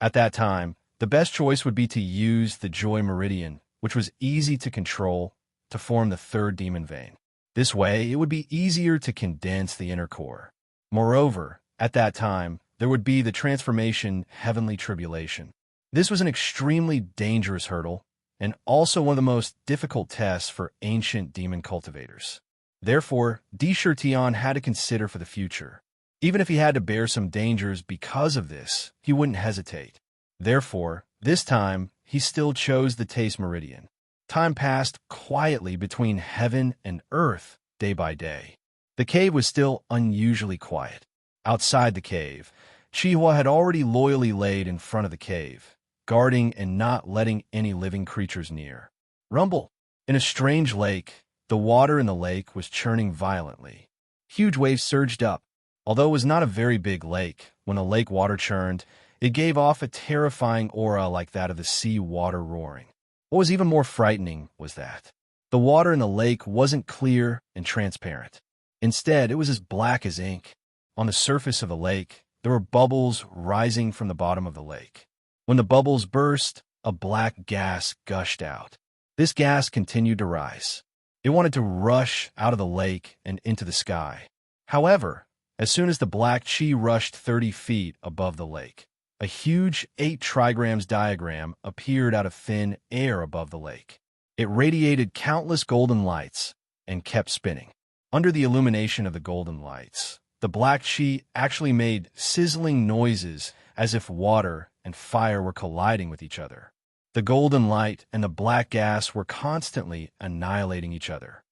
At that time, the best choice would be to use the joy meridian, which was easy to control, to form the 3rd demon vein. This way, it would be easier to condense the inner core. Moreover, at that time, there would be the transformation heavenly tribulation. This was an extremely dangerous hurdle, and also one of the most difficult tests for ancient demon cultivators. Therefore, Di Shirtian had to consider for the future. Even if he had to bear some dangers because of this, he wouldn't hesitate. Therefore, this time, he still chose the taste meridian. Time passed quietly between heaven and earth, day by day. The cave was still unusually quiet. Outside the cave, Chihua had already loyally laid in front of the cave, guarding and not letting any living creatures near. Rumble! In a strange lake, the water in the lake was churning violently. Huge waves surged up. Although it was not a very big lake, when the lake water churned, it gave off a terrifying aura like that of the sea water roaring. What was even more frightening was that the water in the lake wasn't clear and transparent. Instead, it was as black as ink. On the surface of the lake, there were bubbles rising from the bottom of the lake. When the bubbles burst, a black gas gushed out. This gas continued to rise. It wanted to rush out of the lake and into the sky. However, as soon as the black chi rushed 30 feet above the lake, a huge 8 trigrams diagram appeared out of thin air above the lake. It radiated countless golden lights and kept spinning. Under the illumination of the golden lights, the black chi actually made sizzling noises as if water and fire were colliding with each other. The golden light and the black gas were constantly annihilating each other.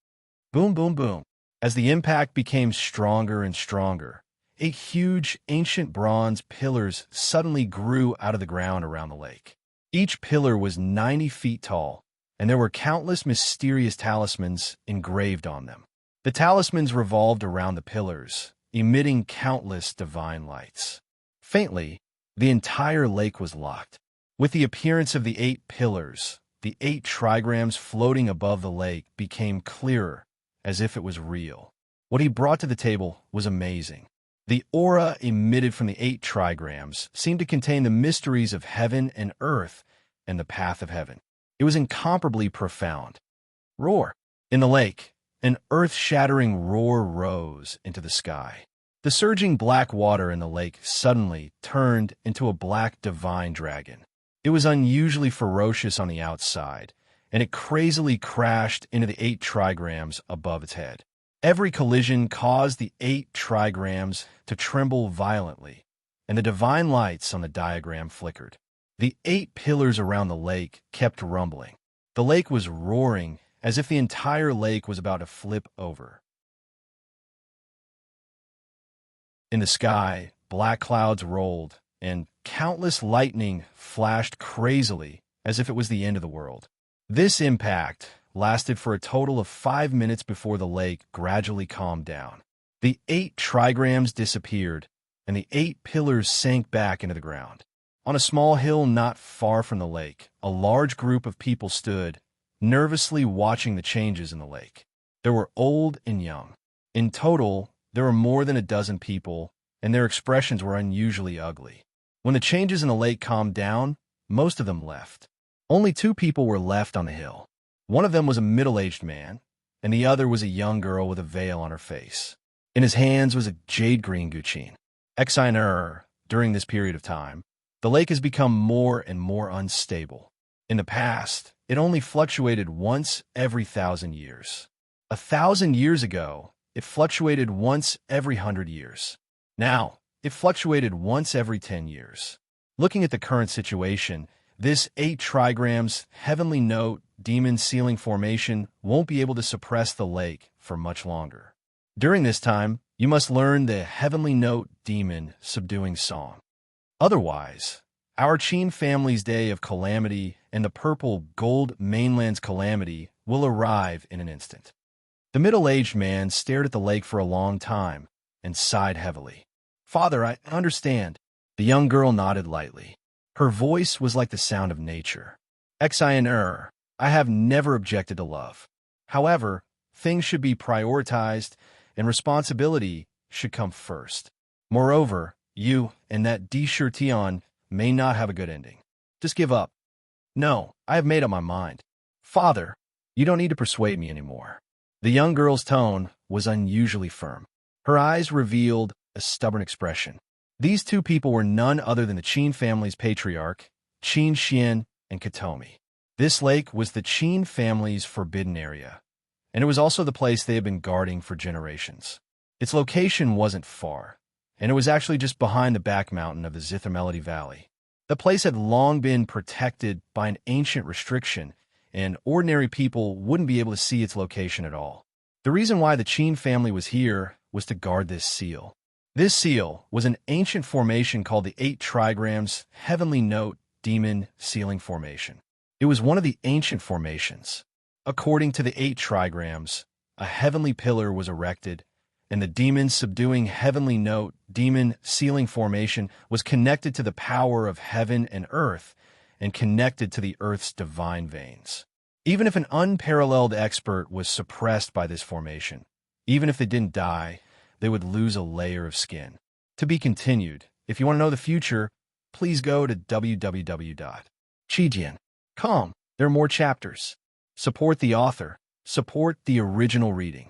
Boom, boom, boom. As the impact became stronger and stronger, 8 huge ancient bronze pillars suddenly grew out of the ground around the lake. Each pillar was 90 feet tall, and there were countless mysterious talismans engraved on them. The talismans revolved around the pillars, emitting countless divine lights. Faintly, the entire lake was locked. With the appearance of the 8 pillars, the 8 trigrams floating above the lake became clearer, as if it was real. What he brought to the table was amazing. The aura emitted from the 8 trigrams seemed to contain the mysteries of heaven and earth and the path of heaven. It was incomparably profound. Roar! In the lake, an earth-shattering roar rose into the sky. The surging black water in the lake suddenly turned into a black divine dragon. It was unusually ferocious on the outside, and it crazily crashed into the 8 trigrams above its head. Every collision caused the 8 trigrams to tremble violently, and the divine lights on the diagram flickered. The 8 pillars around the lake kept rumbling. The lake was roaring as if the entire lake was about to flip over. In the sky, black clouds rolled, and countless lightning flashed crazily as if it was the end of the world. This impact lasted for a total of 5 minutes before the lake gradually calmed down. The 8 trigrams disappeared, and the 8 pillars sank back into the ground. On a small hill not far from the lake, a large group of people stood, nervously watching the changes in the lake. There were old and young. In total, there were more than a dozen people, and their expressions were unusually ugly. When the changes in the lake calmed down, most of them left. Only 2 people were left on the hill. One of them was a middle-aged man, and the other was a young girl with a veil on her face. In his hands was a jade-green guqin. Ancestor. During this period of time, the lake has become more and more unstable. In the past, it only fluctuated once every 1,000 years. 1,000 years ago, it fluctuated once every 100 years. Now, it fluctuated once every 10 years. Looking at the current situation, this 8 trigrams heavenly note demon ceiling formation won't be able to suppress the lake for much longer. During this time, you must learn the heavenly note demon subduing song. Otherwise, our Qin family's day of calamity and the purple gold mainland's calamity will arrive in an instant. The middle-aged man stared at the lake for a long time and sighed heavily. Father, I understand. The young girl nodded lightly. Her voice was like the sound of nature. Ancestor, I have never objected to love. However, things should be prioritized and responsibility should come first. Moreover, you and that Tion may not have a good ending. Just give up. No, I have made up my mind. Father, you don't need to persuade me anymore. The young girl's tone was unusually firm. Her eyes revealed a stubborn expression. These 2 people were none other than the Qin family's patriarch, Qin Xian and Katomi. This lake was the Qin family's forbidden area, and it was also the place they had been guarding for generations. Its location wasn't far, and it was actually just behind the back mountain of the Zither Melody Valley. The place had long been protected by an ancient restriction, and ordinary people wouldn't be able to see its location at all. The reason why the Qin family was here was to guard this seal. This seal was an ancient formation called the 8 trigrams heavenly note demon sealing formation. It was one of the ancient formations. According to the 8 trigrams, a heavenly pillar was erected, and the demon subduing heavenly note demon sealing formation was connected to the power of heaven and earth and connected to the earth's divine veins. Even if an unparalleled expert was suppressed by this formation, even if they didn't die, they would lose a layer of skin. To be continued. If you want to know the future, please go to www. Chijian. Come, there are more chapters. Support the author. Support the original reading.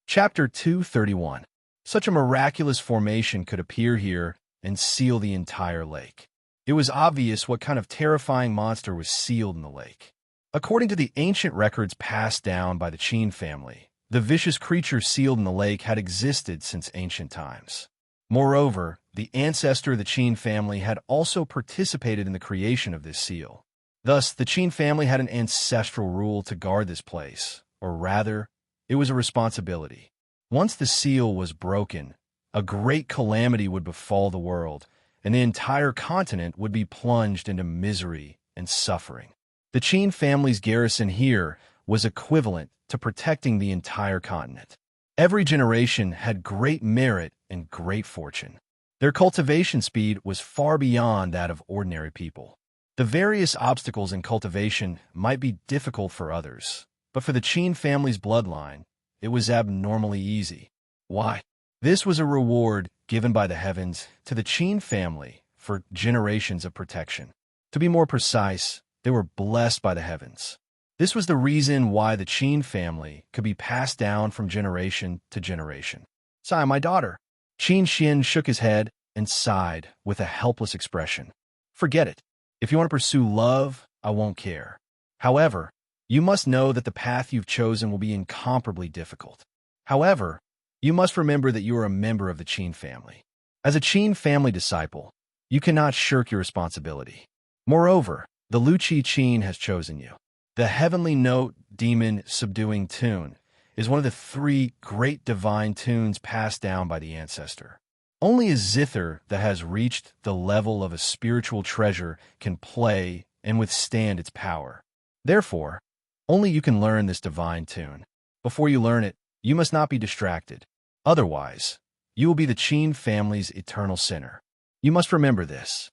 Chapter 231. Such a miraculous formation could appear here and seal the entire lake. It was obvious what kind of terrifying monster was sealed in the lake. According to the ancient records passed down by the Qin family, the vicious creature sealed in the lake had existed since ancient times. Moreover, the ancestor of the Qin family had also participated in the creation of this seal. Thus, the Qin family had an ancestral rule to guard this place, or rather, it was a responsibility. Once the seal was broken, a great calamity would befall the world, and the entire continent would be plunged into misery and suffering. The Qin family's garrison here was equivalent to protecting the entire continent. Every generation had great merit and great fortune. Their cultivation speed was far beyond that of ordinary people. The various obstacles in cultivation might be difficult for others, but for the Qin family's bloodline, it was abnormally easy. Why? This was a reward given by the heavens to the Qin family for generations of protection. To be more precise, they were blessed by the heavens. This was the reason why the Qin family could be passed down from generation to generation. "Sigh, my daughter." Qin Xian shook his head and sighed with a helpless expression. "Forget it. If you want to pursue love, I won't care. However, you must know that the path you've chosen will be incomparably difficult. However, you must remember that you are a member of the Qin family. As a Qin family disciple, you cannot shirk your responsibility. Moreover, the Luqi Qin has chosen you. The heavenly note, demon subduing tune, is one of the 3 great divine tunes passed down by the ancestor. Only a zither that has reached the level of a spiritual treasure can play and withstand its power. Therefore, only you can learn this divine tune. Before you learn it, you must not be distracted. Otherwise, you will be the Qin family's eternal sinner. You must remember this."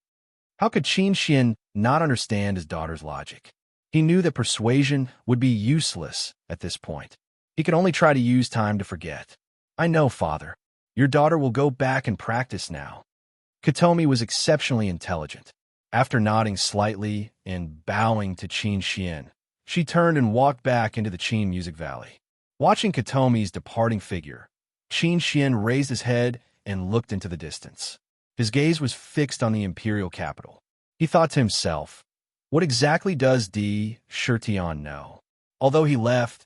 How could Qin Xian not understand his daughter's logic? He knew that persuasion would be useless at this point. He could only try to use time to forget. "I know, father. Your daughter will go back and practice now." Katomi was exceptionally intelligent. After nodding slightly and bowing to Qin Xian, she turned and walked back into the Qin Music Valley. Watching Katomi's departing figure, Qin Xian raised his head and looked into the distance. His gaze was fixed on the imperial capital. He thought to himself, what exactly does Di Shirtian know? Although he left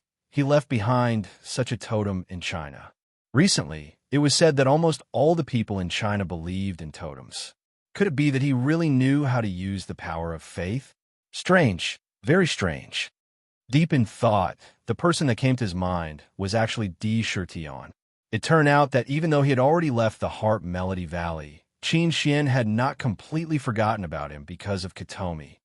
behind such a totem in China. Recently, it was said that almost all the people in China believed in totems. Could it be that he really knew how to use the power of faith? Strange, very strange. Deep in thought, the person that came to his mind was actually Di Shirtian. It turned out that even though he had already left the Harp Melody Valley, Qin Xian had not completely forgotten about him because of Katomi.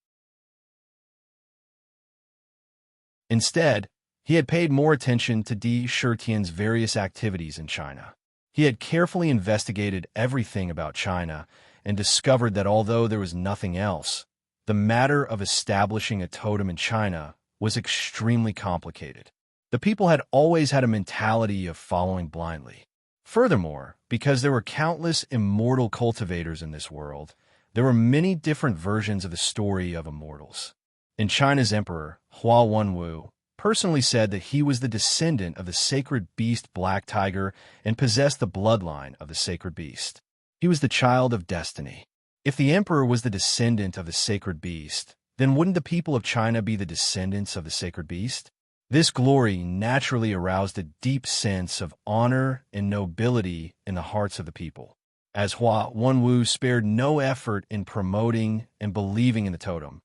Instead, he had paid more attention to Di Shirtian's various activities in China. He had carefully investigated everything about China and discovered that although there was nothing else, the matter of establishing a totem in China was extremely complicated. The people had always had a mentality of following blindly. Furthermore, because there were countless immortal cultivators in this world, there were many different versions of the story of immortals. In China's emperor, Hua Wenwu, personally said that he was the descendant of the sacred beast Black Tiger and possessed the bloodline of the sacred beast. He was the child of destiny. If the emperor was the descendant of the sacred beast, then wouldn't the people of China be the descendants of the sacred beast? This glory naturally aroused a deep sense of honor and nobility in the hearts of the people. As Hua Wenwu spared no effort in promoting and believing in the totem,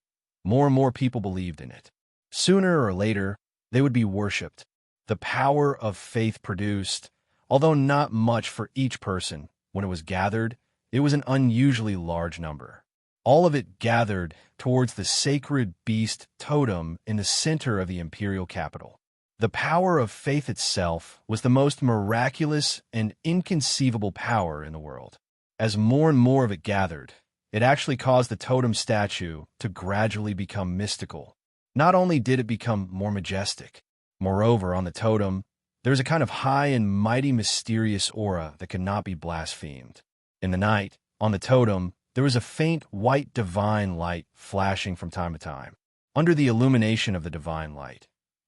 more and more people believed in it. Sooner or later, they would be worshipped. The power of faith produced, although not much for each person, when it was gathered, it was an unusually large number. All of it gathered towards the sacred beast totem in the center of the imperial capital. The power of faith itself was the most miraculous and inconceivable power in the world. As more and more of it gathered, it actually caused the totem statue to gradually become mystical. Not only did it become more majestic, moreover, on the totem, There was a kind of high and mighty mysterious aura that could not be blasphemed. In the night, on the totem, there was a faint white divine light flashing from time to time. Under the illumination of the divine light,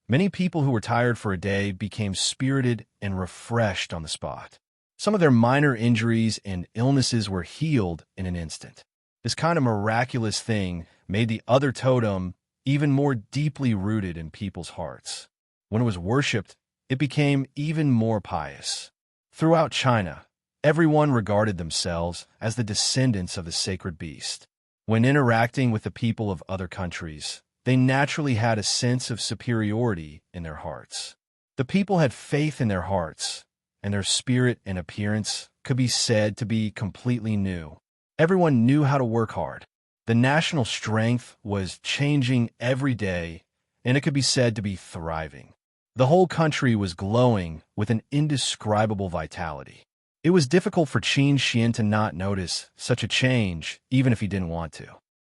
many people who were tired for a day became spirited and refreshed on the spot. Some of their minor injuries and illnesses were healed in an instant. This kind of miraculous thing made the other totem even more deeply rooted in people's hearts. When it was worshipped, it became even more pious. Throughout China, everyone regarded themselves as the descendants of the sacred beast. When interacting with the people of other countries, they naturally had a sense of superiority in their hearts. The people had faith in their hearts, and their spirit and appearance could be said to be completely new. Everyone knew how to work hard. The national strength was changing every day, and it could be said to be thriving. The whole country was glowing with an indescribable vitality. It was difficult for Qin Xian to not notice such a change, even if he didn't want to.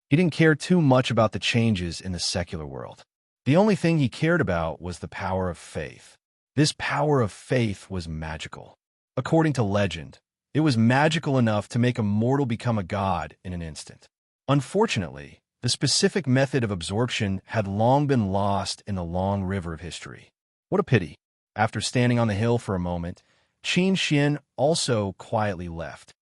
He didn't care too much about the changes in the secular world. The only thing he cared about was the power of faith. This power of faith was magical. According to legend, it was magical enough to make a mortal become a god in an instant. Unfortunately, the specific method of absorption had long been lost in the long river of history. What a pity. After standing on the hill for a moment, Qin Xian also quietly left.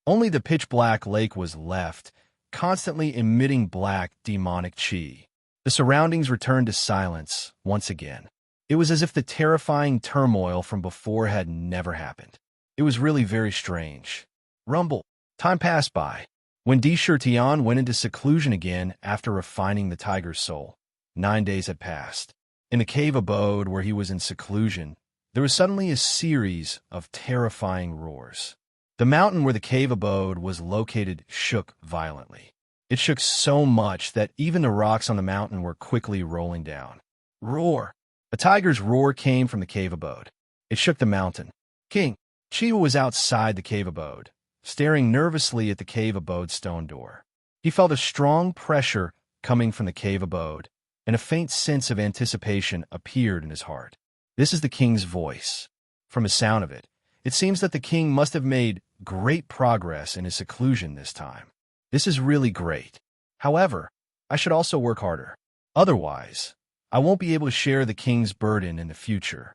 Only the pitch-black lake was left, constantly emitting black, demonic qi. The surroundings returned to silence once again. It was as if the terrifying turmoil from before had never happened. It was really very strange. Rumble. Time passed by. When Di Shirtian went into seclusion again after refining the tiger's soul, 9 days had passed. In the cave abode where he was in seclusion, there was suddenly a series of terrifying roars. The mountain where the cave abode was located shook violently. It shook so much that even the rocks on the mountain were quickly rolling down. Roar! A tiger's roar came from the cave abode. It shook the mountain. King Chiwa was outside the cave abode, staring nervously at the cave abode's stone door. He felt a strong pressure coming from the cave abode, and a faint sense of anticipation appeared in his heart. This is the king's voice. From the sound of it, it seems that the king must have made great progress in his seclusion this time. This is really great. However, I should also work harder. Otherwise, I won't be able to share the king's burden in the future.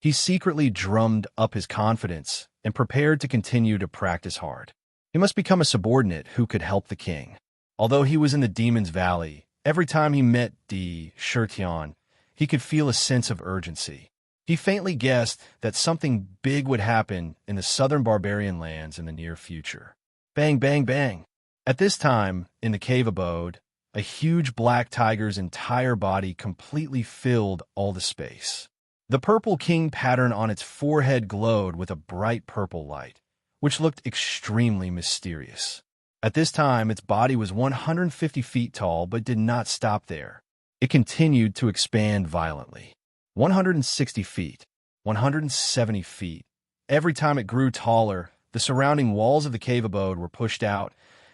He secretly drummed up his confidence and prepared to continue to practice hard. He must become a subordinate who could help the king. Although he was in the Demon's Valley, every time he met Di Shirtian, he could feel a sense of urgency. He faintly guessed that something big would happen in the southern barbarian lands in the near future. Bang, bang, bang. At this time, in the cave abode, a huge black tiger's entire body completely filled all the space. The purple king pattern on its forehead glowed with a bright purple light, which looked extremely mysterious. At this time, its body was 150 feet tall, but did not stop there. It continued to expand violently. 160 feet, 170 feet. Every time it grew taller, the surrounding walls of the cave abode were pushed out,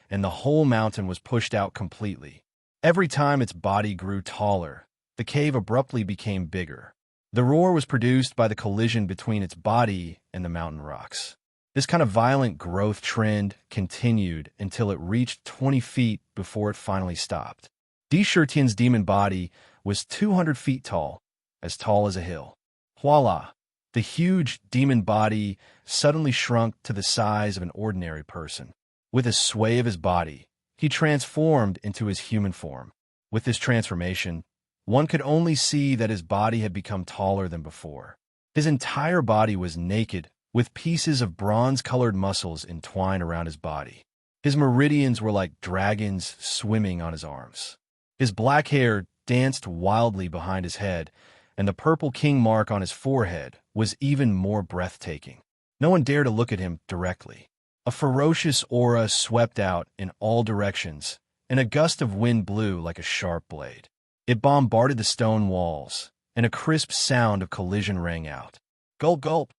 and the whole mountain was pushed out completely. Every time its body grew taller, the cave abruptly became bigger. The roar was produced by the collision between its body and the mountain rocks. This kind of violent growth trend continued until it reached 20 feet before it finally stopped. Di Shirtian's demon body was 200 feet tall as a hill. Voila! The huge demon body suddenly shrunk to the size of an ordinary person. With a sway of his body, he transformed into his human form. With this transformation, one could only see that his body had become taller than before. His entire body was naked, with pieces of bronze-colored muscles entwined around his body. His meridians were like dragons swimming on his arms. His black hair danced wildly behind his head, and the purple king mark on his forehead was even more breathtaking. No one dared to look at him directly. A ferocious aura swept out in all directions, and a gust of wind blew like a sharp blade. It bombarded the stone walls, and a crisp sound of collision rang out. Gulp, gulp.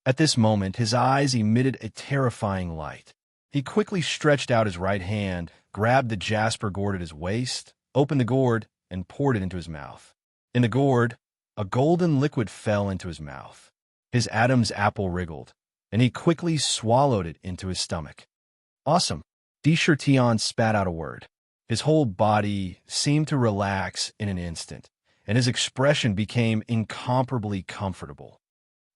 At this moment, his eyes emitted a terrifying light. He quickly stretched out his right hand, grabbed the jasper gourd at his waist, opened the gourd, and poured it into his mouth. In the gourd, a golden liquid fell into his mouth. His Adam's apple wriggled, and he quickly swallowed it into his stomach. Awesome. Tion spat out a word. His whole body seemed to relax in an instant, and his expression became incomparably comfortable.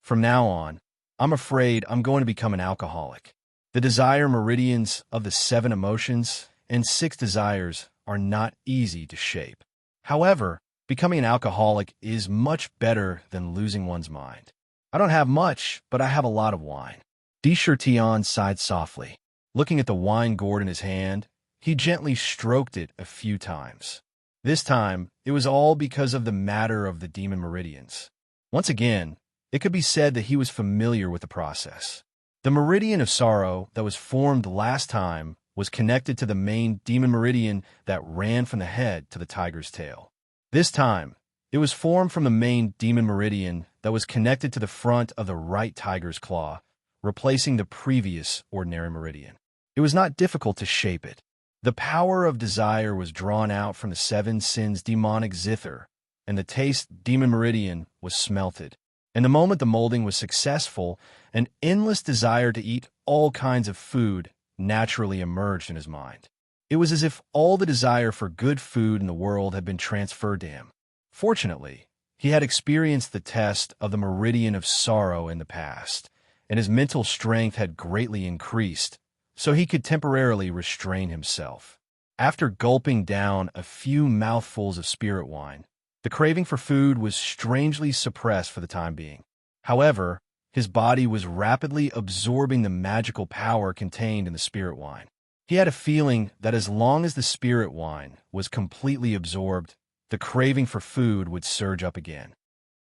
From now on, I'm afraid I'm going to become an alcoholic. The desire meridians of the 7 emotions and 6 desires are not easy to shape. However, becoming an alcoholic is much better than losing one's mind. I don't have much, but I have a lot of wine. Tion sighed softly. Looking at the wine gourd in his hand, he gently stroked it a few times. This time, it was all because of the matter of the demon meridians. Once again, it could be said that he was familiar with the process. The meridian of sorrow that was formed last time was connected to the main demon meridian that ran from the head to the tiger's tail. This time, it was formed from the main demon meridian that was connected to the front of the right tiger's claw, replacing the previous ordinary meridian. It was not difficult to shape it. The power of desire was drawn out from the 7 sins demonic zither, and the taste demon meridian was smelted. And the moment the molding was successful, an endless desire to eat all kinds of food naturally emerged in his mind. It was as if all the desire for good food in the world had been transferred to him. Fortunately, he had experienced the test of the meridian of sorrow in the past, and his mental strength had greatly increased, so he could temporarily restrain himself. After gulping down a few mouthfuls of spirit wine, the craving for food was strangely suppressed for the time being. However, his body was rapidly absorbing the magical power contained in the spirit wine. He had a feeling that as long as the spirit wine was completely absorbed, the craving for food would surge up again.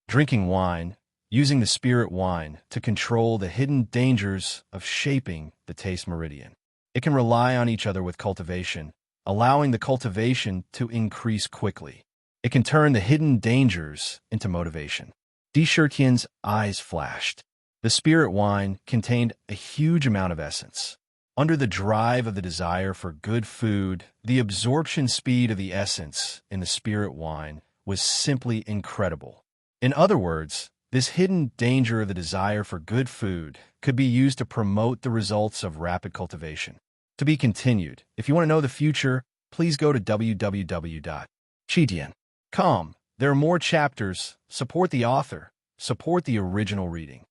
Drinking wine, using the spirit wine to control the hidden dangers of shaping the taste meridian. It can rely on each other with cultivation, allowing the cultivation to increase quickly. It can turn the hidden dangers into motivation. Tian's eyes flashed. The spirit wine contained a huge amount of essence. Under the drive of the desire for good food, the absorption speed of the essence in the spirit wine was simply incredible. In other words, this hidden danger of the desire for good food could be used to promote the results of rapid cultivation. To be continued. If you want to know the future, please go to www.chidian.com. There are more chapters. Support the author. Support the original reading.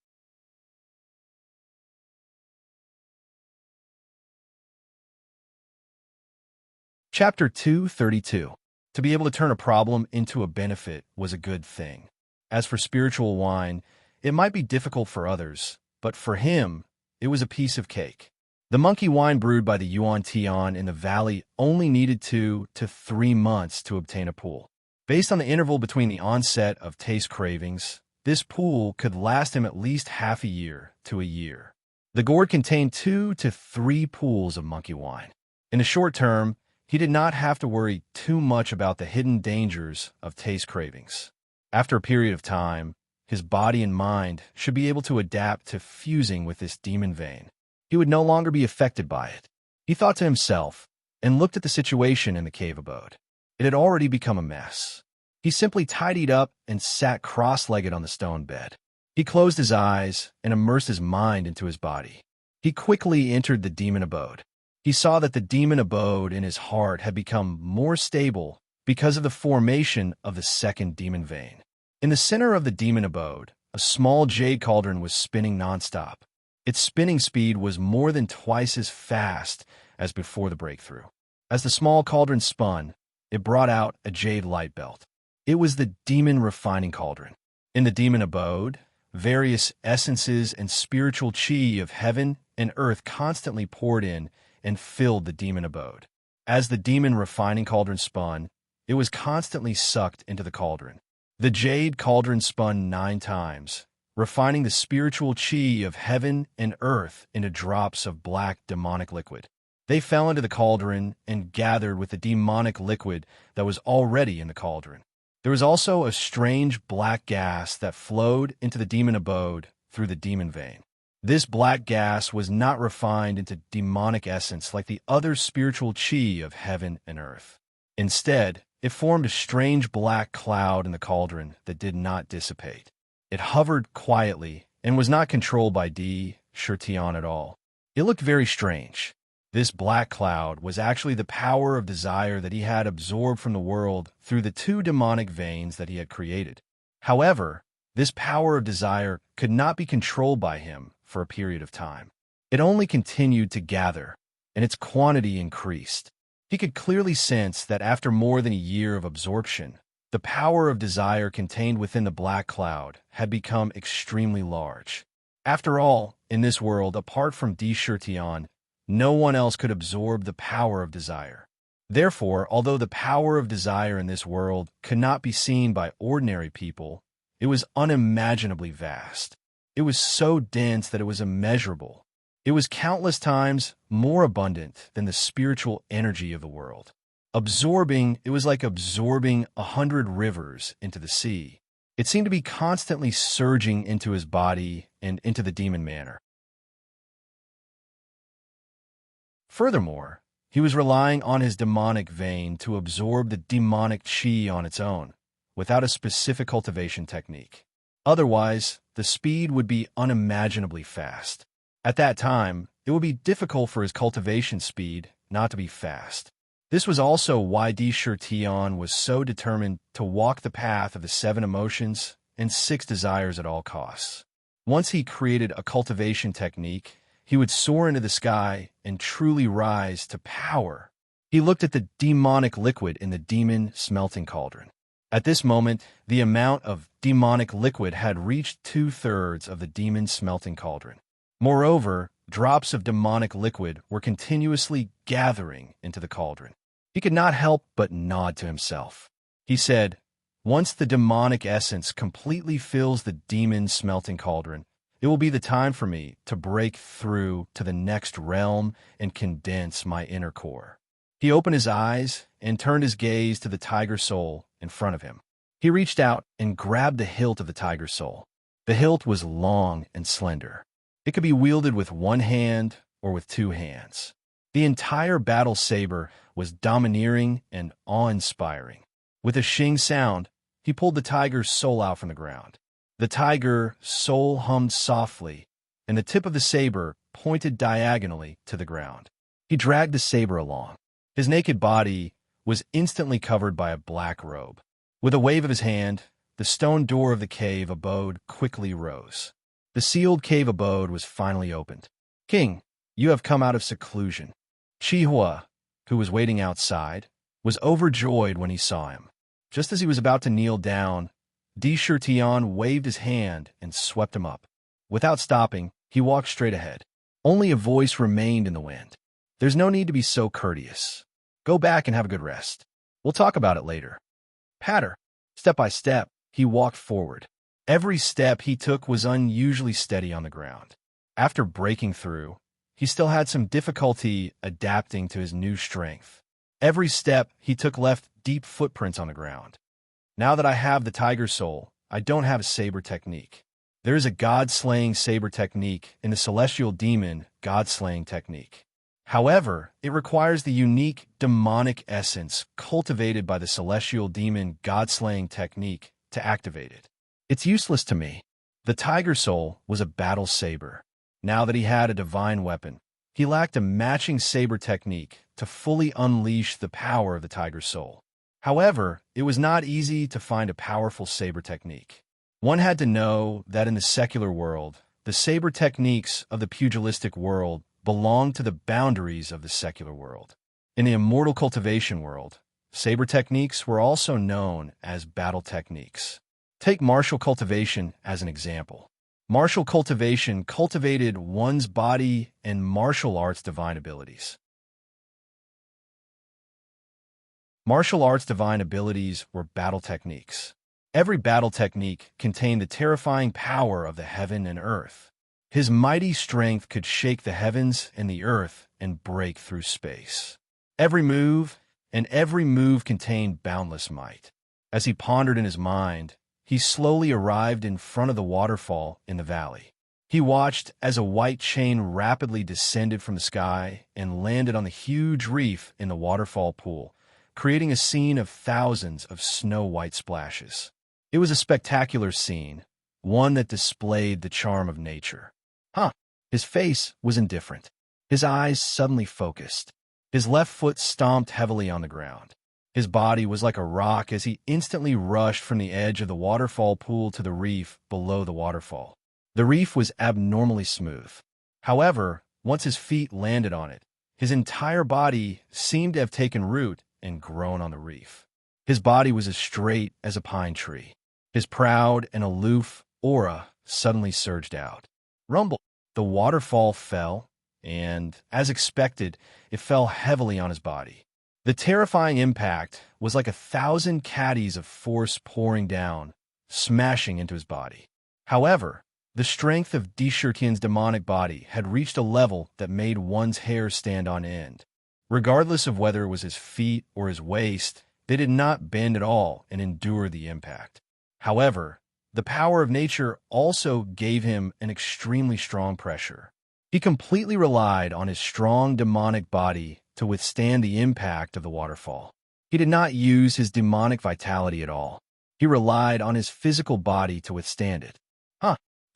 Chapter 232. To be able to turn a problem into a benefit was a good thing. As for spiritual wine, it might be difficult for others, but for him, it was a piece of cake. The monkey wine brewed by the Yuan Tian in the valley only needed 2 to 3 months to obtain a pool. Based on the interval between the onset of taste cravings, this pool could last him at least half a year to a year. The gourd contained 2 to 3 pools of monkey wine. In the short term, he did not have to worry too much about the hidden dangers of taste cravings. After a period of time, his body and mind should be able to adapt to fusing with this demon vein. He would no longer be affected by it. He thought to himself and looked at the situation in the cave abode. It had already become a mess. He simply tidied up and sat cross-legged on the stone bed. He closed his eyes and immersed his mind into his body. He quickly entered the demon abode. He saw that the demon abode in his heart had become more stable because of the formation of the second demon vein. In the center of the demon abode, a small jade cauldron was spinning nonstop. Its spinning speed was more than twice as fast as before the breakthrough. As the small cauldron spun, it brought out a jade light belt. It was the demon refining cauldron. In the demon abode, various essences and spiritual chi of heaven and earth constantly poured in and filled the demon abode. As the demon refining cauldron spun, it was constantly sucked into the cauldron. The jade cauldron spun 9 times, refining the spiritual chi of heaven and earth into drops of black demonic liquid. They fell into the cauldron and gathered with the demonic liquid that was already in the cauldron. There was also a strange black gas that flowed into the demon abode through the demon vein. This black gas was not refined into demonic essence like the other spiritual chi of heaven and earth. Instead, it formed a strange black cloud in the cauldron that did not dissipate. It hovered quietly and was not controlled by Shirtion at all. It looked very strange. This black cloud was actually the power of desire that he had absorbed from the world through the two demonic veins that he had created. However, this power of desire could not be controlled by him for a period of time. It only continued to gather, and its quantity increased. He could clearly sense that after more than a year of absorption, the power of desire contained within the black cloud had become extremely large. After all, in this world, apart from Shirtion, no one else could absorb the power of desire. Therefore, although the power of desire in this world could not be seen by ordinary people, it was unimaginably vast. It was so dense that it was immeasurable. It was countless times more abundant than the spiritual energy of the world. It was like absorbing 100 rivers into the sea. It seemed to be constantly surging into his body and into the demon manner. Furthermore, he was relying on his demonic vein to absorb the demonic chi on its own, without a specific cultivation technique. Otherwise, the speed would be unimaginably fast. At that time, it would be difficult for his cultivation speed not to be fast. This was also why Shirtion was so determined to walk the path of the 7 emotions and 6 desires at all costs. Once he created a cultivation technique, he would soar into the sky and truly rise to power. He looked at the demonic liquid in the demon smelting cauldron. At this moment, the amount of demonic liquid had reached 2/3 of the demon smelting cauldron. Moreover, drops of demonic liquid were continuously gathering into the cauldron. He could not help but nod to himself. He said, "Once the demonic essence completely fills the demon smelting cauldron, it will be the time for me to break through to the next realm and condense my inner core." He opened his eyes and turned his gaze to the tiger soul in front of him. He reached out and grabbed the hilt of the tiger soul. The hilt was long and slender. It could be wielded with one hand or with 2 hands. The entire battle saber was domineering and awe-inspiring. With a shing sound, he pulled the tiger's soul out from the ground. The tiger soul hummed softly, and the tip of the saber pointed diagonally to the ground. He dragged the saber along. His naked body was instantly covered by a black robe. With a wave of his hand, the stone door of the cave abode quickly rose. The sealed cave abode was finally opened. "King, you have come out of seclusion." Chihua, who was waiting outside, was overjoyed when he saw him. Just as he was about to kneel down, Shirtion waved his hand and swept him up. Without stopping, he walked straight ahead. Only a voice remained in the wind. "There's no need to be so courteous. Go back and have a good rest. We'll talk about it later." Patter. Step by step, he walked forward. Every step he took was unusually steady on the ground. After breaking through, he still had some difficulty adapting to his new strength. Every step he took left deep footprints on the ground. "Now that I have the tiger soul, I don't have a saber technique. There is a god-slaying saber technique in the celestial demon god-slaying technique. However, it requires the unique demonic essence cultivated by the celestial demon god-slaying technique to activate it. It's useless to me." The tiger soul was a battle saber. Now that he had a divine weapon, he lacked a matching saber technique to fully unleash the power of the tiger soul. However, it was not easy to find a powerful saber technique. One had to know that in the secular world, the saber techniques of the pugilistic world belonged to the boundaries of the secular world. In the immortal cultivation world, saber techniques were also known as battle techniques. Take martial cultivation as an example. Martial cultivation cultivated one's body and martial arts divine abilities. Martial arts divine abilities were battle techniques. Every battle technique contained the terrifying power of the heaven and earth. His mighty strength could shake the heavens and the earth and break through space. Every move contained boundless might. As he pondered in his mind, he slowly arrived in front of the waterfall in the valley. He watched as a white chain rapidly descended from the sky and landed on the huge reef in the waterfall pool, creating a scene of thousands of snow-white splashes. It was a spectacular scene, one that displayed the charm of nature. His face was indifferent. His eyes suddenly focused. His left foot stomped heavily on the ground. His body was like a rock as he instantly rushed from the edge of the waterfall pool to the reef below the waterfall. The reef was abnormally smooth. However, once his feet landed on it, his entire body seemed to have taken root and grown on the reef. His body was as straight as a pine tree. His proud and aloof aura suddenly surged out. Rumble! The waterfall fell, and, as expected, it fell heavily on his body. The terrifying impact was like 1,000 caddies of force pouring down, smashing into his body. However, the strength of Deshirtian's demonic body had reached a level that made one's hair stand on end. Regardless of whether it was his feet or his waist, they did not bend at all and endure the impact. However, the power of nature also gave him an extremely strong pressure. He completely relied on his strong demonic body to withstand the impact of the waterfall. He did not use his demonic vitality at all. He relied on his physical body to withstand it.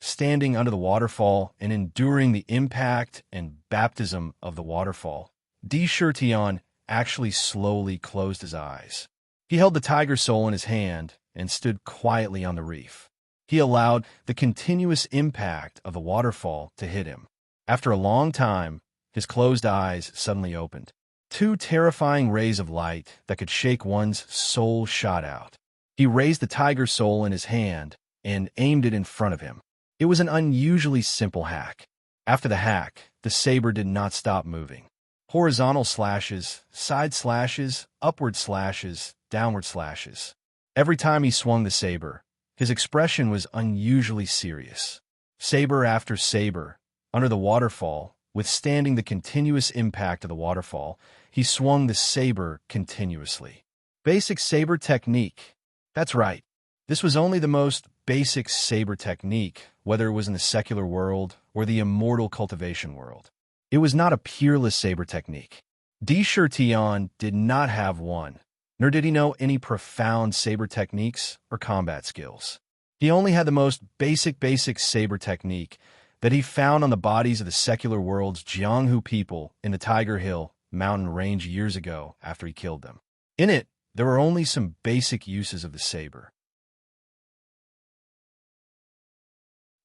Standing under the waterfall and enduring the impact and baptism of the waterfall, Deshirtian actually slowly closed his eyes. He held the tiger soul in his hand and stood quietly on the reef. He allowed the continuous impact of the waterfall to hit him. After a long time, his closed eyes suddenly opened. Two terrifying rays of light that could shake one's soul shot out. He raised the tiger soul in his hand and aimed it in front of him. It was an unusually simple hack. After the hack, the saber did not stop moving. Horizontal slashes, side slashes, upward slashes, downward slashes. Every time he swung the saber, his expression was unusually serious. Saber after saber, under the waterfall, withstanding the continuous impact of the waterfall, he swung the saber continuously. Basic saber technique. That's right. This was only the most basic saber technique, whether it was in the secular world or the immortal cultivation world. It was not a peerless saber technique. Deshirtian did not have one, nor did he know any profound saber techniques or combat skills. He only had the most basic saber technique that he found on the bodies of the secular world's Jianghu people in the Tiger Hill mountain range years ago after he killed them. In it, there were only some basic uses of the saber.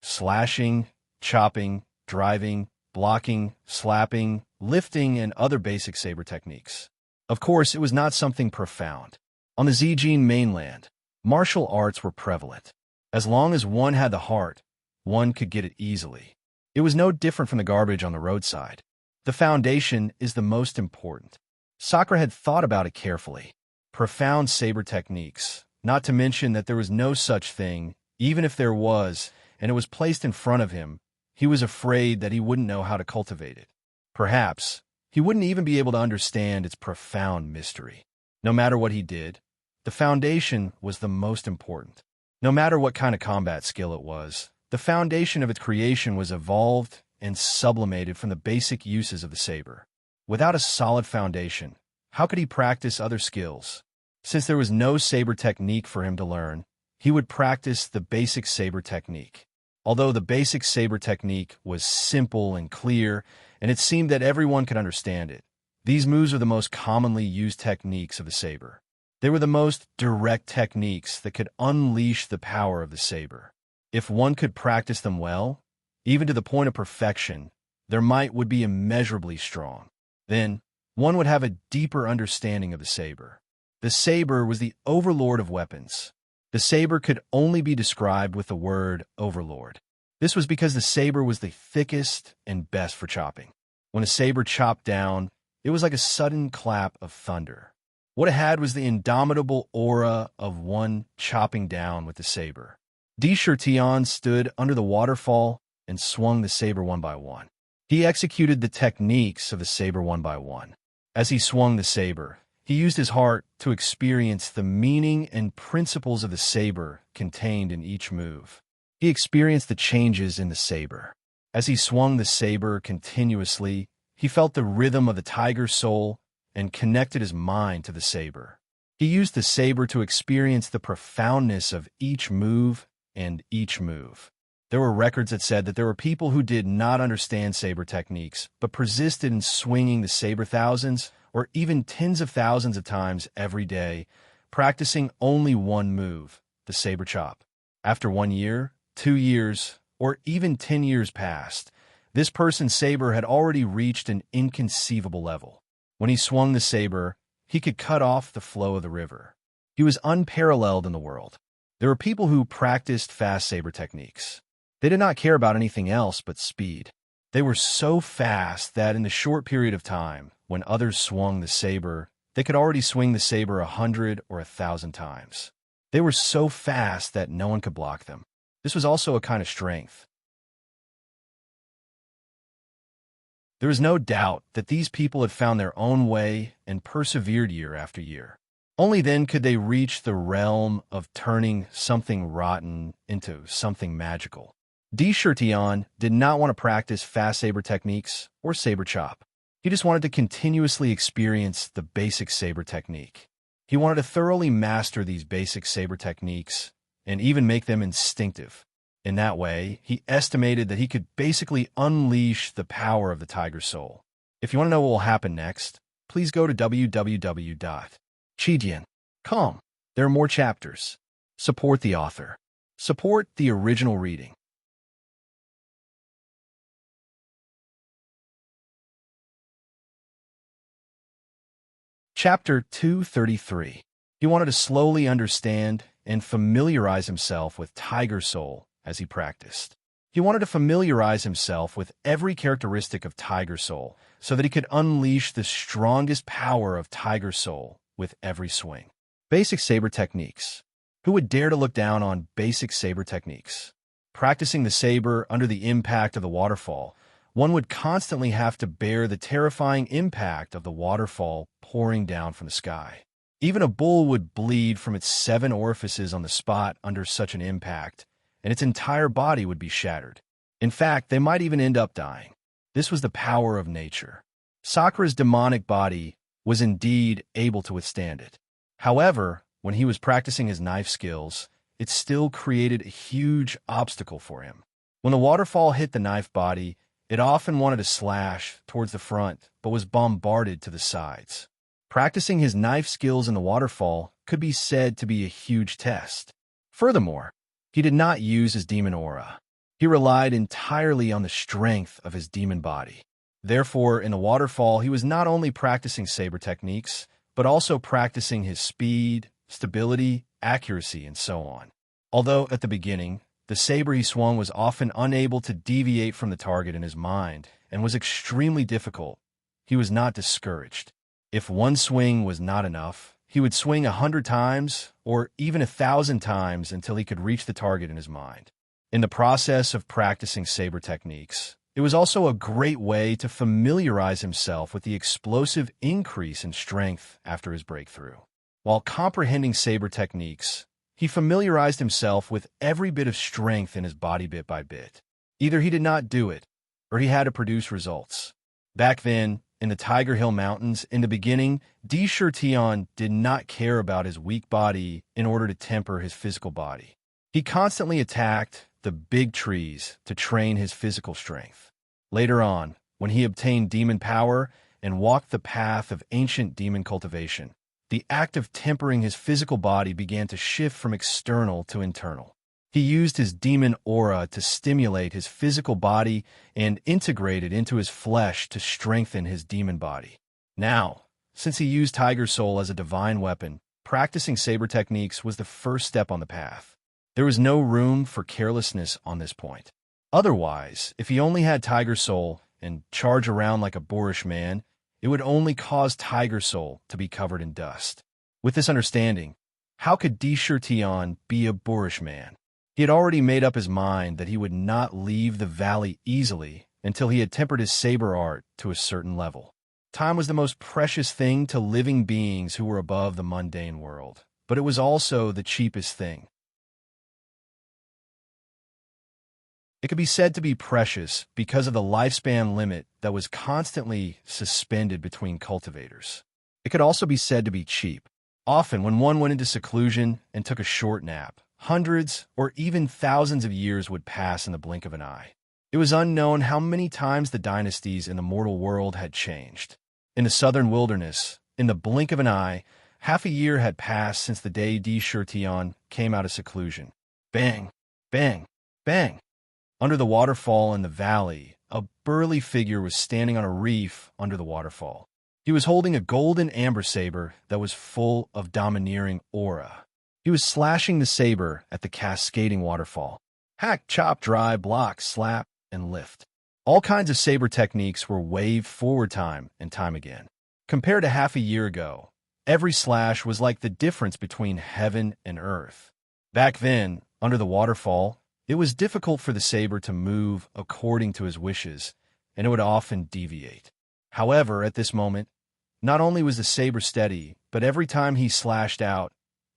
Slashing, chopping, driving, blocking, slapping, lifting, and other basic saber techniques. Of course, it was not something profound. On the Zijin mainland, martial arts were prevalent. As long as one had the heart, one could get it easily. It was no different from the garbage on the roadside. The foundation is the most important. Sakura had thought about it carefully. Profound saber techniques, not to mention that there was no such thing, even if there was, and it was placed in front of him, he was afraid that he wouldn't know how to cultivate it. Perhaps he wouldn't even be able to understand its profound mystery. No matter what he did, the foundation was the most important. No matter what kind of combat skill it was, the foundation of its creation was evolved and sublimated from the basic uses of the saber. Without a solid foundation, how could he practice other skills? Since there was no saber technique for him to learn, he would practice the basic saber technique. Although the basic saber technique was simple and clear, and it seemed that everyone could understand it, these moves are the most commonly used techniques of the saber. They were the most direct techniques that could unleash the power of the saber. If one could practice them well, even to the point of perfection, their might would be immeasurably strong. Then, one would have a deeper understanding of the saber. The saber was the overlord of weapons. The saber could only be described with the word overlord. This was because the saber was the thickest and best for chopping. When a saber chopped down, it was like a sudden clap of thunder. What it had was the indomitable aura of one chopping down with the saber. Deshirtian stood under the waterfall and swung the saber one by one. He executed the techniques of the saber one by one. As he swung the saber, he used his heart to experience the meaning and principles of the saber contained in each move. He experienced the changes in the saber. As he swung the saber continuously, he felt the rhythm of the tiger soul and connected his mind to the saber. He used the saber to experience the profoundness of each move and each move. There were records that said that there were people who did not understand saber techniques, but persisted in swinging the saber thousands or even tens of thousands of times every day, practicing only one move, the saber chop. After 1 year, 2 years, or even 10 years passed, this person's saber had already reached an inconceivable level. When he swung the saber, he could cut off the flow of the river. He was unparalleled in the world. There were people who practiced fast saber techniques. They did not care about anything else but speed. They were so fast that in the short period of time, when others swung the saber, they could already swing the saber 100 or 1,000 times. They were so fast that no one could block them. This was also a kind of strength. There is no doubt that these people had found their own way and persevered year after year. Only then could they reach the realm of turning something rotten into something magical. Chertion did not want to practice fast saber techniques or saber chop. He just wanted to continuously experience the basic saber technique. He wanted to thoroughly master these basic saber techniques and even make them instinctive. In that way, he estimated that he could basically unleash the power of the tiger soul. If you want to know what will happen next, please go to www.chijian.com. There are more chapters. Support the author. Support the original reading. Chapter 233. He wanted to slowly understand and familiarize himself with Tiger Soul as he practiced. He wanted to familiarize himself with every characteristic of Tiger Soul so that he could unleash the strongest power of Tiger Soul with every swing. Basic saber techniques. Who would dare to look down on basic saber techniques? Practicing the saber under the impact of the waterfall, one would constantly have to bear the terrifying impact of the waterfall pouring down from the sky. Even a bull would bleed from its 7 orifices on the spot under such an impact, and its entire body would be shattered. In fact, they might even end up dying. This was the power of nature. Sakura's demonic body was indeed able to withstand it. However, when he was practicing his knife skills, it still created a huge obstacle for him. When the waterfall hit the knife body, it often wanted to slash towards the front, but was bombarded to the sides. Practicing his knife skills in the waterfall could be said to be a huge test. Furthermore, he did not use his demon aura. He relied entirely on the strength of his demon body. Therefore, in the waterfall, he was not only practicing saber techniques, but also practicing his speed, stability, accuracy, and so on. Although, at the beginning, the saber he swung was often unable to deviate from the target in his mind and was extremely difficult, he was not discouraged. If one swing was not enough, he would swing 100 times or even 1,000 times until he could reach the target in his mind. In the process of practicing saber techniques, it was also a great way to familiarize himself with the explosive increase in strength after his breakthrough. While comprehending saber techniques, he familiarized himself with every bit of strength in his body bit by bit. Either he did not do it, or he had to produce results. Back then, in the Tiger Hill Mountains, in the beginning, Chertion did not care about his weak body in order to temper his physical body. He constantly attacked the big trees to train his physical strength. Later on, when he obtained demon power and walked the path of ancient demon cultivation, the act of tempering his physical body began to shift from external to internal. He used his demon aura to stimulate his physical body and integrate it into his flesh to strengthen his demon body. Now, since he used Tiger Soul as a divine weapon, practicing saber techniques was the first step on the path. There was no room for carelessness on this point. Otherwise, if he only had Tiger Soul and charge around like a boorish man, it would only cause Tiger Soul to be covered in dust. With this understanding, how could Chertion be a boorish man? He had already made up his mind that he would not leave the valley easily until he had tempered his saber art to a certain level. Time was the most precious thing to living beings who were above the mundane world, but it was also the cheapest thing. It could be said to be precious because of the lifespan limit that was constantly suspended between cultivators. It could also be said to be cheap. Often, when one went into seclusion and took a short nap, hundreds or even thousands of years would pass in the blink of an eye. It was unknown how many times the dynasties in the mortal world had changed. In the southern wilderness, in the blink of an eye, half a year had passed since the day D. Shurtion came out of seclusion. Bang, bang, bang. Under the waterfall in the valley, a burly figure was standing on a reef under the waterfall. He was holding a golden amber saber that was full of domineering aura. He was slashing the saber at the cascading waterfall. Hack, chop, dry, block, slap, and lift. All kinds of saber techniques were waved forward time and time again. Compared to half a year ago, every slash was like the difference between heaven and earth. Back then, under the waterfall, it was difficult for the saber to move according to his wishes, and it would often deviate. However, at this moment, not only was the saber steady, but every time he slashed out,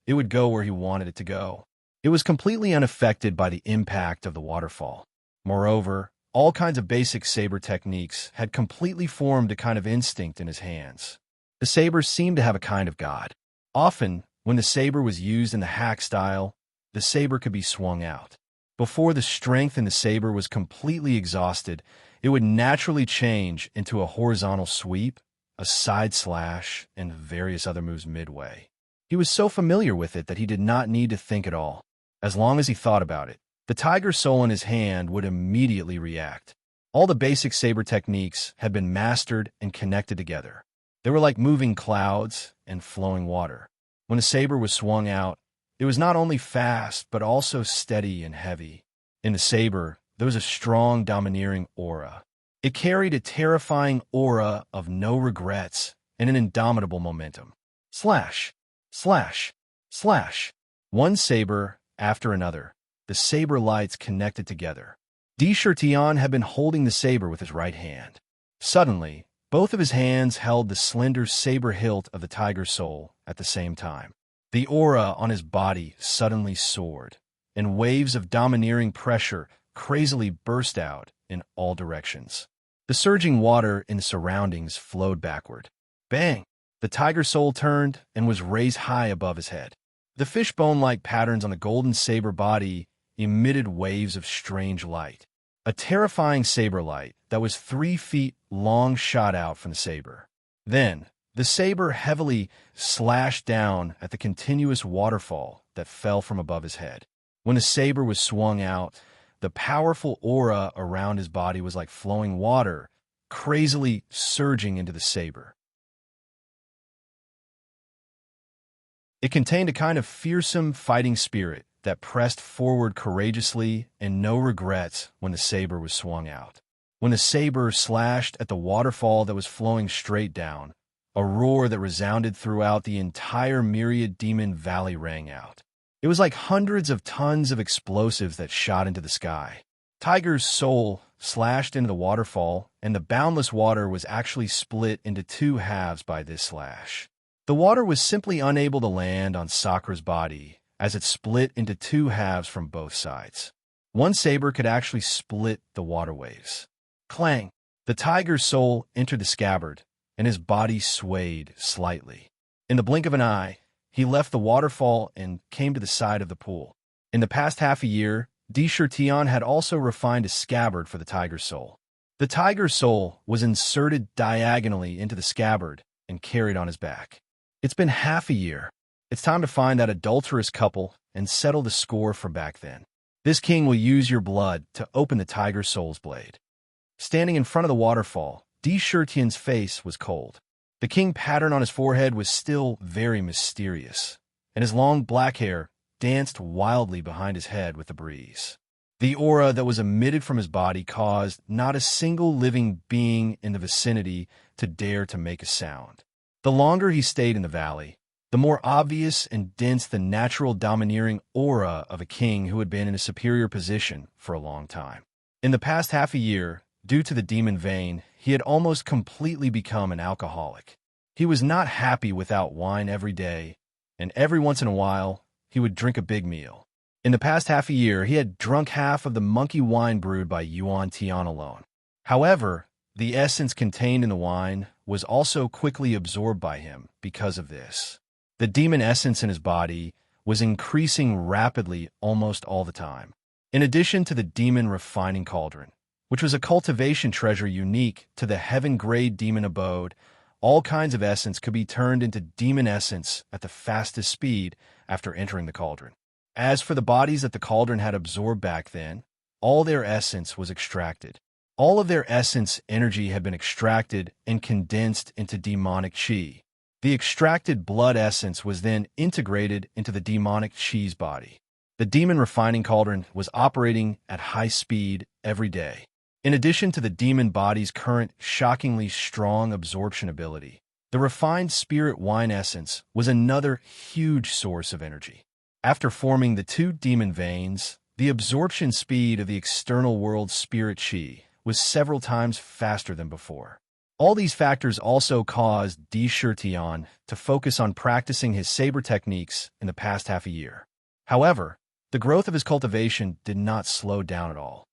it would go where he wanted it to go. It was completely unaffected by the impact of the waterfall. Moreover, all kinds of basic saber techniques had completely formed a kind of instinct in his hands. The saber seemed to have a kind of god. Often, when the saber was used in the hack style, the saber could be swung out. Before the strength in the saber was completely exhausted, it would naturally change into a horizontal sweep, a side slash, and various other moves midway. He was so familiar with it that he did not need to think at all. As long as he thought about it, the tiger soul in his hand would immediately react. All the basic saber techniques had been mastered and connected together. They were like moving clouds and flowing water. When the saber was swung out, it was not only fast, but also steady and heavy. In the saber, there was a strong, domineering aura. It carried a terrifying aura of no regrets and an indomitable momentum. Slash, slash, slash. One saber after another, the saber lights connected together. D. Shurtion had been holding the saber with his right hand. Suddenly, both of his hands held the slender saber hilt of the tiger soul at the same time. The aura on his body suddenly soared, and waves of domineering pressure crazily burst out in all directions. The surging water in the surroundings flowed backward. Bang! The tiger soul turned and was raised high above his head. The fishbone-like patterns on the golden saber body emitted waves of strange light. A terrifying saber light that was 3 feet long shot out from the saber. Then, the saber heavily slashed down at the continuous waterfall that fell from above his head. When the saber was swung out, the powerful aura around his body was like flowing water, crazily surging into the saber. It contained a kind of fearsome fighting spirit that pressed forward courageously and no regrets when the saber was swung out. When the saber slashed at the waterfall that was flowing straight down, a roar that resounded throughout the entire myriad demon valley rang out. It was like hundreds of tons of explosives that shot into the sky. Tiger's soul slashed into the waterfall, and the boundless water was actually split into 2 halves by this slash. The water was simply unable to land on Sakra's body, as it split into 2 halves from both sides. One saber could actually split the water waves. Clang! The tiger's soul entered the scabbard, and his body swayed slightly. In the blink of an eye, he left the waterfall and came to the side of the pool. In the past half a year, D. Shurtion had also refined a scabbard for the tiger's soul. The tiger's soul was inserted diagonally into the scabbard and carried on his back. It's been half a year. It's time to find that adulterous couple and settle the score from back then. This king will use your blood to open the tiger's soul's blade. Standing in front of the waterfall, D. Shurtion's face was cold. The king pattern on his forehead was still very mysterious, and his long black hair danced wildly behind his head with the breeze. The aura that was emitted from his body caused not a single living being in the vicinity to dare to make a sound. The longer he stayed in the valley, the more obvious and dense the natural domineering aura of a king who had been in a superior position for a long time. In the past half a year, due to the demon vein, he had almost completely become an alcoholic. He was not happy without wine every day, and every once in a while, he would drink a big meal. In the past half a year, he had drunk half of the monkey wine brewed by Yuan Tian alone. However, the essence contained in the wine was also quickly absorbed by him because of this. The demon essence in his body was increasing rapidly almost all the time. In addition to the demon refining cauldron, which was a cultivation treasure unique to the heaven-grade demon abode, all kinds of essence could be turned into demon essence at the fastest speed after entering the cauldron. As for the bodies that the cauldron had absorbed back then, all their essence was extracted. All of their essence energy had been extracted and condensed into demonic chi. The extracted blood essence was then integrated into the demonic chi's body. The demon refining cauldron was operating at high speed every day. In addition to the demon body's current shockingly strong absorption ability, the refined spirit wine essence was another huge source of energy. After forming the two demon veins, the absorption speed of the external world's spirit chi was several times faster than before. All these factors also caused Tian to focus on practicing his saber techniques in the past half a year. However, the growth of his cultivation did not slow down at all.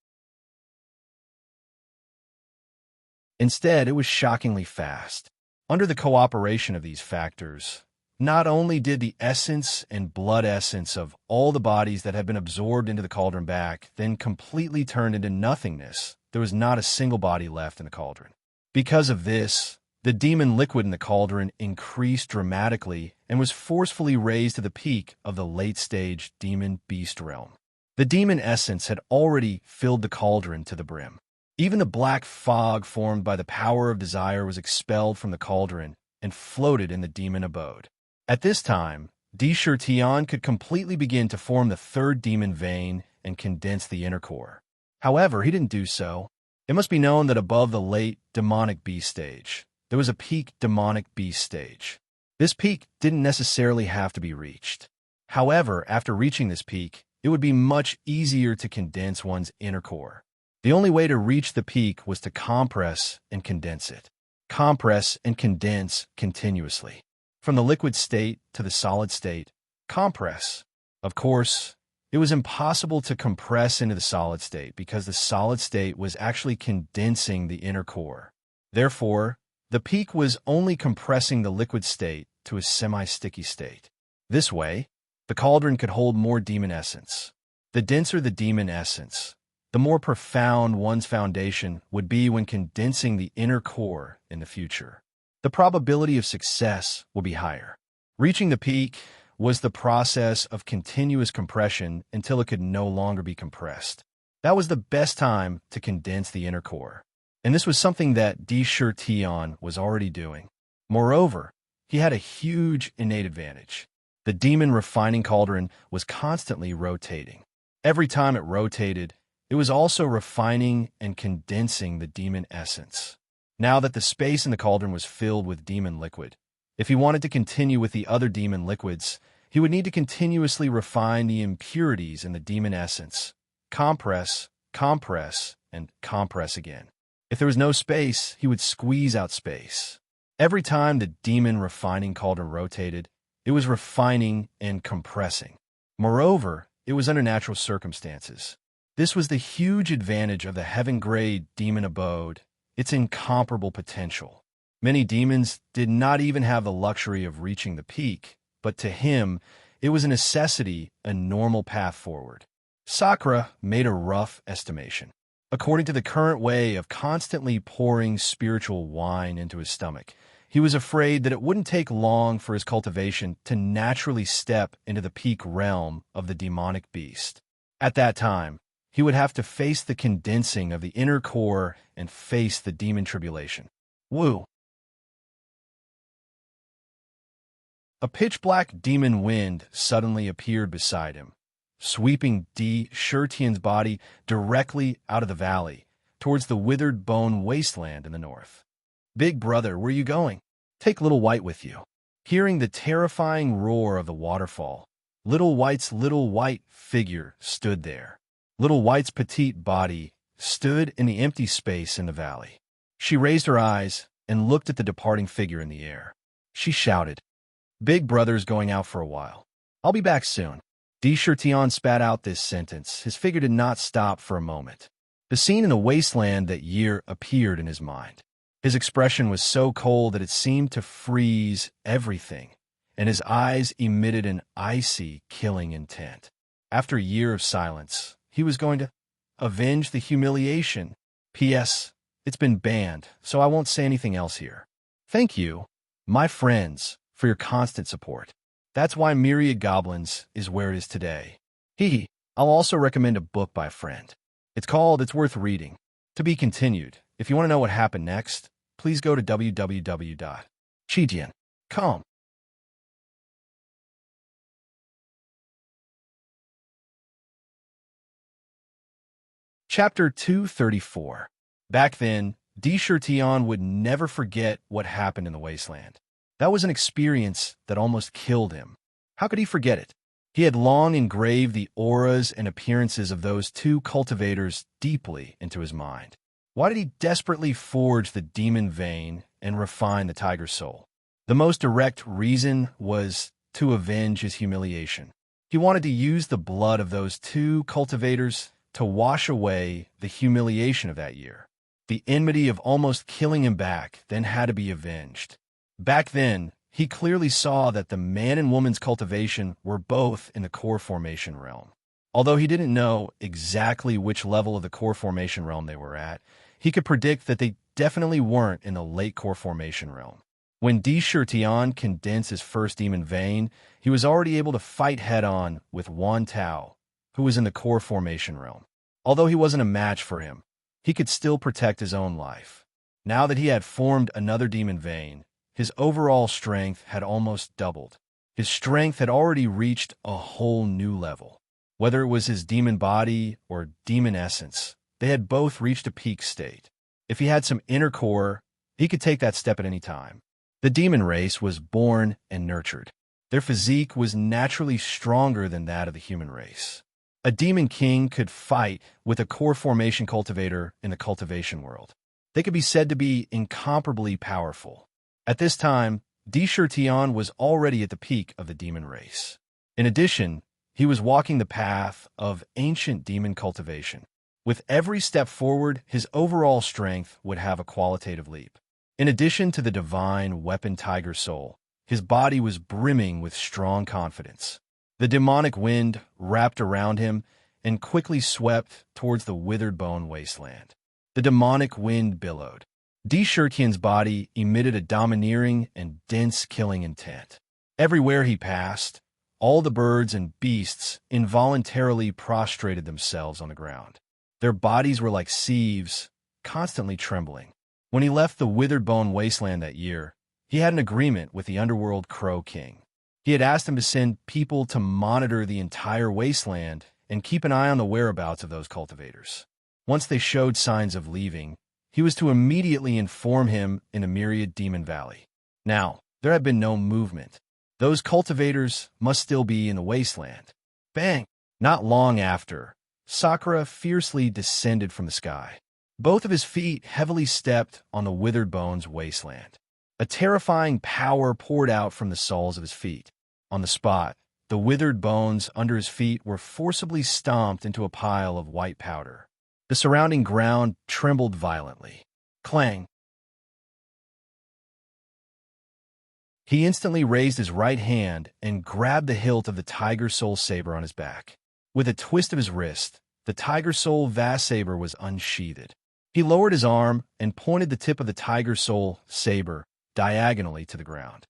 Instead, it was shockingly fast. Under the cooperation of these factors, not only did the essence and blood essence of all the bodies that had been absorbed into the cauldron back then completely turned into nothingness, there was not a single body left in the cauldron. Because of this, the demon liquid in the cauldron increased dramatically and was forcefully raised to the peak of the late-stage demon beast realm. The demon essence had already filled the cauldron to the brim. Even the black fog formed by the power of desire was expelled from the cauldron and floated in the demon abode. At this time, Tian could completely begin to form the third demon vein and condense the inner core. However, he didn't do so. It must be known that above the late demonic beast stage, there was a peak demonic beast stage. This peak didn't necessarily have to be reached. However, after reaching this peak, it would be much easier to condense one's inner core. The only way to reach the peak was to compress and condense it. Compress and condense continuously. From the liquid state to the solid state, compress. Of course, it was impossible to compress into the solid state because the solid state was actually condensing the inner core. Therefore, the peak was only compressing the liquid state to a semi-sticky state. This way, the cauldron could hold more demon essence. The denser the demon essence, the more profound one's foundation would be when condensing the inner core in the future. The probability of success will be higher. Reaching the peak was the process of continuous compression until it could no longer be compressed. That was the best time to condense the inner core. And this was something that Tian was already doing. Moreover, he had a huge innate advantage. The demon refining cauldron was constantly rotating. Every time it rotated, it was also refining and condensing the demon essence. Now that the space in the cauldron was filled with demon liquid, if he wanted to continue with the other demon liquids, he would need to continuously refine the impurities in the demon essence. Compress, compress, and compress again. If there was no space, he would squeeze out space. Every time the demon refining cauldron rotated, it was refining and compressing. Moreover, it was under natural circumstances. This was the huge advantage of the heaven-grade demon abode, its incomparable potential. Many demons did not even have the luxury of reaching the peak, but to him, it was a necessity, a normal path forward. Sakura made a rough estimation. According to the current way of constantly pouring spiritual wine into his stomach, he was afraid that it wouldn't take long for his cultivation to naturally step into the peak realm of the demonic beast. At that time, he would have to face the condensing of the inner core and face the demon tribulation. Woo! A pitch-black demon wind suddenly appeared beside him, sweeping Tian's body directly out of the valley towards the withered bone wasteland in the north. "Big brother, where are you going? Take Little White with you." Hearing the terrifying roar of the waterfall, Little White's little white figure stood there. Little White's petite body stood in the empty space in the valley. She raised her eyes and looked at the departing figure in the air. She shouted, "Big brother's going out for a while. I'll be back soon." Tian spat out this sentence. His figure did not stop for a moment. The scene in the wasteland that year appeared in his mind. His expression was so cold that it seemed to freeze everything, and his eyes emitted an icy, killing intent. After a year of silence, he was going to avenge the humiliation. P.S. It's been banned, so I won't say anything else here. Thank you, my friends, for your constant support. That's why Myriad Goblins is where it is today. Hee. I'll also recommend a book by a friend. It's called It's Worth Reading. To be continued. If you want to know what happened next, please go to www.chijian.com. Chapter 234. Back then, Di Shirtian would never forget what happened in the wasteland. That was an experience that almost killed him. How could he forget it? He had long engraved the auras and appearances of those two cultivators deeply into his mind. Why did he desperately forge the demon vein and refine the tiger soul? The most direct reason was to avenge his humiliation. He wanted to use the blood of those two cultivators to wash away the humiliation of that year. The enmity of almost killing him back then had to be avenged. Back then, he clearly saw that the man and woman's cultivation were both in the core formation realm. Although he didn't know exactly which level of the core formation realm they were at, he could predict that they definitely weren't in the late core formation realm. When Di Shirtian condensed his first demon vein, he was already able to fight head-on with Wan Tao, who was in the core formation realm. Although he wasn't a match for him, he could still protect his own life. Now that he had formed another demon vein, his overall strength had almost doubled. His strength had already reached a whole new level. Whether it was his demon body or demon essence, they had both reached a peak state. If he had some inner core, he could take that step at any time. The demon race was born and nurtured. Their physique was naturally stronger than that of the human race. A demon king could fight with a core formation cultivator in the cultivation world. They could be said to be incomparably powerful. At this time, Di Shirtian was already at the peak of the demon race. In addition, he was walking the path of ancient demon cultivation. With every step forward, his overall strength would have a qualitative leap. In addition to the divine weapon tiger soul, his body was brimming with strong confidence. The demonic wind wrapped around him and quickly swept towards the withered bone wasteland. The demonic wind billowed. Di Shirtian's body emitted a domineering and dense killing intent. Everywhere he passed, all the birds and beasts involuntarily prostrated themselves on the ground. Their bodies were like sieves, constantly trembling. When he left the withered bone wasteland that year, he had an agreement with the underworld Crow King. He had asked him to send people to monitor the entire wasteland and keep an eye on the whereabouts of those cultivators. Once they showed signs of leaving, he was to immediately inform him in the Myriad Demon Valley. Now, there had been no movement. Those cultivators must still be in the wasteland. Bang! Not long after, Sakura fiercely descended from the sky. Both of his feet heavily stepped on the withered bones wasteland. A terrifying power poured out from the soles of his feet. On the spot, the withered bones under his feet were forcibly stomped into a pile of white powder. The surrounding ground trembled violently. Clang! He instantly raised his right hand and grabbed the hilt of the Tiger Soul saber on his back. With a twist of his wrist, the Tiger Soul vast saber was unsheathed. He lowered his arm and pointed the tip of the Tiger Soul saber diagonally to the ground.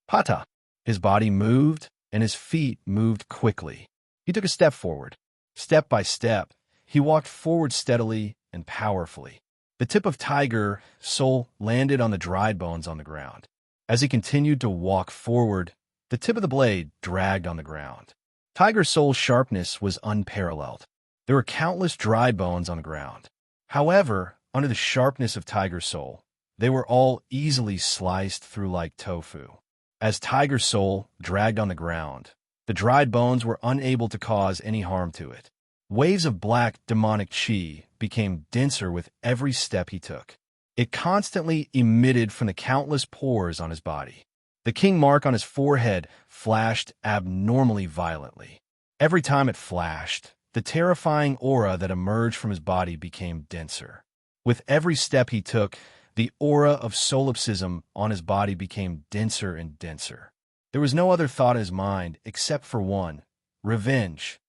Pata! His body moved, and his feet moved quickly. He took a step forward. Step by step, he walked forward steadily and powerfully. The tip of Tiger Soul landed on the dried bones on the ground. As he continued to walk forward, the tip of the blade dragged on the ground. Tiger Soul's sharpness was unparalleled. There were countless dry bones on the ground. However, under the sharpness of Tiger Soul, they were all easily sliced through like tofu. As Tiger Soul dragged on the ground, the dried bones were unable to cause any harm to it. Waves of black demonic chi became denser with every step he took. It constantly emitted from the countless pores on his body. The king mark on his forehead flashed abnormally violently. Every time it flashed, the terrifying aura that emerged from his body became denser. With every step he took, The aura of solipsism on his body became denser and denser. There was no other thought in his mind except for one: revenge.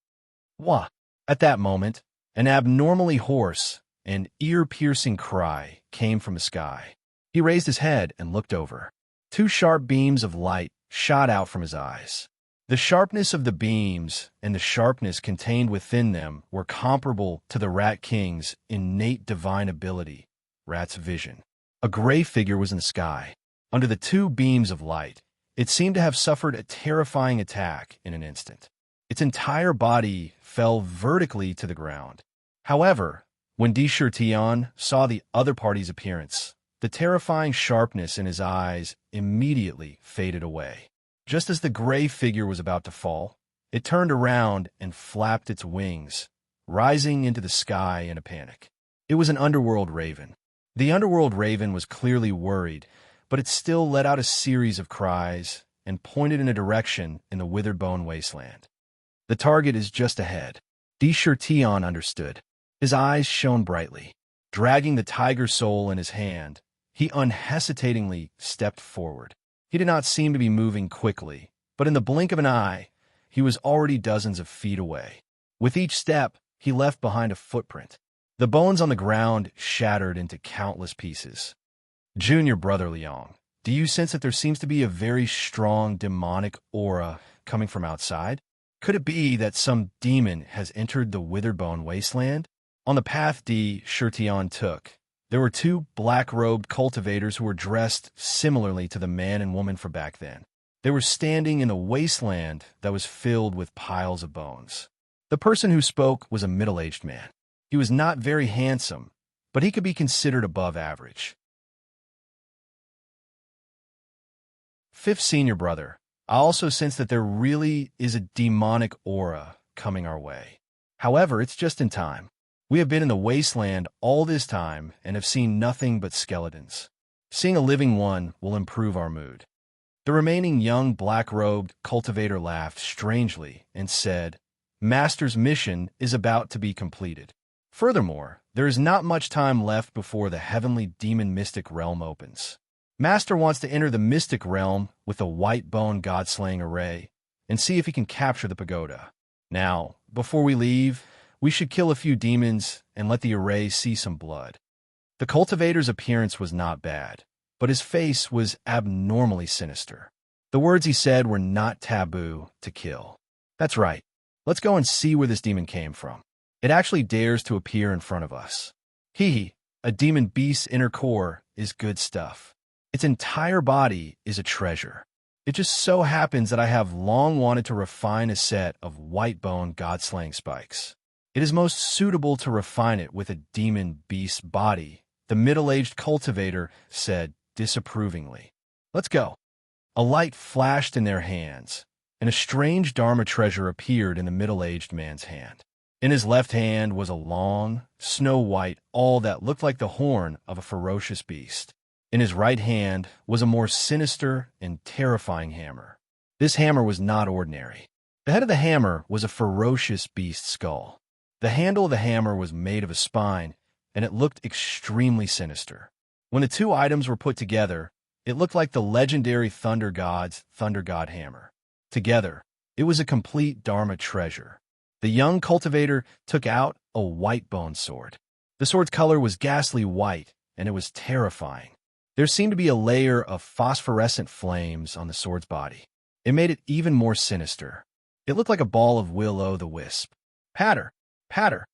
Wah! At that moment, an abnormally hoarse and ear-piercing cry came from the sky. He raised his head and looked over. Two sharp beams of light shot out from his eyes. The sharpness of the beams and the sharpness contained within them were comparable to the Rat King's innate divine ability, Rat's vision. A gray figure was in the sky. Under the two beams of light, it seemed to have suffered a terrifying attack in an instant. Its entire body fell vertically to the ground. However, when Tion saw the other party's appearance, the terrifying sharpness in his eyes immediately faded away. Just as the gray figure was about to fall, it turned around and flapped its wings, rising into the sky in a panic. It was an underworld raven. The underworld raven was clearly worried, but it still let out a series of cries and pointed in a direction in the withered bone wasteland. The target is just ahead. Tion understood. His eyes shone brightly. Dragging the tiger soul in his hand, he unhesitatingly stepped forward. He did not seem to be moving quickly, but in the blink of an eye, he was already dozens of feet away. With each step, he left behind a footprint. The bones on the ground shattered into countless pieces. Junior Brother Liang, do you sense that there seems to be a very strong demonic aura coming from outside? Could it be that some demon has entered the withered bone wasteland? On the path Tion took, there were two black-robed cultivators who were dressed similarly to the man and woman from back then. They were standing in a wasteland that was filled with piles of bones. The person who spoke was a middle-aged man. He was not very handsome, but he could be considered above average. Fifth Senior Brother, I also sense that there really is a demonic aura coming our way. However, it's just in time. We have been in the wasteland all this time and have seen nothing but skeletons. Seeing a living one will improve our mood. The remaining young black-robed cultivator laughed strangely and said, Master's mission is about to be completed. Furthermore, there is not much time left before the heavenly demon mystic realm opens. Master wants to enter the mystic realm with a white bone god-slaying array and see if he can capture the pagoda. Now, before we leave, we should kill a few demons and let the array see some blood. The cultivator's appearance was not bad, but his face was abnormally sinister. The words he said were not taboo to kill. That's right. Let's go and see where this demon came from. It actually dares to appear in front of us. A demon beast's inner core is good stuff. Its entire body is a treasure. It just so happens that I have long wanted to refine a set of white bone god-slaying spikes. It is most suitable to refine it with a demon beast's body, the middle-aged cultivator said disapprovingly. Let's go. A light flashed in their hands, and a strange Dharma treasure appeared in the middle-aged man's hand. In his left hand was a long, snow-white awl that looked like the horn of a ferocious beast. In his right hand was a more sinister and terrifying hammer. This hammer was not ordinary. The head of the hammer was a ferocious beast skull. The handle of the hammer was made of a spine, and it looked extremely sinister. When the two items were put together, it looked like the legendary Thunder God's Thunder God hammer. Together, it was a complete Dharma treasure. The young cultivator took out a white bone sword. The sword's color was ghastly white, and it was terrifying. There seemed to be a layer of phosphorescent flames on the sword's body. It made it even more sinister. It looked like a ball of will-o'-the-wisp. Patter! Patter!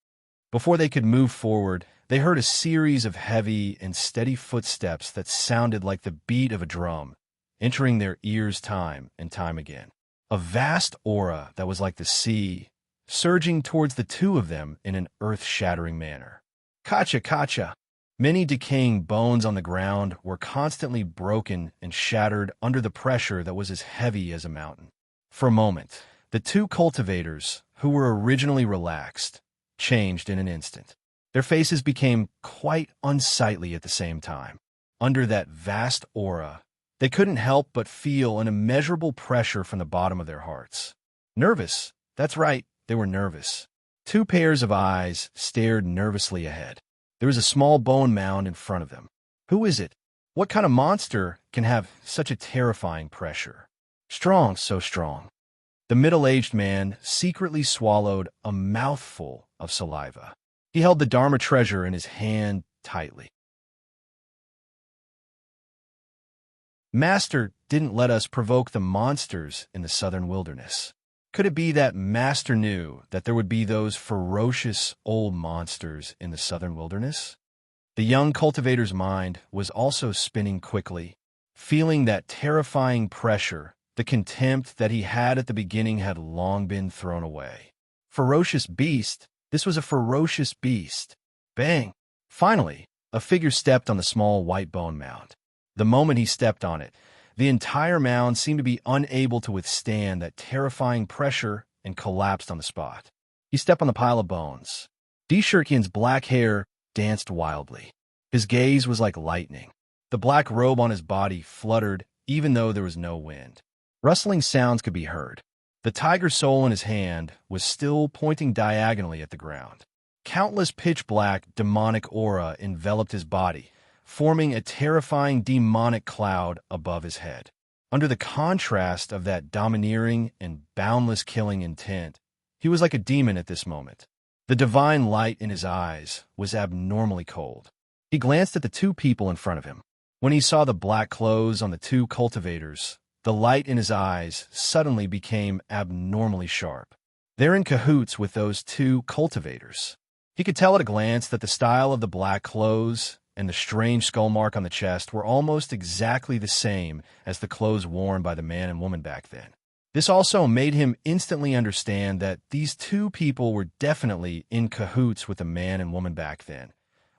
Before they could move forward, they heard a series of heavy and steady footsteps that sounded like the beat of a drum, entering their ears time and time again. A vast aura that was like the sea, surging towards the two of them in an earth-shattering manner. Kacha, kacha! Many decaying bones on the ground were constantly broken and shattered under the pressure that was as heavy as a mountain. For a moment, the two cultivators, who were originally relaxed, changed in an instant. Their faces became quite unsightly at the same time. Under that vast aura, they couldn't help but feel an immeasurable pressure from the bottom of their hearts. Nervous. That's right, they were nervous. Two pairs of eyes stared nervously ahead. There was a small bone mound in front of them. Who is it? What kind of monster can have such a terrifying pressure? Strong, so strong. The middle-aged man secretly swallowed a mouthful of saliva. He held the Dharma treasure in his hand tightly. Master didn't let us provoke the monsters in the southern wilderness. Could it be that Master knew that there would be those ferocious old monsters in the southern wilderness? The young cultivator's mind was also spinning quickly, feeling that terrifying pressure. The contempt that he had at the beginning had long been thrown away. Ferocious beast. This was a ferocious beast. Bang! Finally, a figure stepped on the small white bone mound. The moment he stepped on it, the entire mound seemed to be unable to withstand that terrifying pressure and collapsed on the spot. He stepped on the pile of bones. D-Shirkin's black hair danced wildly. His gaze was like lightning. The black robe on his body fluttered even though there was no wind. Rustling sounds could be heard. The tiger soul in his hand was still pointing diagonally at the ground. Countless pitch-black demonic aura enveloped his body, forming a terrifying demonic cloud above his head. Under the contrast of that domineering and boundless killing intent, he was like a demon at this moment. The divine light in his eyes was abnormally cold. He glanced at the two people in front of him. When he saw the black clothes on the two cultivators, the light in his eyes suddenly became abnormally sharp. They're in cahoots with those two cultivators. He could tell at a glance that the style of the black clothes and the strange skull mark on the chest were almost exactly the same as the clothes worn by the man and woman back then. This also made him instantly understand that these two people were definitely in cahoots with the man and woman back then,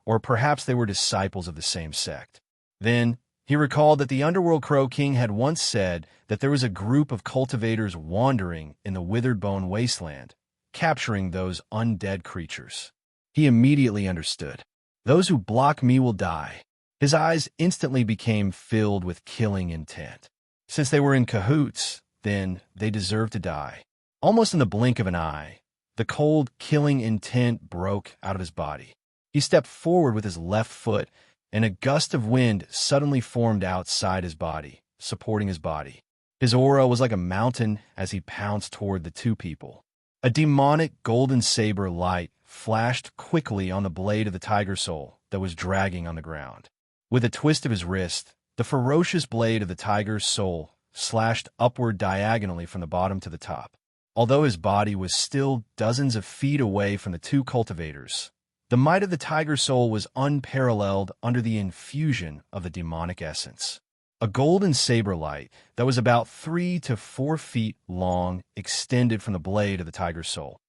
or perhaps they were disciples of the same sect. Then, he recalled that the Underworld Crow King had once said that there was a group of cultivators wandering in the withered bone wasteland, capturing those undead creatures. He immediately understood. Those who block me will die. His eyes instantly became filled with killing intent. Since they were in cahoots, then they deserved to die. Almost in the blink of an eye, the cold, killing intent broke out of his body. He stepped forward with his left foot, and a gust of wind suddenly formed outside his body, supporting his body. His aura was like a mountain as he pounced toward the two people. A demonic golden saber light flashed quickly on the blade of the tiger soul that was dragging on the ground. With a twist of his wrist, the ferocious blade of the tiger's soul slashed upward diagonally from the bottom to the top. Although his body was still dozens of feet away from the two cultivators, the might of the tiger soul was unparalleled under the infusion of the demonic essence. A golden saber light that was about 3 to 4 feet long extended from the blade of the tiger's soul.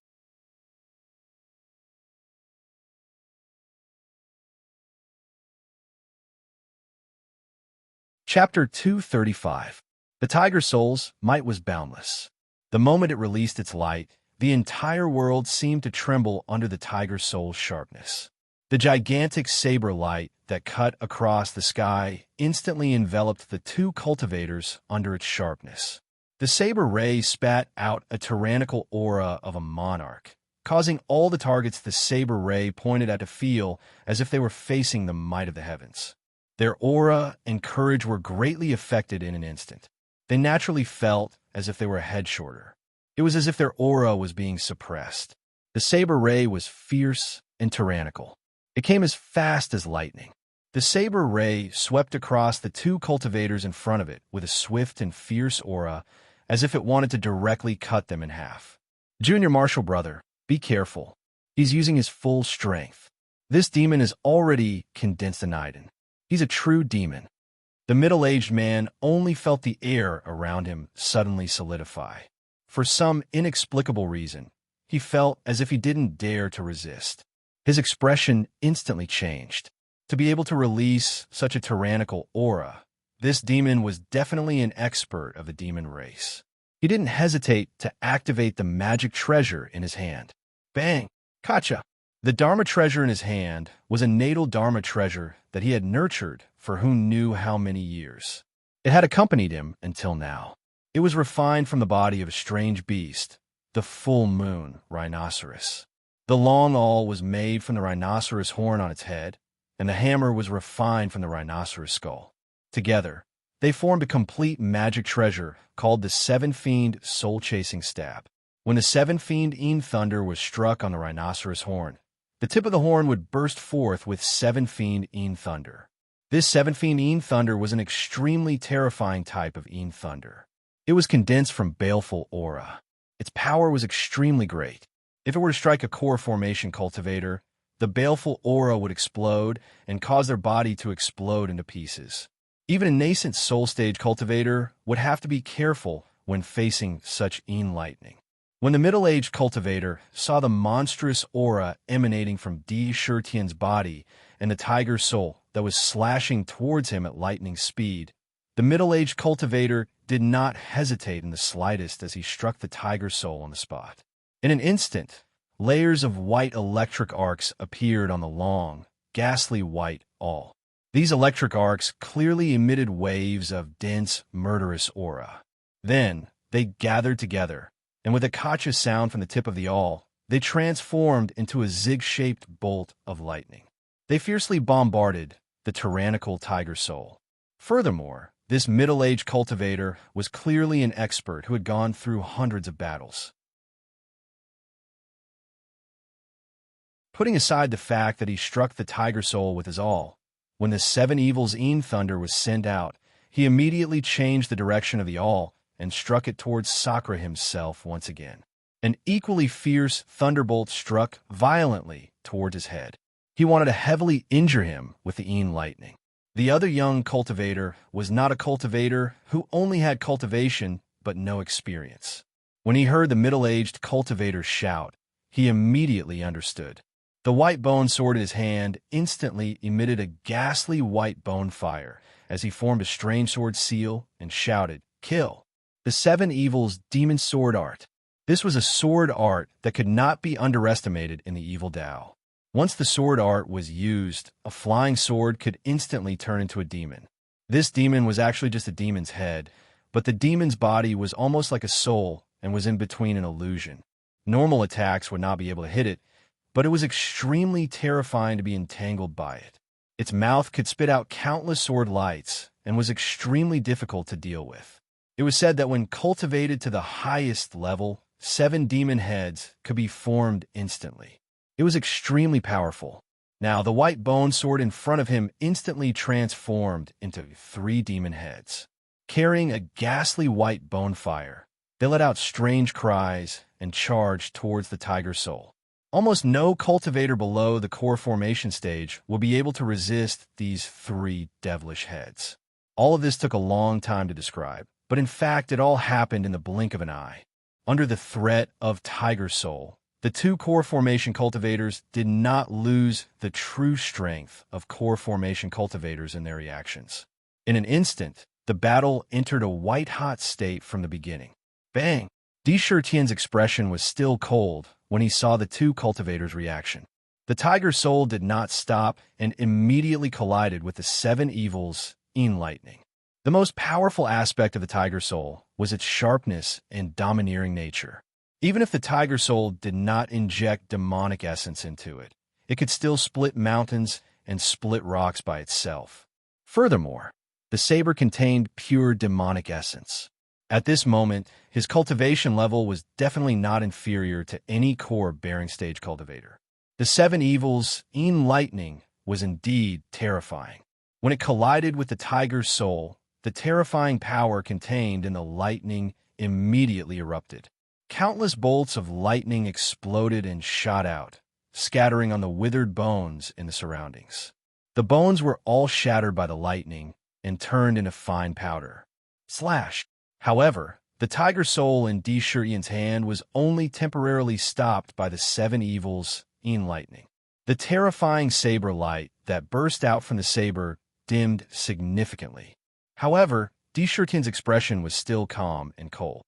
Chapter 235. The tiger soul's might was boundless. The moment it released its light, the entire world seemed to tremble under the tiger soul's sharpness. The gigantic saber light that cut across the sky instantly enveloped the two cultivators under its sharpness. The saber ray spat out a tyrannical aura of a monarch, causing all the targets the saber ray pointed at to feel as if they were facing the might of the heavens. Their aura and courage were greatly affected in an instant. They naturally felt as if they were a head shorter. It was as if their aura was being suppressed. The saber ray was fierce and tyrannical. It came as fast as lightning. The saber ray swept across the two cultivators in front of it with a swift and fierce aura, as if it wanted to directly cut them in half. Junior Marshal brother, be careful. He's using his full strength. This demon is already condensed Aniden. He's a true demon. The middle-aged man only felt the air around him suddenly solidify. For some inexplicable reason, he felt as if he didn't dare to resist. His expression instantly changed. To be able to release such a tyrannical aura, this demon was definitely an expert of the demon race. He didn't hesitate to activate the magic treasure in his hand. Bang! Kacha! The Dharma treasure in his hand was a natal Dharma treasure that he had nurtured for who knew how many years. It had accompanied him until now. It was refined from the body of a strange beast, the full moon rhinoceros. The long awl was made from the rhinoceros horn on its head, and the hammer was refined from the rhinoceros skull. Together, they formed a complete magic treasure called the Seven Fiend Soul-Chasing Stab. When the Seven Fiend thunder was struck on the rhinoceros horn, the tip of the horn would burst forth with Seven Fiend thunder. This Seven Fiend thunder was an extremely terrifying type of thunder. It was condensed from baleful aura. Its power was extremely great. If it were to strike a core formation cultivator, the baleful aura would explode and cause their body to explode into pieces. Even a nascent soul stage cultivator would have to be careful when facing such lightning. When the middle-aged cultivator saw the monstrous aura emanating from Di Shirtian's body and the tiger soul that was slashing towards him at lightning speed, the middle-aged cultivator did not hesitate in the slightest as he struck the tiger soul on the spot. In an instant, layers of white electric arcs appeared on the long, ghastly white awl. These electric arcs clearly emitted waves of dense, murderous aura. Then, they gathered together, and with a kacha sound from the tip of the awl, they transformed into a zig-shaped bolt of lightning. They fiercely bombarded the tyrannical tiger soul. Furthermore, this middle-aged cultivator was clearly an expert who had gone through hundreds of battles. Putting aside the fact that he struck the tiger soul with his awl, when the Seven Evils thunder was sent out, he immediately changed the direction of the awl and struck it towards Sakura himself once again. An equally fierce thunderbolt struck violently toward his head. He wanted to heavily injure him with the lightning. The other young cultivator was not a cultivator who only had cultivation but no experience. When he heard the middle-aged cultivator shout, he immediately understood. The white bone sword in his hand instantly emitted a ghastly white bone fire as he formed a strange sword seal and shouted, "Kill!" The Seven Evils Demon Sword Art. This was a sword art that could not be underestimated in the Evil Dao. Once the sword art was used, a flying sword could instantly turn into a demon. This demon was actually just a demon's head, but the demon's body was almost like a soul and was in between an illusion. Normal attacks would not be able to hit it, but it was extremely terrifying to be entangled by it. Its mouth could spit out countless sword lights and was extremely difficult to deal with. It was said that when cultivated to the highest level, 7 demon heads could be formed instantly. It was extremely powerful. Now, the white bone sword in front of him instantly transformed into 3 demon heads. Carrying a ghastly white bone fire, they let out strange cries and charged towards the tiger soul. Almost no cultivator below the core formation stage will be able to resist these 3 devilish heads. All of this took a long time to describe, but in fact it all happened in the blink of an eye. Under the threat of tiger soul, the 2 core formation cultivators did not lose the true strength of core formation cultivators in their reactions. In an instant, the battle entered a white-hot state from the beginning. Bang! Di Shirtian's expression was still cold when he saw the 2 cultivators' reaction. The tiger soul did not stop and immediately collided with the 7 evils lightning. The most powerful aspect of the tiger soul was its sharpness and domineering nature. Even if the tiger soul did not inject demonic essence into it, it could still split mountains and split rocks by itself. Furthermore, the saber contained pure demonic essence. At this moment, his cultivation level was definitely not inferior to any core bearing stage cultivator. The 7 evils lightning was indeed terrifying. When it collided with the tiger's soul, the terrifying power contained in the lightning immediately erupted. Countless bolts of lightning exploded and shot out, scattering on the withered bones in the surroundings. The bones were all shattered by the lightning and turned into fine powder. Slash! However, the tiger soul in Di Shirtian's hand was only temporarily stopped by the 7 evils lightning. The terrifying saber light that burst out from the saber dimmed significantly. However, Di Shirtian's expression was still calm and cold.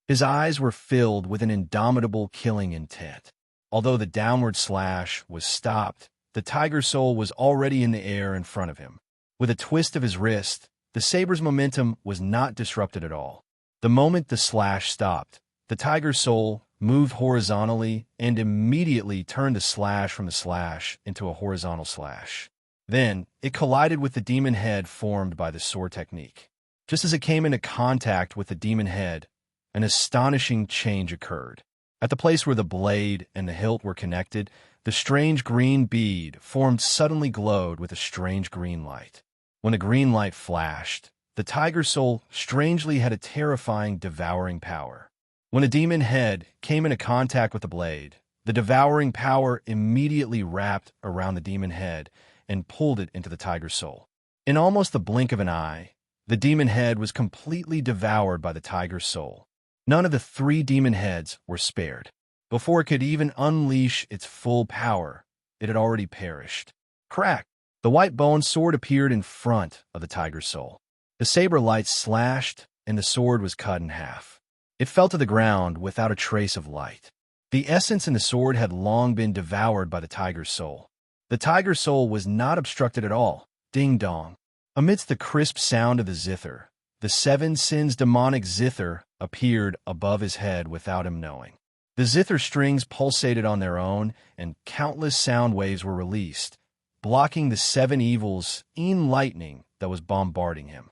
His eyes were filled with an indomitable killing intent. Although the downward slash was stopped, the tiger soul was already in the air in front of him. With a twist of his wrist, the saber's momentum was not disrupted at all. The moment the slash stopped, the tiger's soul moved horizontally, and immediately turned the slash from the slash into a horizontal slash. Then, it collided with the demon head formed by the sword technique. Just as it came into contact with the demon head, an astonishing change occurred. At the place where the blade and the hilt were connected, the strange green bead formed suddenly glowed with a strange green light. When the green light flashed, the tiger soul strangely had a terrifying devouring power. When a demon head came into contact with the blade, the devouring power immediately wrapped around the demon head and pulled it into the tiger's soul. In almost the blink of an eye, the demon head was completely devoured by the tiger's soul. None of the 3 demon heads were spared. Before it could even unleash its full power, it had already perished. Crack! The white bone sword appeared in front of the tiger's soul. The saber light slashed, and the sword was cut in half. It fell to the ground without a trace of light. The essence in the sword had long been devoured by the tiger's soul. The tiger's soul was not obstructed at all. Ding dong. Amidst the crisp sound of the zither, the 7 sins demonic zither appeared above his head without him knowing. The zither strings pulsated on their own, and countless sound waves were released, blocking the 7 evils in lightning that was bombarding him.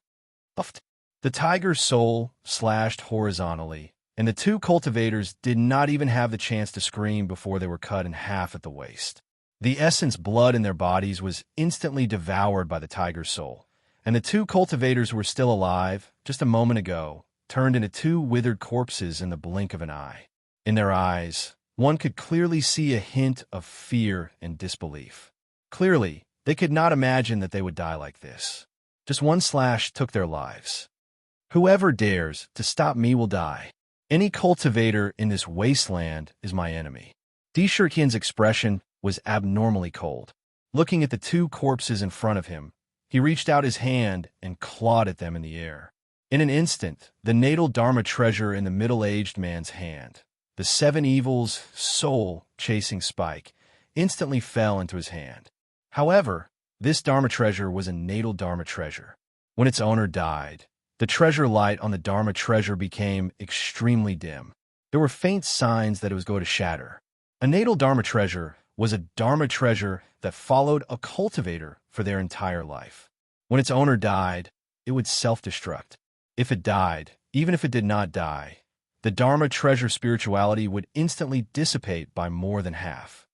The tiger's soul slashed horizontally, and the 2 cultivators did not even have the chance to scream before they were cut in half at the waist. The essence blood in their bodies was instantly devoured by the tiger's soul, and the 2 cultivators who were still alive just a moment ago turned into 2 withered corpses in the blink of an eye. In their eyes, one could clearly see a hint of fear and disbelief. Clearly, they could not imagine that they would die like this. Just 1 slash took their lives. Whoever dares to stop me will die. Any cultivator in this wasteland is my enemy. Dishurkian's expression was abnormally cold. Looking at the 2 corpses in front of him, he reached out his hand and clawed at them in the air. In an instant, the natal Dharma treasure in the middle-aged man's hand, the 7 evils' soul-chasing spike, instantly fell into his hand. However, this Dharma treasure was a natal Dharma treasure. When its owner died, the treasure light on the Dharma treasure became extremely dim. There were faint signs that it was going to shatter. A natal Dharma treasure was a Dharma treasure that followed a cultivator for their entire life. When its owner died, it would self-destruct. If it died, even if it did not die, the Dharma treasure spirituality would instantly dissipate by more than half.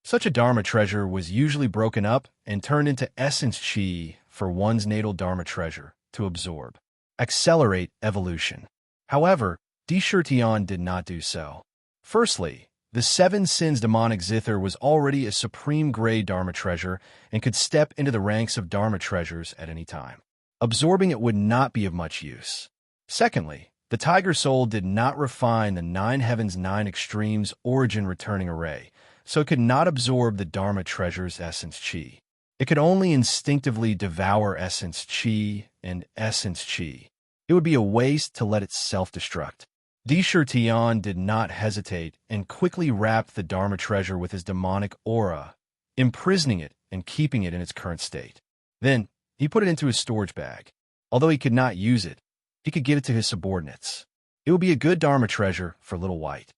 Such a Dharma treasure was usually broken up and turned into essence chi for one's natal Dharma treasure to absorb, accelerate evolution. However, Dishurtian did not do so. Firstly, the 7 sins demonic zither was already a supreme grade Dharma treasure and could step into the ranks of Dharma treasures at any time. Absorbing it would not be of much use. Secondly, the tiger soul did not refine the 9 heavens 9 extremes origin returning array, so it could not absorb the Dharma treasure's essence chi. It could only instinctively devour essence chi and essence chi. It would be a waste to let it self-destruct. Dishurtian did not hesitate and quickly wrapped the Dharma treasure with his demonic aura, imprisoning it and keeping it in its current state. Then, he put it into his storage bag. Although he could not use it, he could give it to his subordinates. It would be a good Dharma treasure for Little White.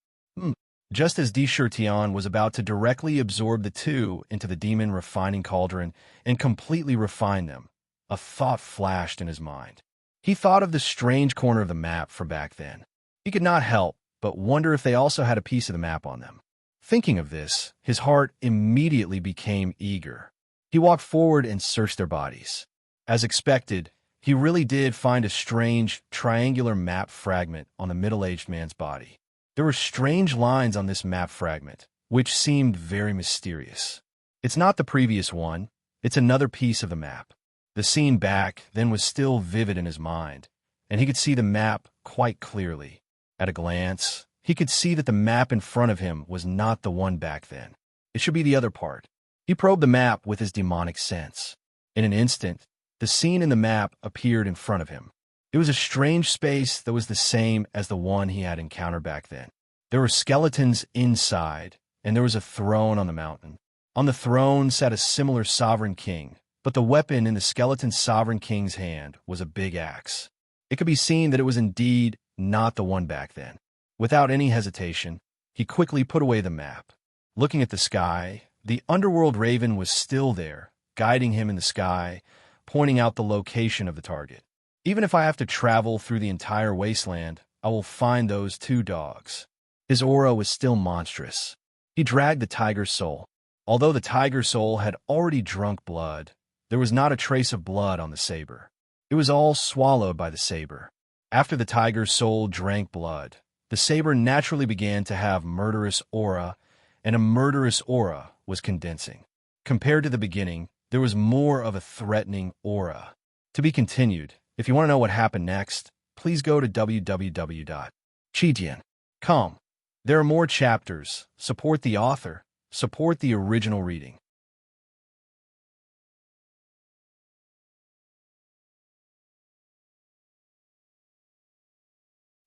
Just as Dishurtian was about to directly absorb the 2 into the demon refining cauldron and completely refine them, a thought flashed in his mind. He thought of the strange corner of the map from back then. He could not help but wonder if they also had a piece of the map on them. Thinking of this, his heart immediately became eager. He walked forward and searched their bodies. As expected, he really did find a strange, triangular map fragment on the middle-aged man's body. There were strange lines on this map fragment, which seemed very mysterious. It's not the previous one, it's another piece of the map. The scene back then was still vivid in his mind, and he could see the map quite clearly. At a glance, he could see that the map in front of him was not the one back then. It should be the other part. He probed the map with his demonic sense. In an instant, the scene in the map appeared in front of him. It was a strange space that was the same as the one he had encountered back then. There were skeletons inside, and there was a throne on the mountain. On the throne sat a similar sovereign king, but the weapon in the skeleton sovereign king's hand was a big axe. It could be seen that it was indeed not the one back then. Without any hesitation, he quickly put away the map. Looking at the sky, the underworld raven was still there, guiding him in the sky, pointing out the location of the target. Even if I have to travel through the entire wasteland, I will find those two dogs. His aura was still monstrous. He dragged the tiger's soul. Although the tiger's soul had already drunk blood, there was not a trace of blood on the saber. It was all swallowed by the saber. After the tiger's soul drank blood, the saber naturally began to have murderous aura, and a murderous aura was condensing. Compared to the beginning, there was more of a threatening aura. To be continued. If you want to know what happened next, please go to www.chidian.com. There are more chapters. Support the author. Support the original reading.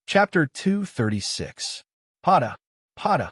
Chapter 236. Pada. Pada.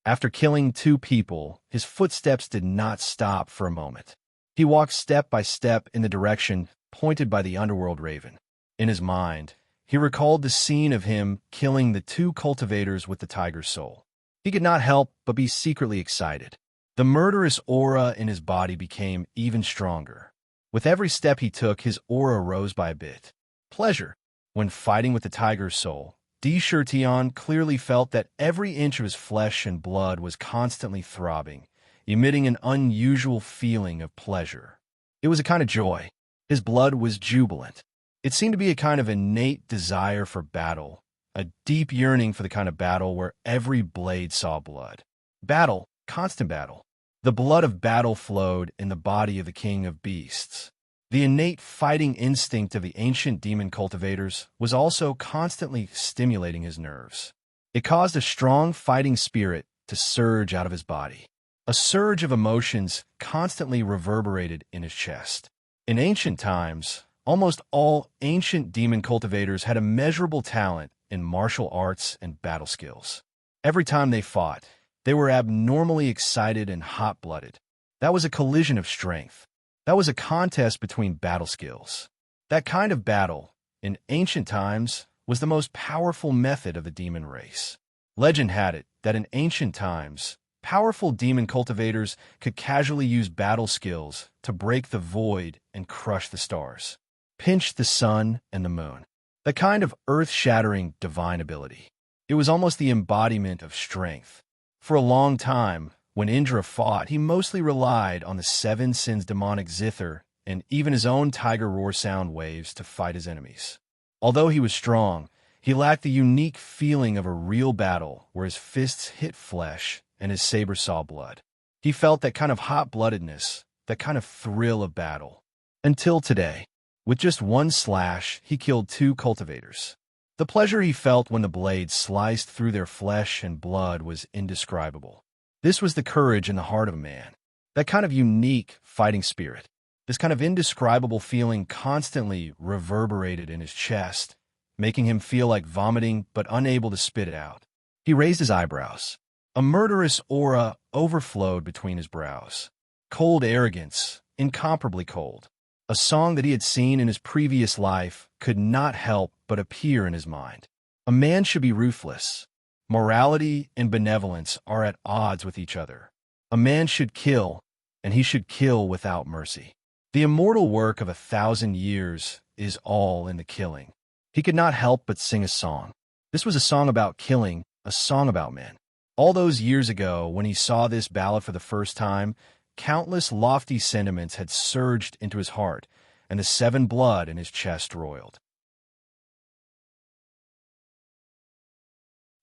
After killing 2 people, his footsteps did not stop for a moment. He walked step by step in the direction pointed by the underworld raven. In his mind, he recalled the scene of him killing the 2 cultivators with the tiger's soul. He could not help but be secretly excited. The murderous aura in his body became even stronger. With every step he took, his aura rose by a bit. Pleasure. When fighting with the tiger's soul, Tion clearly felt that every inch of his flesh and blood was constantly throbbing, emitting an unusual feeling of pleasure. It was a kind of joy. His blood was jubilant. It seemed to be a kind of innate desire for battle, a deep yearning for the kind of battle where every blade saw blood. Battle, constant battle. The blood of battle flowed in the body of the king of beasts. The innate fighting instinct of the ancient demon cultivators was also constantly stimulating his nerves. It caused a strong fighting spirit to surge out of his body. A surge of emotions constantly reverberated in his chest. In ancient times, almost all ancient demon cultivators had immeasurable talent in martial arts and battle skills. Every time they fought, they were abnormally excited and hot-blooded. That was a collision of strength. That was a contest between battle skills. That kind of battle, in ancient times, was the most powerful method of the demon race. Legend had it that in ancient times, powerful demon cultivators could casually use battle skills to break the void and crush the stars, pinch the sun and the moon. The kind of earth-shattering divine ability. It was almost the embodiment of strength. For a long time, when Indra fought, he mostly relied on the 7 sins demonic zither and even his own tiger roar sound waves to fight his enemies. Although he was strong, he lacked the unique feeling of a real battle where his fists hit flesh and his saber saw blood. He felt that kind of hot-bloodedness, that kind of thrill of battle. Until today, with just 1 slash, he killed 2 cultivators. The pleasure he felt when the blade sliced through their flesh and blood was indescribable. This was the courage in the heart of a man. That kind of unique fighting spirit. This kind of indescribable feeling constantly reverberated in his chest, making him feel like vomiting but unable to spit it out. He raised his eyebrows. A murderous aura overflowed between his brows. Cold arrogance, incomparably cold. A song that he had seen in his previous life could not help but appear in his mind. A man should be ruthless. Morality and benevolence are at odds with each other. A man should kill, and he should kill without mercy. The immortal work of 1,000 years is all in the killing. He could not help but sing a song. This was a song about killing, a song about men. All those years ago, when he saw this ballad for the first time, countless lofty sentiments had surged into his heart, and the 7 blood in his chest roiled.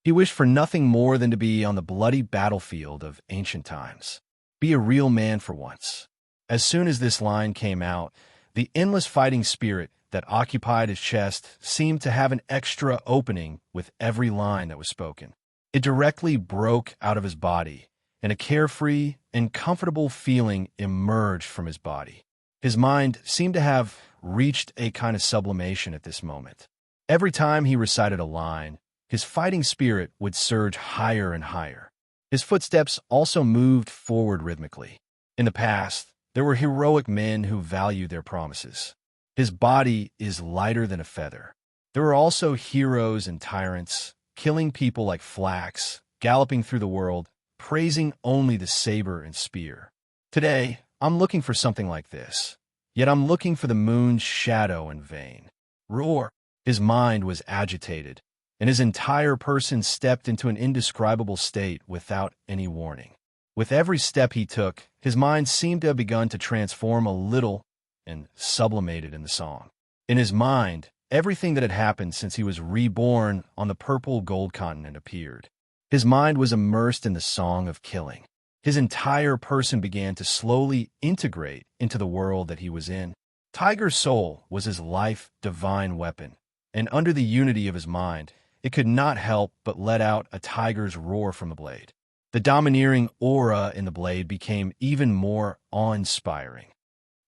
He wished for nothing more than to be on the bloody battlefield of ancient times. Be a real man for once. As soon as this line came out, the endless fighting spirit that occupied his chest seemed to have an extra opening with every line that was spoken. It directly broke out of his body, and a carefree and comfortable feeling emerged from his body. His mind seemed to have reached a kind of sublimation at this moment. Every time he recited a line, his fighting spirit would surge higher and higher. His footsteps also moved forward rhythmically. In the past, there were heroic men who valued their promises. His body is lighter than a feather. There were also heroes and tyrants, killing people like flax, galloping through the world, praising only the saber and spear. Today, I'm looking for something like this. Yet I'm looking for the moon's shadow in vain. Roar! His mind was agitated, and his entire person stepped into an indescribable state without any warning. With every step he took, his mind seemed to have begun to transform a little and sublimated in the song. In his mind, everything that had happened since he was reborn on the purple gold continent appeared. His mind was immersed in the song of killing. His entire person began to slowly integrate into the world that he was in. Tiger's soul was his life-divine weapon, and under the unity of his mind, it could not help but let out a tiger's roar from the blade. The domineering aura in the blade became even more awe-inspiring.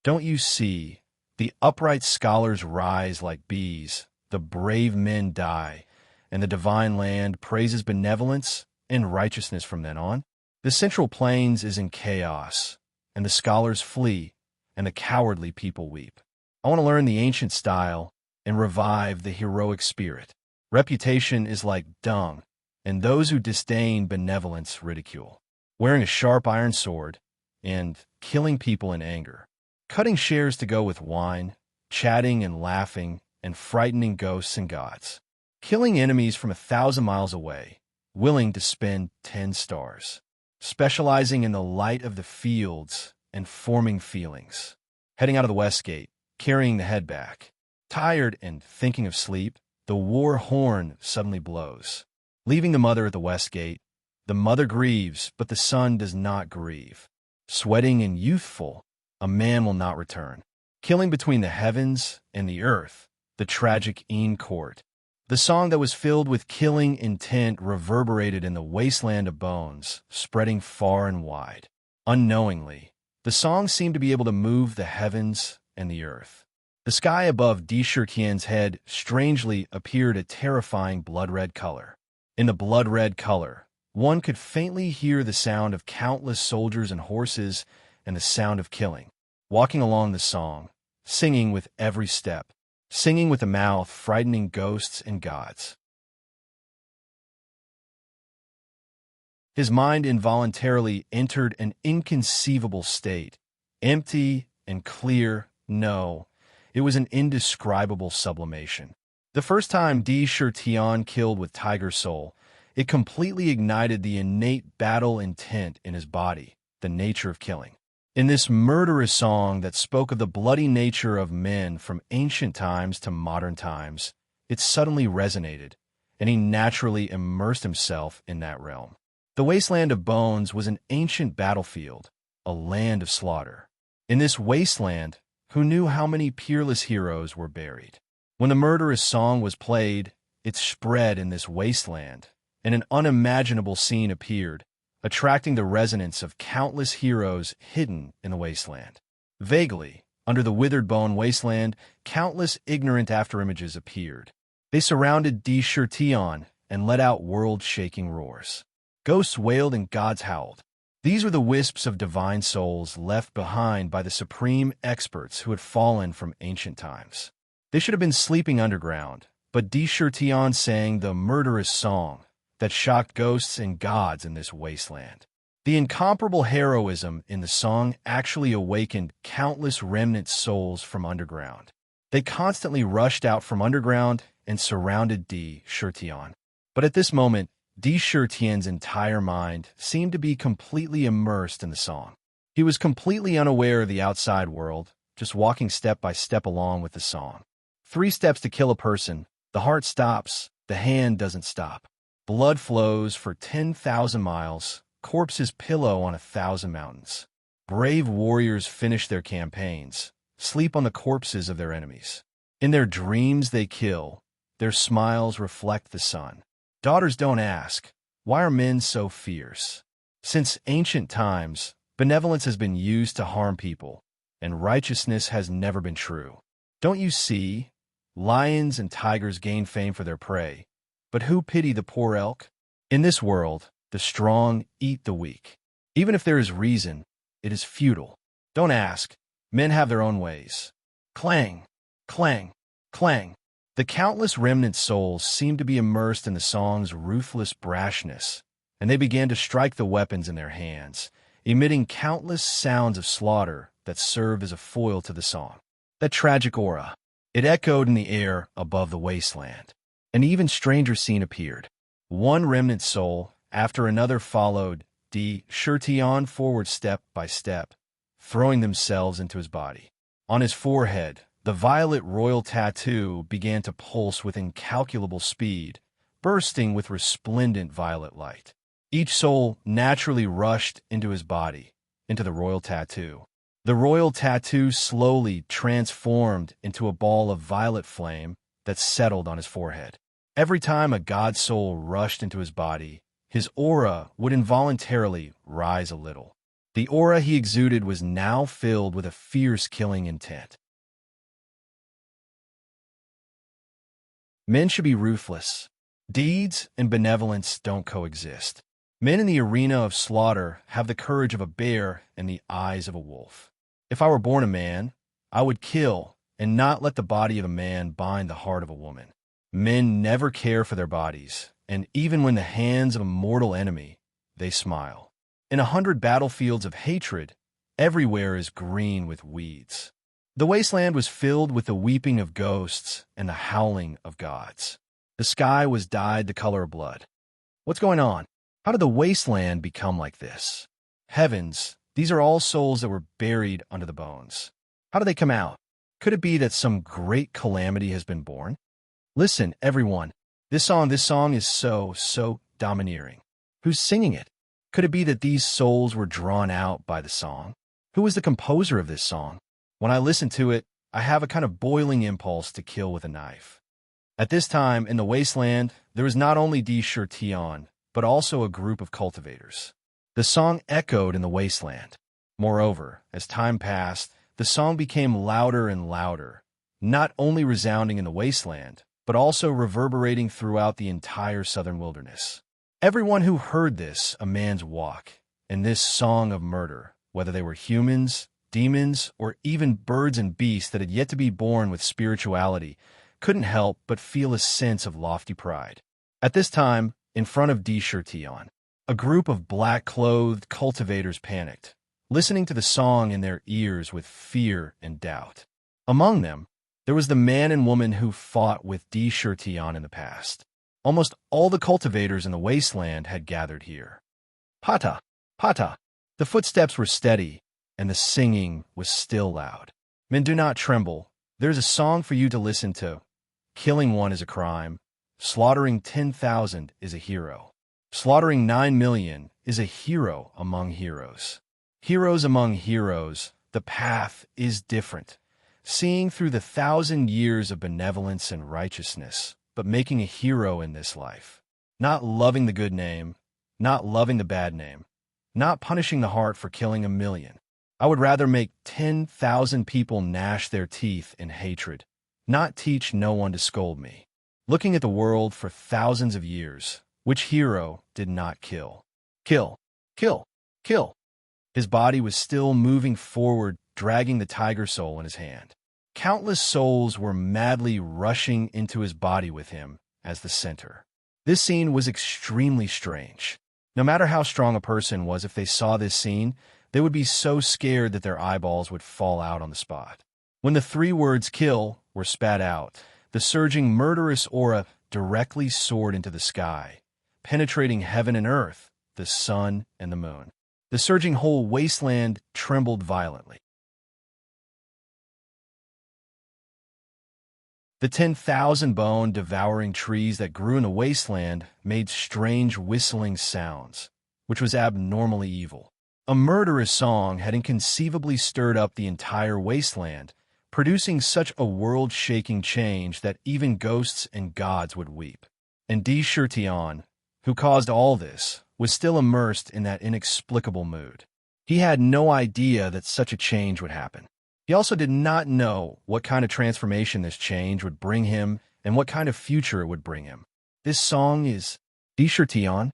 Don't you see? The upright scholars rise like bees, the brave men die, and the divine land praises benevolence and righteousness from then on. The central plains is in chaos, and the scholars flee, and the cowardly people weep. I want to learn the ancient style and revive the heroic spirit. Reputation is like dung, and those who disdain benevolence ridicule. Wearing a sharp iron sword and killing people in anger. Cutting shares to go with wine, chatting and laughing, and frightening ghosts and gods. Killing enemies from 1,000 miles away, willing to spend 10 stars. Specializing in the light of the fields and forming feelings. Heading out of the west gate, carrying the head back. Tired and thinking of sleep, the war horn suddenly blows. Leaving the mother at the west gate, the mother grieves, but the son does not grieve. Sweating and youthful, a man will not return. Killing between the heavens and the earth, the tragic Een court. The song that was filled with killing intent reverberated in the wasteland of bones, spreading far and wide. Unknowingly, the song seemed to be able to move the heavens and the earth. The sky above Di Shirtien's head strangely appeared a terrifying blood-red color. In the blood-red color, one could faintly hear the sound of countless soldiers and horses and the sound of killing. Walking along the song, singing with every step, singing with the mouth, frightening ghosts and gods. His mind involuntarily entered an inconceivable state, empty and clear. No, it was an indescribable sublimation. The first time Di Shirtian killed with Tiger Soul, it completely ignited the innate battle intent in his body, the nature of killing. In this murderous song that spoke of the bloody nature of men from ancient times to modern times, it suddenly resonated, and he naturally immersed himself in that realm. The wasteland of bones was an ancient battlefield, a land of slaughter. In this wasteland, who knew how many peerless heroes were buried? When the murderous song was played, it spread in this wasteland, and an unimaginable scene appeared, attracting the resonance of countless heroes hidden in the wasteland. Vaguely, under the withered bone wasteland, countless ignorant afterimages appeared. They surrounded Di Shirtian and let out world-shaking roars. Ghosts wailed and gods howled. These were the wisps of divine souls left behind by the supreme experts who had fallen from ancient times. They should have been sleeping underground, but Di Shirtian sang the murderous song that shocked ghosts and gods in this wasteland. The incomparable heroism in the song actually awakened countless remnant souls from underground. They constantly rushed out from underground and surrounded Di Shirtian. But at this moment, Di Shirtian's entire mind seemed to be completely immersed in the song. He was completely unaware of the outside world, just walking step by step along with the song. 3 steps to kill a person, the heart stops, the hand doesn't stop. Blood flows for 10,000 miles, corpses pillow on 1,000 mountains. Brave warriors finish their campaigns, sleep on the corpses of their enemies. In their dreams they kill, their smiles reflect the sun. Daughters don't ask, why are men so fierce? Since ancient times, benevolence has been used to harm people, and righteousness has never been true. Don't you see? Lions and tigers gain fame for their prey, but who pity the poor elk? In this world, the strong eat the weak. Even if there is reason, it is futile. Don't ask. Men have their own ways. Clang, clang, clang. The countless remnant souls seemed to be immersed in the song's ruthless brashness, and they began to strike the weapons in their hands, emitting countless sounds of slaughter that served as a foil to the song. That tragic aura. It echoed in the air above the wasteland. An even stranger scene appeared. One remnant soul, after another, followed Shurtion forward step by step, throwing themselves into his body. On his forehead, the violet royal tattoo began to pulse with incalculable speed, bursting with resplendent violet light. Each soul naturally rushed into his body, into the royal tattoo. The royal tattoo slowly transformed into a ball of violet flame that settled on his forehead. Every time a god soul rushed into his body, his aura would involuntarily rise a little. The aura he exuded was now filled with a fierce killing intent. Men should be ruthless. Deeds and benevolence don't coexist. Men in the arena of slaughter have the courage of a bear and the eyes of a wolf. If I were born a man, I would kill and not let the body of a man bind the heart of a woman. Men never care for their bodies, and even when the hands of a mortal enemy, they smile. In 100 battlefields of hatred, everywhere is green with weeds. The wasteland was filled with the weeping of ghosts and the howling of gods. The sky was dyed the color of blood. What's going on? How did the wasteland become like this? Heavens, these are all souls that were buried under the bones. How did they come out? Could it be that some great calamity has been born? Listen, everyone. This song is so domineering. Who's singing it? Could it be that these souls were drawn out by the song? Who was the composer of this song? When I listen to it, I have a kind of boiling impulse to kill with a knife. At this time, in the wasteland, there was not only Shurtion, but also a group of cultivators. The song echoed in the wasteland. Moreover, as time passed, the song became louder and louder, not only resounding in the wasteland, but also reverberating throughout the entire southern wilderness. Everyone who heard this, a man's walk, and this song of murder, whether they were humans, demons, or even birds and beasts that had yet to be born with spirituality, couldn't help but feel a sense of lofty pride. At this time, in front of Shurtion, a group of black-clothed cultivators panicked, listening to the song in their ears with fear and doubt. Among them, there was the man and woman who fought with Shurtion in the past. Almost all the cultivators in the wasteland had gathered here. Pata, pata. The footsteps were steady, and the singing was still loud. Men, do not tremble. There's a song for you to listen to. Killing one is a crime. Slaughtering 10,000 is a hero. Slaughtering 9 million is a hero among heroes. Heroes among heroes, the path is different. Seeing through the 1,000 years of benevolence and righteousness, but making a hero in this life. Not loving the good name, not loving the bad name, not punishing the heart for killing 1 million. I would rather make 10,000 people gnash their teeth in hatred, not teach no one to scold me. Looking at the world for thousands of years, which hero did not kill? Kill, kill, kill. His body was still moving forward, dragging the tiger soul in his hand. Countless souls were madly rushing into his body with him as the center. This scene was extremely strange. No matter how strong a person was, if they saw this scene, they would be so scared that their eyeballs would fall out on the spot. When the 3 words "kill" were spat out, the surging murderous aura directly soared into the sky, penetrating heaven and earth, the sun and the moon. The surging whole wasteland trembled violently. The 10,000 bone-devouring trees that grew in the wasteland made strange whistling sounds, which was abnormally evil. A murderous song had inconceivably stirred up the entire wasteland, producing such a world-shaking change that even ghosts and gods would weep. And Shurtion, who caused all this, was still immersed in that inexplicable mood. He had no idea that such a change would happen. He also did not know what kind of transformation this change would bring him and what kind of future it would bring him. This song is Shurtion.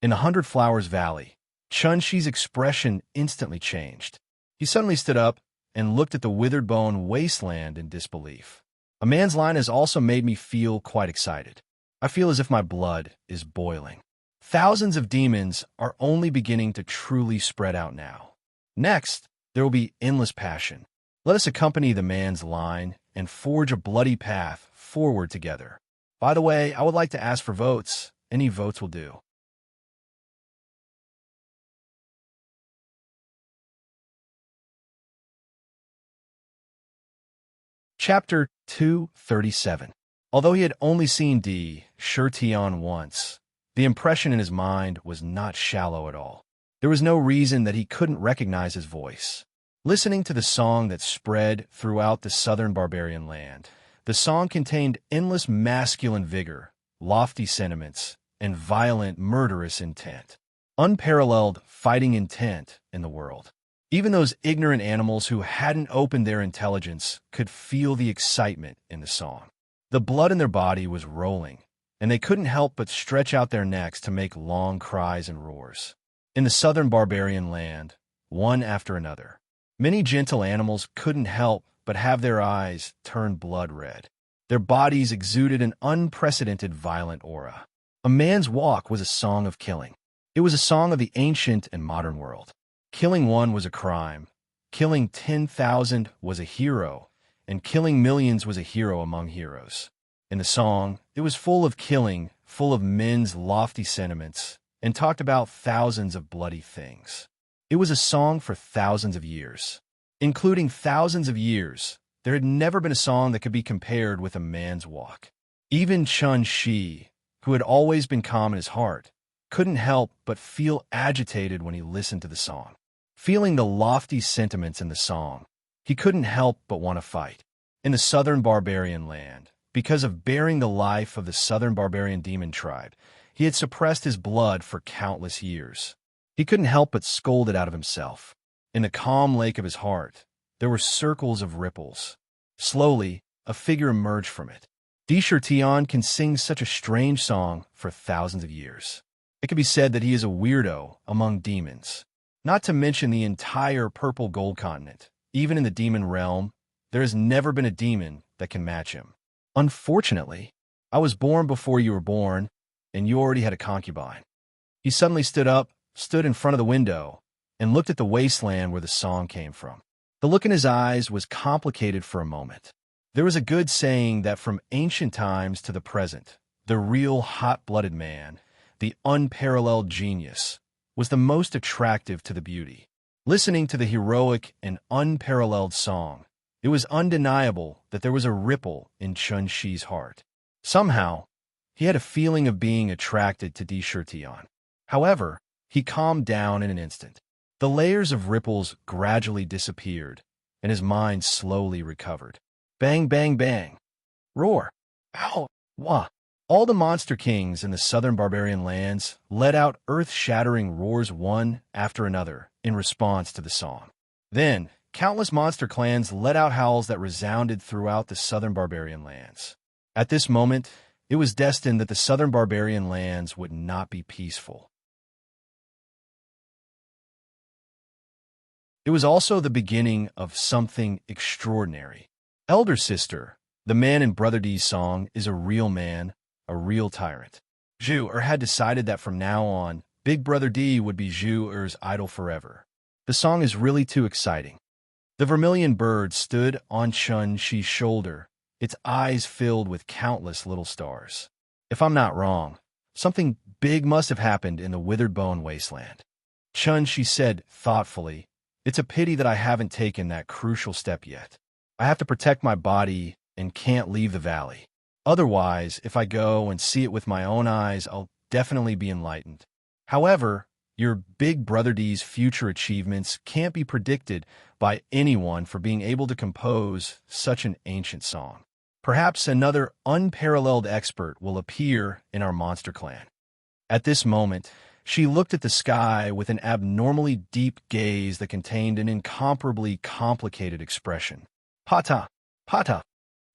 In 100 Flowers Valley, Chun-Chi's expression instantly changed. He suddenly stood up and looked at the withered bone wasteland in disbelief. A man's line has also made me feel quite excited. I feel as if my blood is boiling. Thousands of demons are only beginning to truly spread out now. Next, there will be endless passion. Let us accompany the man's line and forge a bloody path forward together. By the way, I would like to ask for votes. Any votes will do. Chapter 237. Although he had only seen Tion once, the impression in his mind was not shallow at all. There was no reason that he couldn't recognize his voice. Listening to the song that spread throughout the southern barbarian land, the song contained endless masculine vigor, lofty sentiments, and violent, murderous intent. Unparalleled fighting intent in the world. Even those ignorant animals who hadn't opened their intelligence could feel the excitement in the song. The blood in their body was rolling, and they couldn't help but stretch out their necks to make long cries and roars. In the southern barbarian land, one after another, many gentle animals couldn't help but have their eyes turn blood red. Their bodies exuded an unprecedented violent aura. A man's walk was a song of killing. It was a song of the ancient and modern world. Killing one was a crime. Killing 10,000 was a hero, and killing millions was a hero among heroes. In the song, it was full of killing, full of men's lofty sentiments, and talked about thousands of bloody things. It was a song for thousands of years. Including thousands of years, there had never been a song that could be compared with a man's walk. Even Chun Shi, who had always been calm in his heart, couldn't help but feel agitated when he listened to the song. Feeling the lofty sentiments in the song, he couldn't help but want to fight. In the southern barbarian land, because of bearing the life of the southern barbarian demon tribe, he had suppressed his blood for countless years. He couldn't help but scold it out of himself. In the calm lake of his heart, there were circles of ripples. Slowly, a figure emerged from it. Tion can sing such a strange song for thousands of years. It could be said that he is a weirdo among demons. Not to mention the entire purple gold continent. Even in the demon realm, there has never been a demon that can match him. Unfortunately, I was born before you were born, and you already had a concubine. He suddenly stood up, stood in front of the window, and looked at the wasteland where the song came from. The look in his eyes was complicated for a moment. There was a good saying that from ancient times to the present, the real hot-blooded man, the unparalleled genius, was the most attractive to the beauty. Listening to the heroic and unparalleled song, it was undeniable that there was a ripple in Chun Shi's heart. Somehow, he had a feeling of being attracted to Tion. However, he calmed down in an instant. The layers of ripples gradually disappeared, and his mind slowly recovered. Bang, bang, bang. Roar. Ow. Wah. All the monster kings in the southern barbarian lands let out earth-shattering roars one after another in response to the song. Then, countless monster clans let out howls that resounded throughout the southern barbarian lands. At this moment, it was destined that the southern barbarian lands would not be peaceful. It was also the beginning of something extraordinary. Elder Sister, the man in Brother D's song, is a real man, a real tyrant. Zhu had decided that from now on, Big Brother D would be Zhu idol forever. The song is really too exciting. The vermilion bird stood on Chun Shi's shoulder, its eyes filled with countless little stars. If I'm not wrong, something big must have happened in the withered bone wasteland. Chun Shi said thoughtfully, "It's a pity that I haven't taken that crucial step yet. I have to protect my body and can't leave the valley. Otherwise, if I go and see it with my own eyes, I'll definitely be enlightened. However, your Big Brother D's future achievements can't be predicted by anyone for being able to compose such an ancient song. Perhaps another unparalleled expert will appear in our monster clan." At this moment, she looked at the sky with an abnormally deep gaze that contained an incomparably complicated expression. Pata! Pata!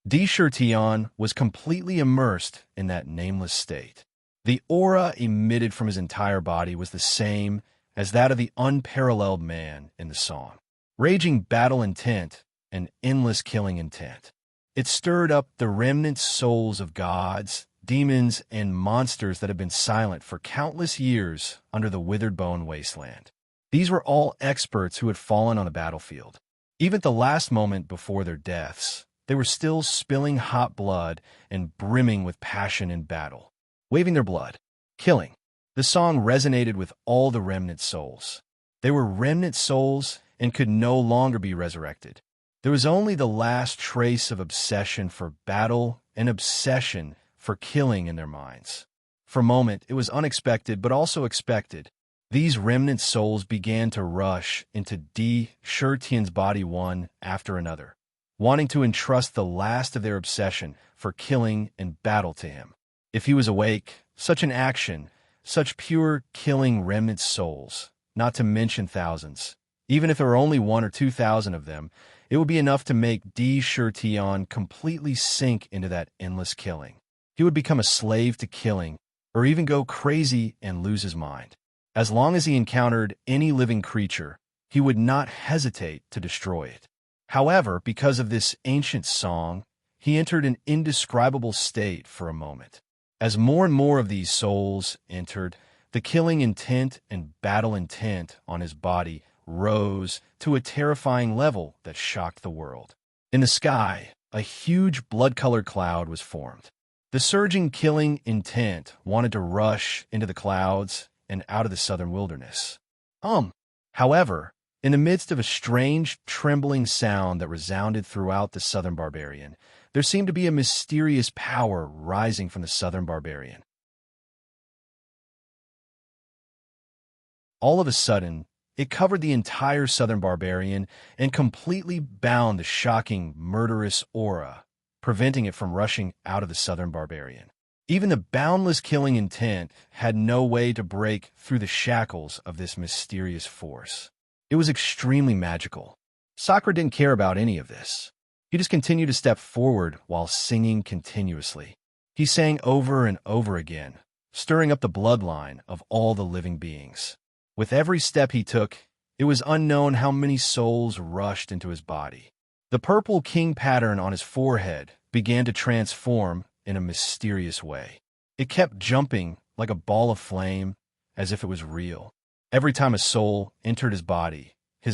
Tion was completely immersed in that nameless state. The aura emitted from his entire body was the same as that of the unparalleled man in the song. Raging battle intent and endless killing intent. It stirred up the remnant souls of gods, demons, and monsters that had been silent for countless years under the withered bone wasteland. These were all experts who had fallen on the battlefield. Even at the last moment before their deaths, they were still spilling hot blood and brimming with passion in battle. Waving their blood, killing. The song resonated with all the remnant souls. They were remnant souls and could no longer be resurrected. There was only the last trace of obsession for battle and obsession for killing in their minds. For a moment, it was unexpected but also expected. These remnant souls began to rush into Shurtian's body one after another, wanting to entrust the last of their obsession for killing and battle to him. If he was awake, such an action, such pure killing remnant souls, not to mention thousands, even if there were only 1,000 or 2,000 of them, it would be enough to make Shurtian completely sink into that endless killing. He would become a slave to killing, or even go crazy and lose his mind. As long as he encountered any living creature, he would not hesitate to destroy it. However, because of this ancient song, he entered an indescribable state for a moment. As more and more of these souls entered, the killing intent and battle intent on his body rose to a terrifying level that shocked the world. In the sky, a huge blood-colored cloud was formed. The surging killing intent wanted to rush into the clouds and out of the southern wilderness. However, in the midst of a strange, trembling sound that resounded throughout the southern barbarian, there seemed to be a mysterious power rising from the southern barbarian. All of a sudden, it covered the entire southern barbarian and completely bound the shocking, murderous aura, preventing it from rushing out of the southern barbarian. Even the boundless killing intent had no way to break through the shackles of this mysterious force. It was extremely magical. Sakura didn't care about any of this. He just continued to step forward while singing continuously. He sang over and over again, stirring up the bloodline of all the living beings. With every step he took, it was unknown how many souls rushed into his body. The purple king pattern on his forehead began to transform in a mysterious way. It kept jumping like a ball of flame, as if it was real. Every time a soul entered his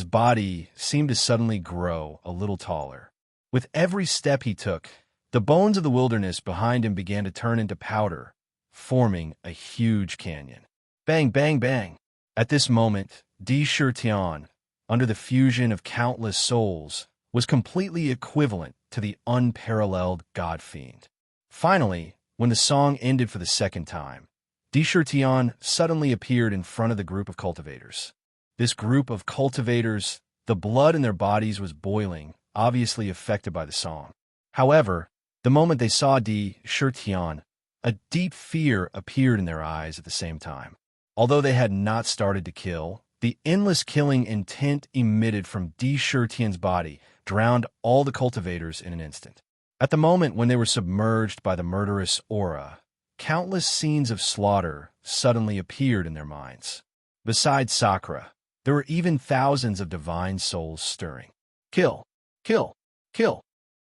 body seemed to suddenly grow a little taller. With every step he took, the bones of the wilderness behind him began to turn into powder, forming a huge canyon. Bang, bang, bang! At this moment, Shurtian, under the fusion of countless souls, was completely equivalent to the unparalleled God-Fiend. Finally, when the song ended for the second time, Shurtian suddenly appeared in front of the group of cultivators. This group of cultivators, the blood in their bodies was boiling, obviously affected by the song. However, the moment they saw Shurtian, a deep fear appeared in their eyes at the same time. Although they had not started to kill, the endless killing intent emitted from Shurtian's body drowned all the cultivators in an instant. At the moment when they were submerged by the murderous aura, countless scenes of slaughter suddenly appeared in their minds. Besides Sakura, there were even thousands of divine souls stirring. Kill, kill, kill.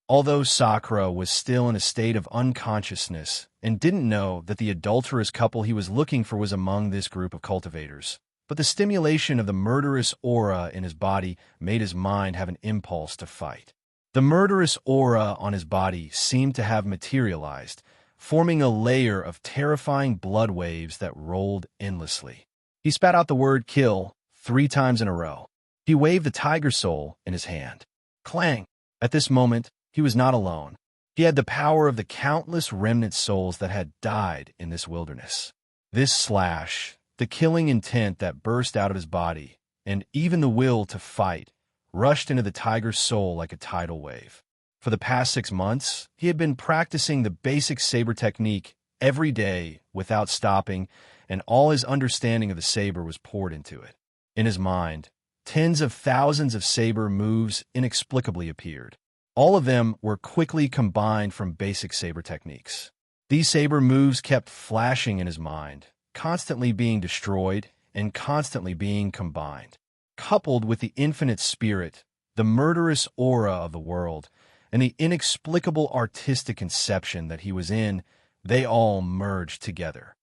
Although Sakura was still in a state of unconsciousness and didn't know that the adulterous couple he was looking for was among this group of cultivators, but the stimulation of the murderous aura in his body made his mind have an impulse to fight. The murderous aura on his body seemed to have materialized, forming a layer of terrifying blood waves that rolled endlessly. He spat out the word kill 3 times in a row. He waved the tiger soul in his hand. Clang! At this moment, he was not alone. He had the power of the countless remnant souls that had died in this wilderness. This slash, the killing intent that burst out of his body, and even the will to fight, rushed into the tiger's soul like a tidal wave. For the past 6 months, he had been practicing the basic saber technique every day without stopping, and all his understanding of the saber was poured into it. In his mind, tens of thousands of saber moves inexplicably appeared. All of them were quickly combined from basic saber techniques. These saber moves kept flashing in his mind, constantly being destroyed and constantly being combined. Coupled with the infinite spirit, the murderous aura of the world, and the inexplicable artistic conception that he was in, they all merged together.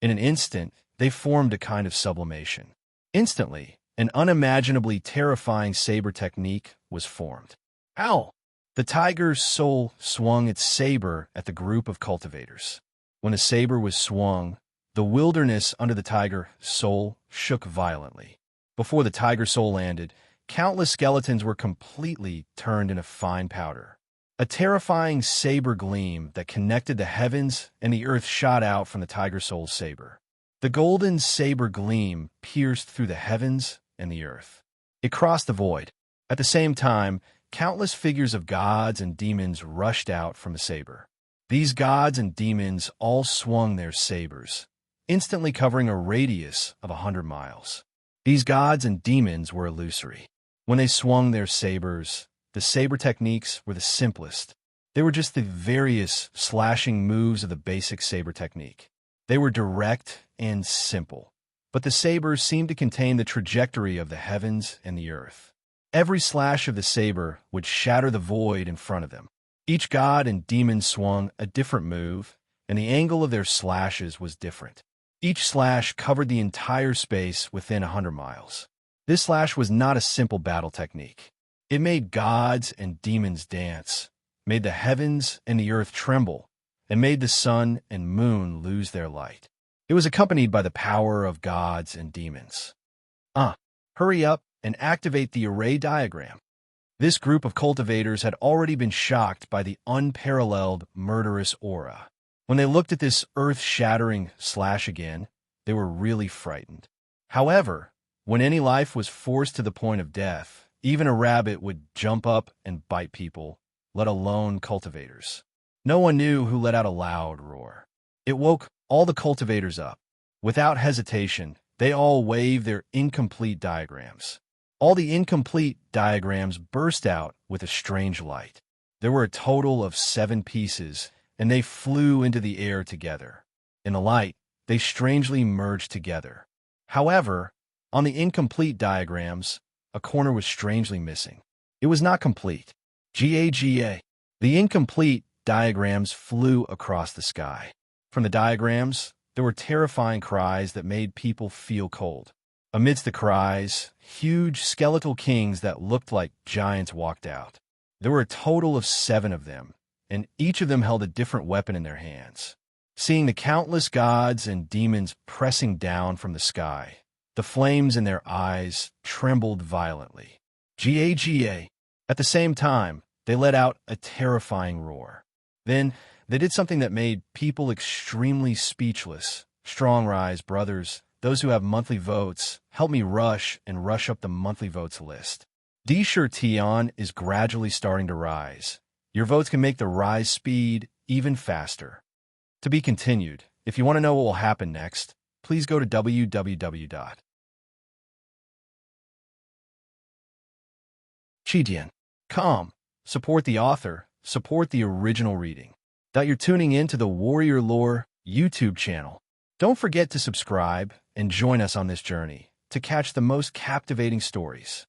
In an instant, they formed a kind of sublimation. Instantly, an unimaginably terrifying saber technique was formed. Ow! The tiger's soul swung its saber at the group of cultivators. When the saber was swung, the wilderness under the tiger's soul shook violently. Before the tiger soul landed, countless skeletons were completely turned into fine powder. A terrifying saber gleam that connected the heavens and the earth shot out from the tiger soul's saber. The golden saber gleam pierced through the heavens and the earth. It crossed the void. At the same time, countless figures of gods and demons rushed out from the saber. These gods and demons all swung their sabers, instantly covering a radius of 100 miles. These gods and demons were illusory. When they swung their sabers, the saber techniques were the simplest. They were just the various slashing moves of the basic saber technique. They were direct and simple, but the sabers seemed to contain the trajectory of the heavens and the earth. Every slash of the saber would shatter the void in front of them. Each god and demon swung a different move, and the angle of their slashes was different. Each slash covered the entire space within 100 miles. This slash was not a simple battle technique. It made gods and demons dance, made the heavens and the earth tremble, and made the sun and moon lose their light. It was accompanied by the power of gods and demons. Hurry up and activate the array diagram. This group of cultivators had already been shocked by the unparalleled murderous aura. When they looked at this earth-shattering slash again, they were really frightened. However, when any life was forced to the point of death, even a rabbit would jump up and bite people, let alone cultivators. No one knew who let out a loud roar. It woke all the cultivators up. Without hesitation, they all waved their incomplete diagrams. All the incomplete diagrams burst out with a strange light. There were a total of 7 pieces, and they flew into the air together. In the light, they strangely merged together. However, on the incomplete diagrams, a corner was strangely missing. It was not complete. GAGA. The incomplete diagrams flew across the sky. From the diagrams, there were terrifying cries that made people feel cold. Amidst the cries, huge skeletal kings that looked like giants walked out. There were a total of 7 of them, and each of them held a different weapon in their hands. Seeing the countless gods and demons pressing down from the sky, the flames in their eyes trembled violently. GAGA. At the same time, they let out a terrifying roar. Then, they did something that made people extremely speechless. Strong rise, brothers. Those who have monthly votes, help me rush up the monthly votes list. D-Shirtion is gradually starting to rise. Your votes can make the rise speed even faster. To be continued. If you want to know what will happen next, please go to www.chidian.com. Support the author, support the original reading. You're tuning in to the Warrior Lore YouTube channel. Don't forget to subscribe and join us on this journey to catch the most captivating stories.